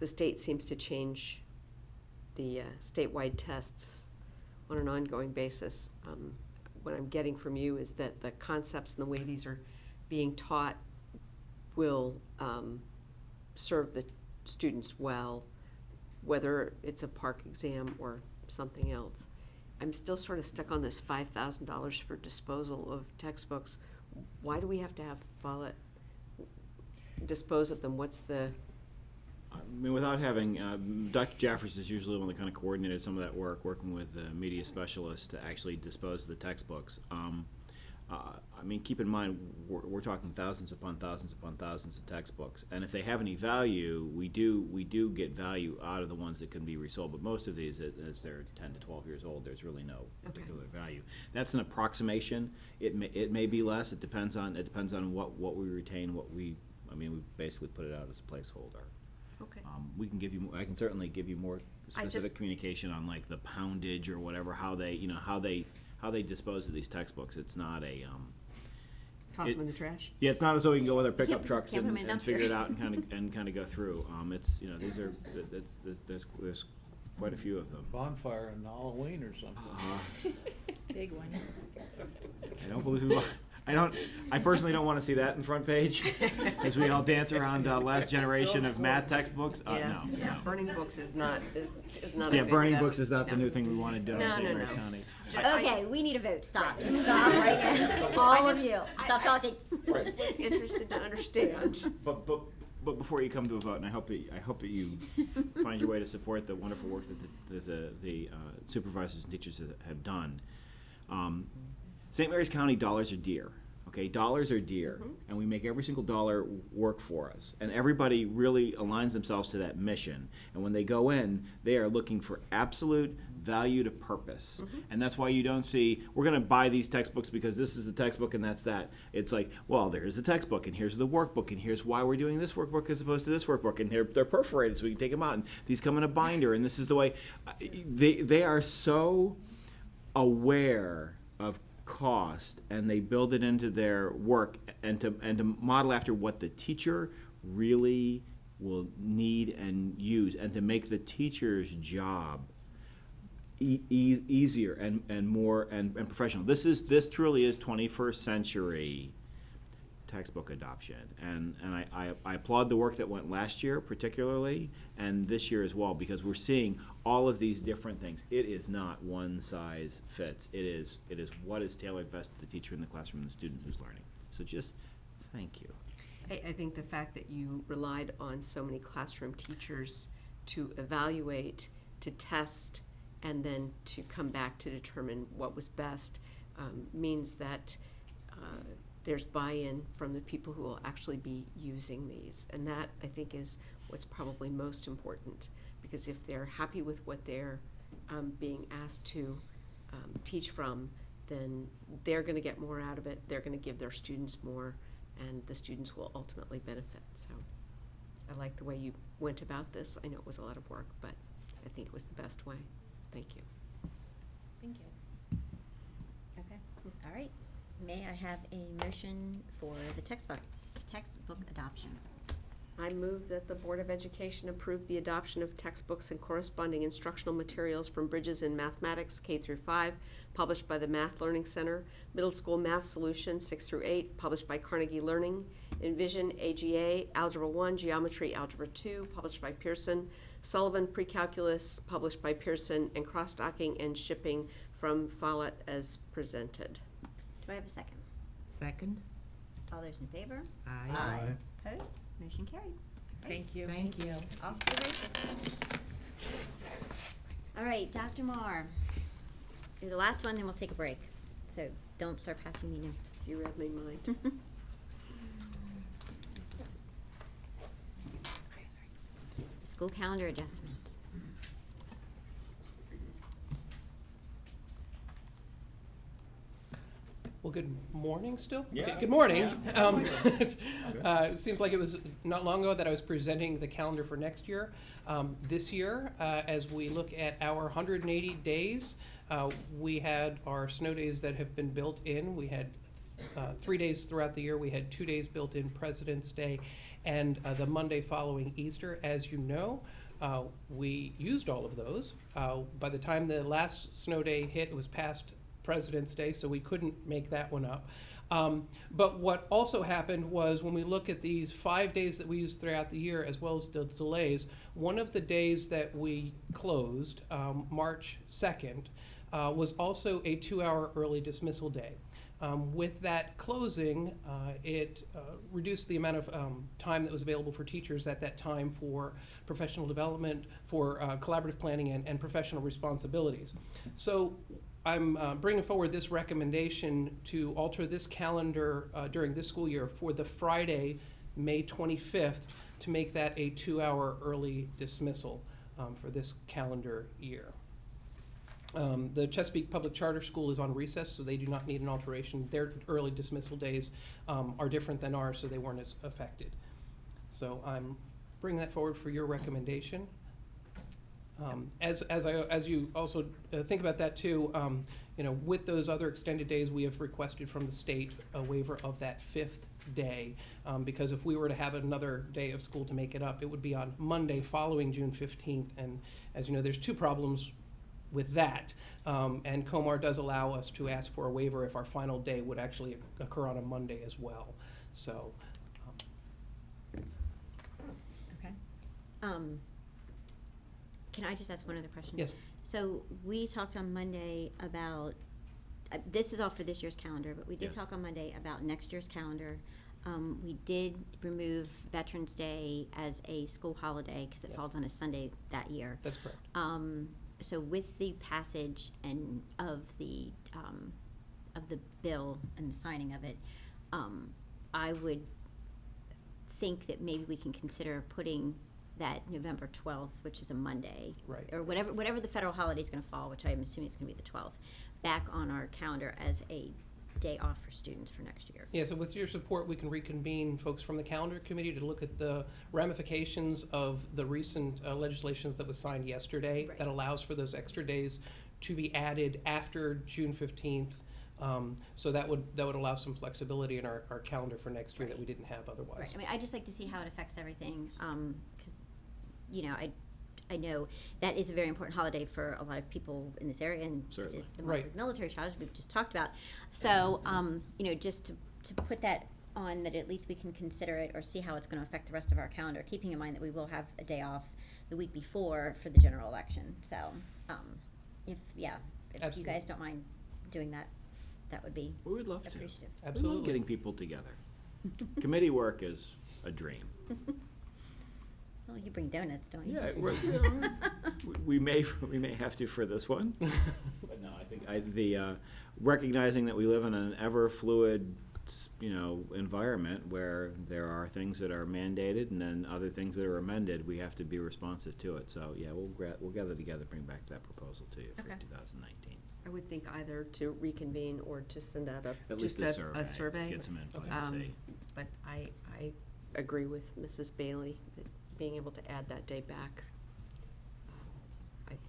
Speaker 2: the state seems to change the statewide tests on an ongoing basis. What I'm getting from you is that the concepts and the way these are being taught will serve the students well, whether it's a PARCC exam or something else. I'm still sort of stuck on this $5,000 for disposal of textbooks. Why do we have to have Follett dispose of them? What's the...
Speaker 6: I mean, without having, Dr. Jaffers is usually the one that kind of coordinated some of that work, working with the media specialists to actually dispose of the textbooks. I mean, keep in mind, we're talking thousands upon thousands upon thousands of textbooks, and if they have any value, we do get value out of the ones that can be resold. But most of these, as they're 10 to 12 years old, there's really no particular value. That's an approximation. It may be less. It depends on what we retain, we basically put it out as a placeholder.
Speaker 2: Okay.
Speaker 6: We can give you. I can certainly give you more specific communication on like the poundage or whatever, how they dispose of these textbooks. It's not a
Speaker 2: toss them in the trash.
Speaker 6: Yeah, it's not as though we can go with our pickup trucks
Speaker 1: can't put 'em in a
Speaker 6: and figure
Speaker 1: dumpster.
Speaker 6: it out and kind of go through. It's these are there's quite a few of them.
Speaker 17: Bonfire on Halloween or something.
Speaker 11: Big one.
Speaker 6: I don't believe. I personally don't want to see that in front page, as we all dance around last generation of math textbooks. No.
Speaker 2: Burning books is not a
Speaker 6: Yeah,
Speaker 2: good,
Speaker 6: burning books is not the new thing we want to do in
Speaker 2: No,
Speaker 6: St.
Speaker 2: no,
Speaker 6: Mary's
Speaker 2: no.
Speaker 6: County.
Speaker 1: Okay, we need a vote. Stop. Just stop right now. All of you. Stop talking.
Speaker 2: Interested to understand.
Speaker 6: But before you come to a vote, and I hope that you find your way to support the wonderful work that the supervisors and teachers have done. St. Mary's County dollars are dear. Okay, dollars are dear, and we make every single dollar work for us. And everybody really aligns themselves to that mission. And when they go in, they are looking for absolute value to purpose. And that's why you don't see, we're going to buy these textbooks because this is the textbook and that's that. It's like, well, there's the textbook, and here's the workbook, and here's why we're doing this workbook as opposed to this workbook, and they're perforated so we can take them out, and these come in a binder, and this is the way. They are so aware of cost, and they build it into their work, and to model after what the teacher really will need and use, and to make the teacher's job easier and more and professional. This truly is 21st century textbook adoption, and I applaud the work that went last year particularly, and this year as well, because we're seeing all of these different things. It is not one size fits. It is what is tailored best to the teacher in the classroom and the student who's learning. So just thank you.
Speaker 2: I think the fact that you relied on so many classroom teachers to evaluate, to test, and then to come back to determine what was best means that there's buy-in from the people who will actually be using these. And that, I think, is what's probably most important, because if they're happy with what they're being asked to teach from, then they're going to get more out of it, they're going to give their students more, and the students will ultimately benefit. So I like the way you went about this. I know it was a lot of work, but I think it was the best way. Thank you.
Speaker 11: Thank you.
Speaker 1: Okay. All right. May I have a motion for the textbook adoption?
Speaker 2: I move that the Board of Education approve the adoption of textbooks and corresponding instructional materials from Bridges in Mathematics K through 5, published by the Math Learning Center, Middle School Math Solutions 6 through 8, published by Carnegie Learning, Envision AGA, Algebra 1, Geometry, Algebra 2, published by Pearson, Sullivan Precalculus, published by Pearson, and Cross-Docking and Shipping from Follett as presented.
Speaker 1: Do I have a second?
Speaker 21: Second?
Speaker 1: All those in favor?
Speaker 21: Aye.
Speaker 17: Aye.
Speaker 1: Opposed? Motion carried. All right.
Speaker 11: Thank you.
Speaker 21: Thank you.
Speaker 1: Off to the races. All right, Dr. Marr. You're the last one, then we'll take a break. So don't start passing me notes.
Speaker 2: If you read my mind.
Speaker 1: School calendar adjustment.
Speaker 12: Well, good morning still?
Speaker 6: Yeah.
Speaker 12: Okay, good morning.
Speaker 6: Yeah.
Speaker 12: It seems like it was not long ago that I was presenting the calendar for next year. This year, as we look at our 180 days, we had our snow days that have been built in. We had 3 days throughout the year. We had 2 days built in, President's Day and the Monday following Easter. As you know, we used all of those. By the time the last snow day hit, it was past President's Day, so we couldn't make that one up. But what also happened was when we look at these 5 days that we used throughout the year, as well as the delays, one of the days that we closed, March 2nd, was also a 2-hour early dismissal day. With that closing, it reduced the amount of time that was available for teachers at that time for professional development, for collaborative planning, and professional responsibilities. So I'm bringing forward this recommendation to alter this calendar during this school year for the Friday, May 25th, to make that a 2-hour early dismissal for this calendar year. The Chesapeake Public Charter School is on recess, so they do not need an alteration. Their early dismissal days are different than ours, so they weren't as affected. So I'm bringing that forward for your recommendation. As you also think about that too, you know, with those other extended days, we have requested from the state a waiver of that 5th day, because if we were to have another day of school to make it up, it would be on Monday following June 15th. And as you know, there's 2 problems with that. And COMAR does allow us to ask for a waiver if our final day would actually occur on a Monday as well. So.
Speaker 1: Okay. Can I just ask one other question?
Speaker 12: Yes.
Speaker 1: So we talked on Monday about, this is all for this year's calendar, but we did
Speaker 6: Yes.
Speaker 1: talk on Monday about next year's calendar. We did remove Veterans Day as a school holiday because it
Speaker 12: Yes.
Speaker 1: falls on a Sunday that year.
Speaker 12: That's correct.
Speaker 1: So with the passage and of the bill and the signing of it, I would think that maybe we can consider putting that November 12th, which is a Monday,
Speaker 12: Right.
Speaker 1: or whatever the federal holiday is going to fall, which I'm assuming it's going to be the 12th, back on our calendar as a day off for students for next year.
Speaker 12: Yeah, so with your support, we can reconvene folks from the calendar committee to look at the ramifications of the recent legislation that was signed yesterday
Speaker 1: Right.
Speaker 12: that allows for those extra days to be added after June 15th. So that would allow some flexibility in our calendar for next year that we didn't have otherwise.
Speaker 1: Right. I mean, I just like to see how it affects everything, because, you know, I know that is a very important holiday for a lot of people in this area, and it
Speaker 6: Certainly.
Speaker 1: is the month
Speaker 12: Right.
Speaker 1: of military charge we've just talked about. So, you know, just to put that on, that at least we can consider it or see how it's going to affect the rest of our calendar, keeping in mind that we will have a day off the week before for the general election. So, if you
Speaker 12: Absolutely.
Speaker 1: guys don't mind doing that, that would be
Speaker 6: We would love to.
Speaker 1: appreciative.
Speaker 6: We love
Speaker 12: Absolutely.
Speaker 6: getting people together. Committee work is a dream.
Speaker 1: Well, you bring donuts, don't you?
Speaker 6: Yeah, we may have to for this one. But no, I think the recognizing that we live in an ever fluid, environment where there are things that are mandated and then other things that are amended, we have to be responsive to it. So yeah, we'll gather together, bring back that proposal to you for
Speaker 2: Okay.
Speaker 6: 2019.
Speaker 2: I would think either to reconvene or to send out
Speaker 6: At least
Speaker 2: just
Speaker 6: a survey, get some input and see.
Speaker 2: But I agree with Mrs. Bailey that being able to add that day back,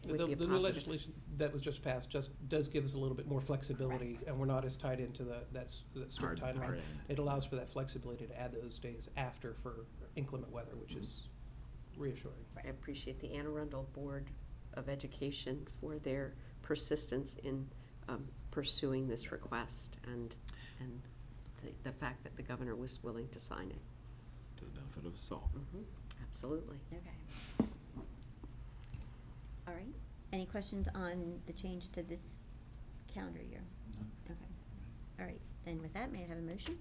Speaker 2: would
Speaker 12: The
Speaker 2: be a
Speaker 12: new
Speaker 2: positive.
Speaker 12: legislation that was just passed just does give us a little bit more flexibility, and we're not as tied into that strict
Speaker 6: Hard
Speaker 12: timeline.
Speaker 6: end.
Speaker 12: It allows for that flexibility to add those days after for inclement weather, which is reassuring.
Speaker 2: I appreciate the Anne Arundel Board of Education for their persistence in pursuing this request and the fact that the governor was willing to sign it.
Speaker 6: To the benefit of us all.
Speaker 2: Absolutely.
Speaker 1: Okay. All right. Any questions on the change to this calendar year? Okay. All right. Then with that, may I have a motion?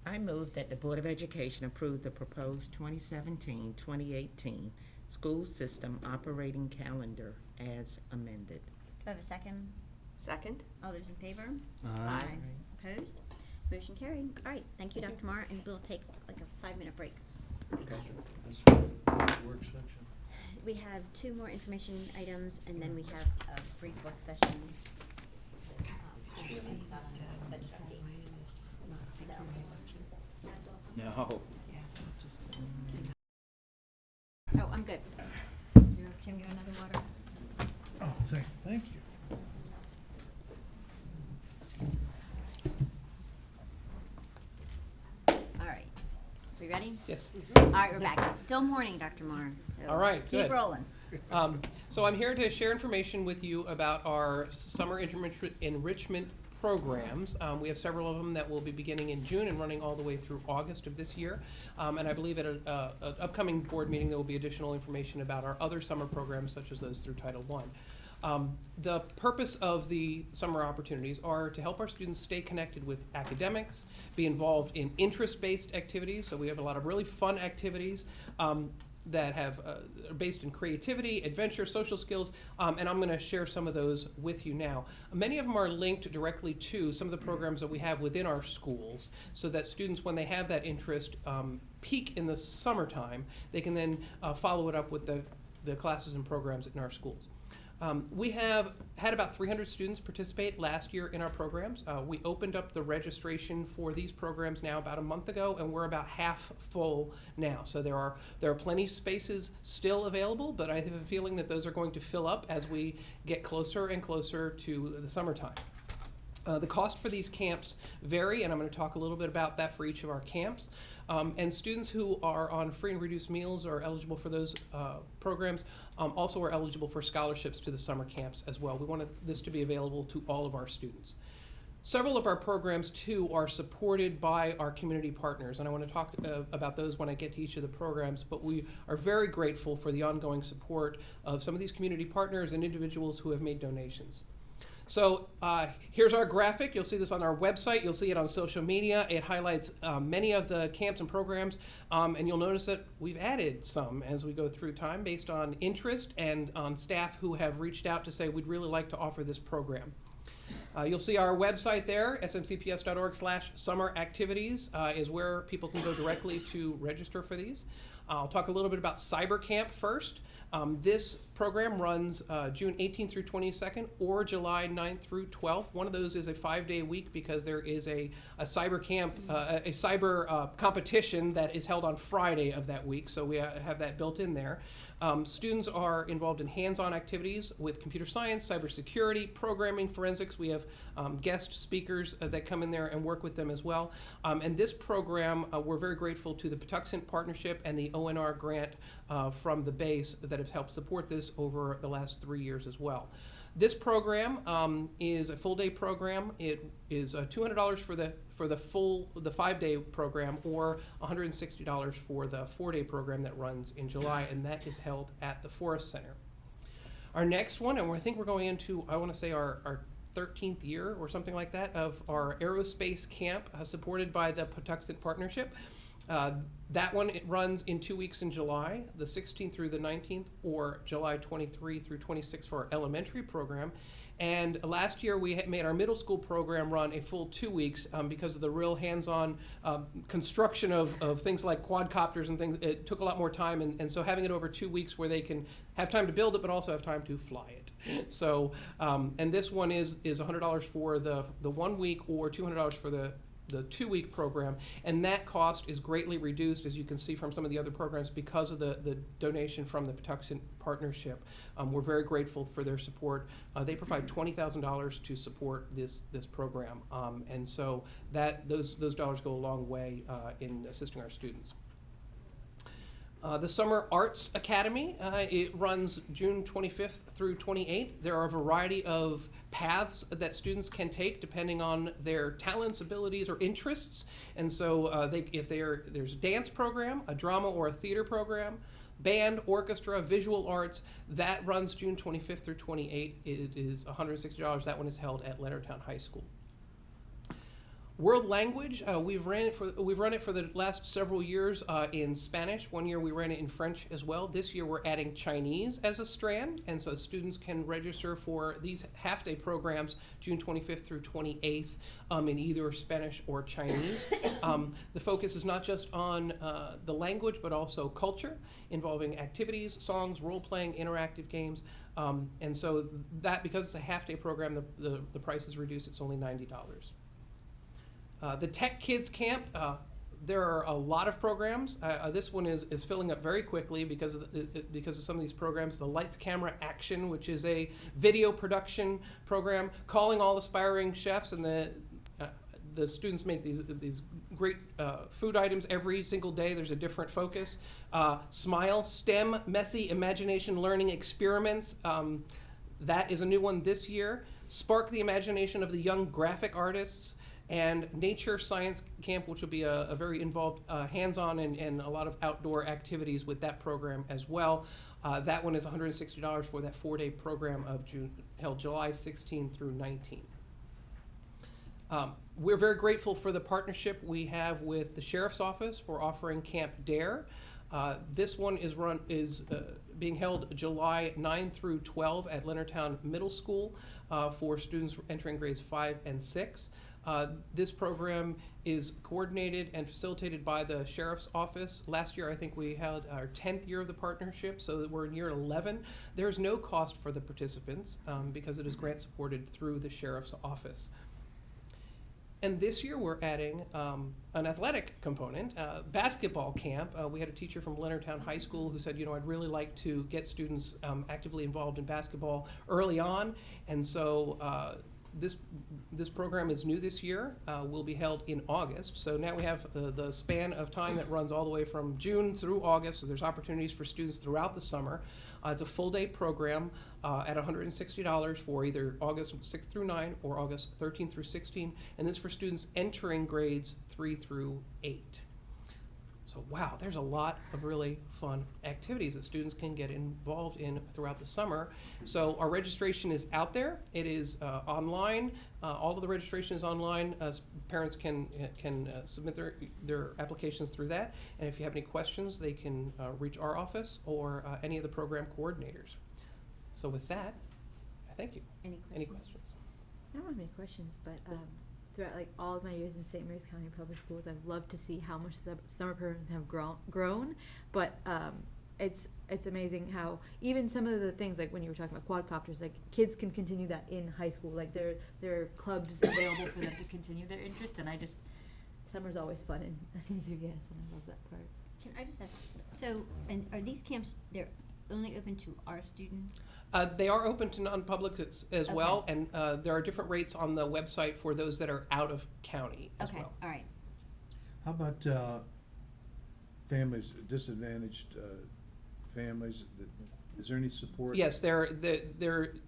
Speaker 21: I move that the Board of Education approve the proposed 2017-2018 school system operating calendar as amended.
Speaker 1: Do I have a second?
Speaker 2: Second?
Speaker 1: All those in favor?
Speaker 21: Aye.
Speaker 1: Opposed? Motion carried. All right. Thank you, Dr. Marr, and we'll take like a 5-minute break.
Speaker 17: Work section.
Speaker 1: We have 2 more information items, and then we have a brief work session. Budget update.
Speaker 6: No.
Speaker 1: Oh, I'm good. Jim, you want another water?
Speaker 17: Oh, thank you.
Speaker 1: All right. We ready?
Speaker 12: Yes.
Speaker 1: All right, we're back. It's still morning, Dr. Marr. So
Speaker 12: All right,
Speaker 1: keep
Speaker 12: good.
Speaker 1: rolling.
Speaker 12: So I'm here to share information with you about our summer enrichment programs. We have several of them that will be beginning in June and running all the way through August of this year. And I believe at an upcoming board meeting, there will be additional information about our other summer programs, such as those through Title I. The purpose of the summer opportunities are to help our students stay connected with academics, be involved in interest-based activities. So we have a lot of really fun activities that have are based in creativity, adventure, social skills, and I'm going to share some of those with you now. Many of them are linked directly to some of the programs that we have within our schools, so that students, when they have that interest, peak in the summertime, they can then follow it up with the classes and programs in our schools. We have had about 300 students participate last year in our programs. We opened up the registration for these programs now about a month ago, and we're about half full now. So there are plenty of spaces still available, but I have a feeling that those are going to fill up as we get closer and closer to the summertime. The cost for these camps vary, and I'm going to talk a little bit about that for each of our camps. And students who are on free and reduced meals are eligible for those programs, also are eligible for scholarships to the summer camps as well. We want this to be available to all of our students. Several of our programs, too, are supported by our community partners, and I want to talk about those when I get to each of the programs, but we are very grateful for the ongoing support of some of these community partners and individuals who have made donations. So here's our graphic. You'll see this on our website. You'll see it on social media. It highlights many of the camps and programs, and you'll notice that we've added some as we go through time based on interest and on staff who have reached out to say we'd really like to offer this program. You'll see our website there, smcps.org/summer activities is where people can go directly to register for these. I'll talk a little bit about Cyber Camp first. This program runs June 18th through 22nd or July 9th through 12th. One of those is a 5-day week because there is a cyber camp, a cyber competition that is held on Friday of that week, so we have that built in there. Students are involved in hands-on activities with computer science, cybersecurity, programming, forensics. We have guest speakers that come in there and work with them as well. And this program, we're very grateful to the Patuxent Partnership and the ONR grant from the base that have helped support this over the last 3 years as well. This program is a full-day program. It is $200 for the 5-day program, or $160 for the 4-day program that runs in July, and that is held at the Forest Center. Our next one, and I think we're going into, I want to say our 13th year or something like that, of our aerospace camp supported by the Patuxent Partnership. That one, it runs in 2 weeks in July, the 16th through the 19th, or July 23 through 26 for our elementary program. And last year we made our middle school program run a full 2 weeks because of the real hands-on construction of things like quadcopters and things. It took a lot more time, and so having it over 2 weeks where they can have time to build it but also have time to fly it. So, and this one is $100 for the 1 week or $200 for the the 2-week program, and that cost is greatly reduced, as you can see from some of the other programs, because of the donation from the Patuxent Partnership. We're very grateful for their support. They provide $20,000 to support this program, and so those dollars go a long way in assisting our students. The Summer Arts Academy, it runs June 25th through 28th. There are a variety of paths that students can take depending on their talents, abilities, or interests. And so there's dance program, a drama or a theater program, band, orchestra, visual arts, that runs June 25th through 28th. It is $160. That one is held at Leonardtown High School. World language, we've run it for the last several years in Spanish. One year we ran it in French as well. This year we're adding Chinese as a strand, and so students can register for these half-day programs June 25th through 28th in either Spanish or Chinese. The focus is not just on the language, but also culture, involving activities, songs, role-playing, interactive games. And so that, because it's a half-day program, the price is reduced. It's only $90. The Tech Kids Camp, there are a lot of programs. This one is filling up very quickly because of some of these programs. The Lights, Camera, Action, which is a video production program, calling all aspiring chefs, and the students make these great food items every single day. There's a different focus. Smile, STEM, Messy Imagination Learning Experiments. That is a new one this year. Spark the Imagination of the Young Graphic Artists. And Nature Science Camp, which will be a very involved hands-on and a lot of outdoor activities with that program as well. That one is $160 for that 4-day program of held July 16 through 19. We're very grateful for the partnership we have with the Sheriff's Office for offering Camp DARE. This one is being held July 9 through 12 at Leonardtown Middle School for students entering grades 5 and 6. This program is coordinated and facilitated by the Sheriff's Office. Last year, I think we had our 10th year of the partnership, so we're in year 11. There's no cost for the participants because it is grant supported through the Sheriff's Office. And this year we're adding an athletic component, basketball camp. We had a teacher from Leonardtown High School who said, I'd really like to get students actively involved in basketball early on. And so this program is new this year, will be held in August. So now we have the span of time that runs all the way from June through August, so there's opportunities for students throughout the summer. It's a full-day program at $160 for either August 6 through 9 or August 13 through 16, and this is for students entering grades 3 through 8. So wow, there's a lot of really fun activities that students can get involved in throughout the summer. So our registration is out there. It is online. All of the registration is online. Parents can submit their applications through that. And if you have any questions, they can reach our office or any of the program coordinators. So with that, I thank you. Any questions?
Speaker 20: I don't have any questions, but throughout all of my years in St. Mary's County Public Schools, I've loved to see how much summer programs have grown. But it's amazing how even some of the things, like when you were talking about quadcopters, kids can continue that in high school. There are clubs available for them to continue their interest, and summer's always fun in SMU, yes, and I love that part.
Speaker 1: Can I just ask, so, and are these camps, they're only open to our students?
Speaker 12: They are open to non-public as well, and there are different rates on the website for those that are out of county as well.
Speaker 1: All right.
Speaker 17: How about families, disadvantaged families? Is there any support?
Speaker 12: Yes, there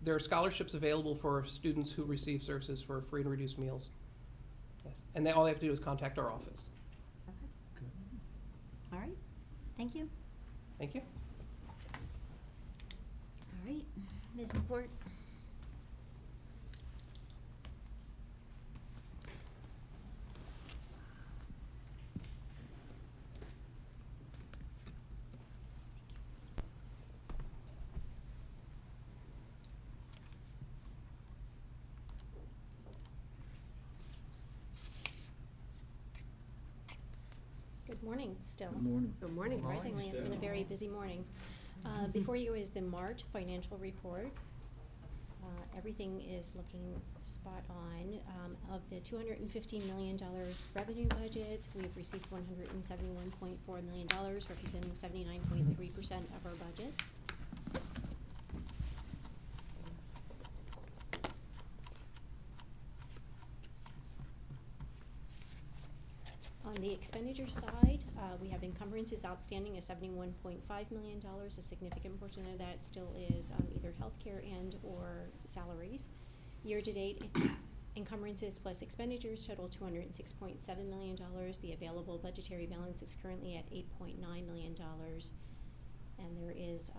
Speaker 12: are scholarships available for students who receive services for free and reduced meals. Yes, and all they have to do is contact our office.
Speaker 1: Okay. All right. Thank you.
Speaker 12: Thank you.
Speaker 1: All right, Ms. McCourt.
Speaker 14: Good morning, still.
Speaker 17: Good morning.
Speaker 2: Good morning.
Speaker 14: Surprisingly, it's been a very busy morning. Before you is the March financial report. Everything is looking spot on. Of the $250 million revenue budget, we've received $171.4 million, representing 79.3% of our budget. On the expenditure side, we have encumbrances outstanding of $71.5 million. A significant portion of that still is either healthcare and or salaries. Year-to-date encumbrances plus expenditures total $206.7 million. The available budgetary balance is currently at $8.9 million. And there is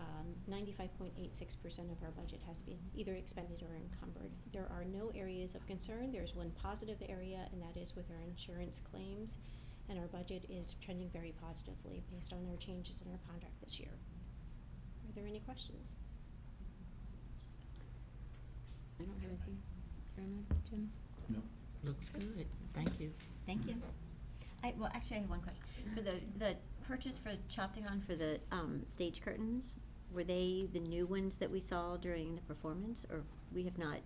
Speaker 14: 95.86% of our budget has been either expended or encumbered. There are no areas of concern. There's one positive area, and that is with our insurance claims. And our budget is trending very positively based on our changes in our contract this year. Are there any questions?
Speaker 1: I don't have anything. Jim?
Speaker 17: No.
Speaker 5: Looks good, thank you.
Speaker 1: Thank you. Well, actually, I have one question. For the purchase for Chopticon for the stage curtains, were they the new ones that we saw during the performance, or we have not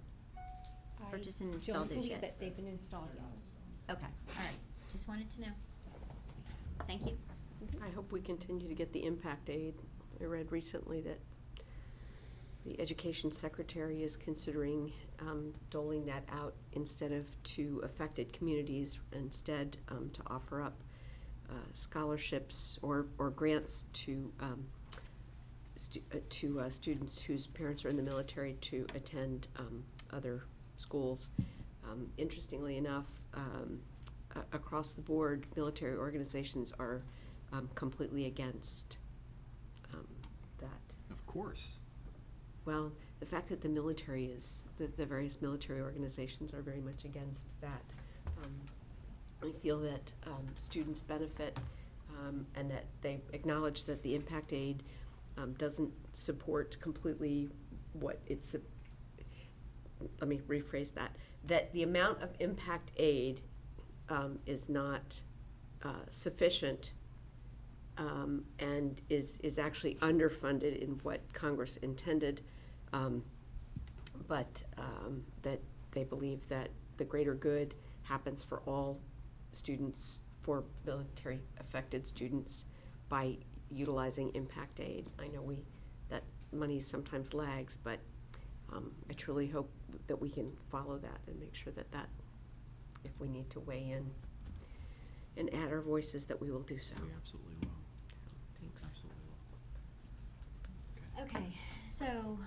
Speaker 1: purchased and installed those yet?
Speaker 14: I don't believe that they've been installed yet.
Speaker 1: Okay, all right. Just wanted to know. Thank you.
Speaker 2: I hope we continue to get the impact aid. I read recently that the education secretary is considering doling that out instead of to affected communities, instead to offer up scholarships or grants to students whose parents are in the military to attend other schools. Interestingly enough, across the board, military organizations are completely against that.
Speaker 6: Of course.
Speaker 2: Well, the fact that the military is, the various military organizations are very much against that. I feel that students benefit and that they acknowledge that the impact aid doesn't support completely what it's, let me rephrase that the amount of impact aid is not sufficient and is actually underfunded in what Congress intended, but that they believe that the greater good happens for all students, for military affected students, by utilizing impact aid. I know that money sometimes lags, but I truly hope that we can follow that and make sure that if we need to weigh in and add our voices, that we will do so.
Speaker 6: We absolutely will.
Speaker 2: Thanks.
Speaker 6: Absolutely will.
Speaker 1: Okay, so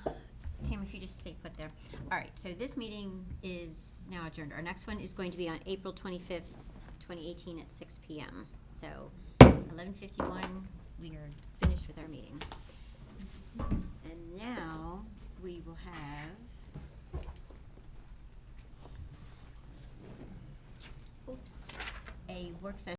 Speaker 1: Tam, if you just stay put there. All right, so this meeting is now adjourned. Our next one is going to be on April 25th, 2018 at 6 p.m. So 11:51, we are finished with our meeting. And now we will have, a work session.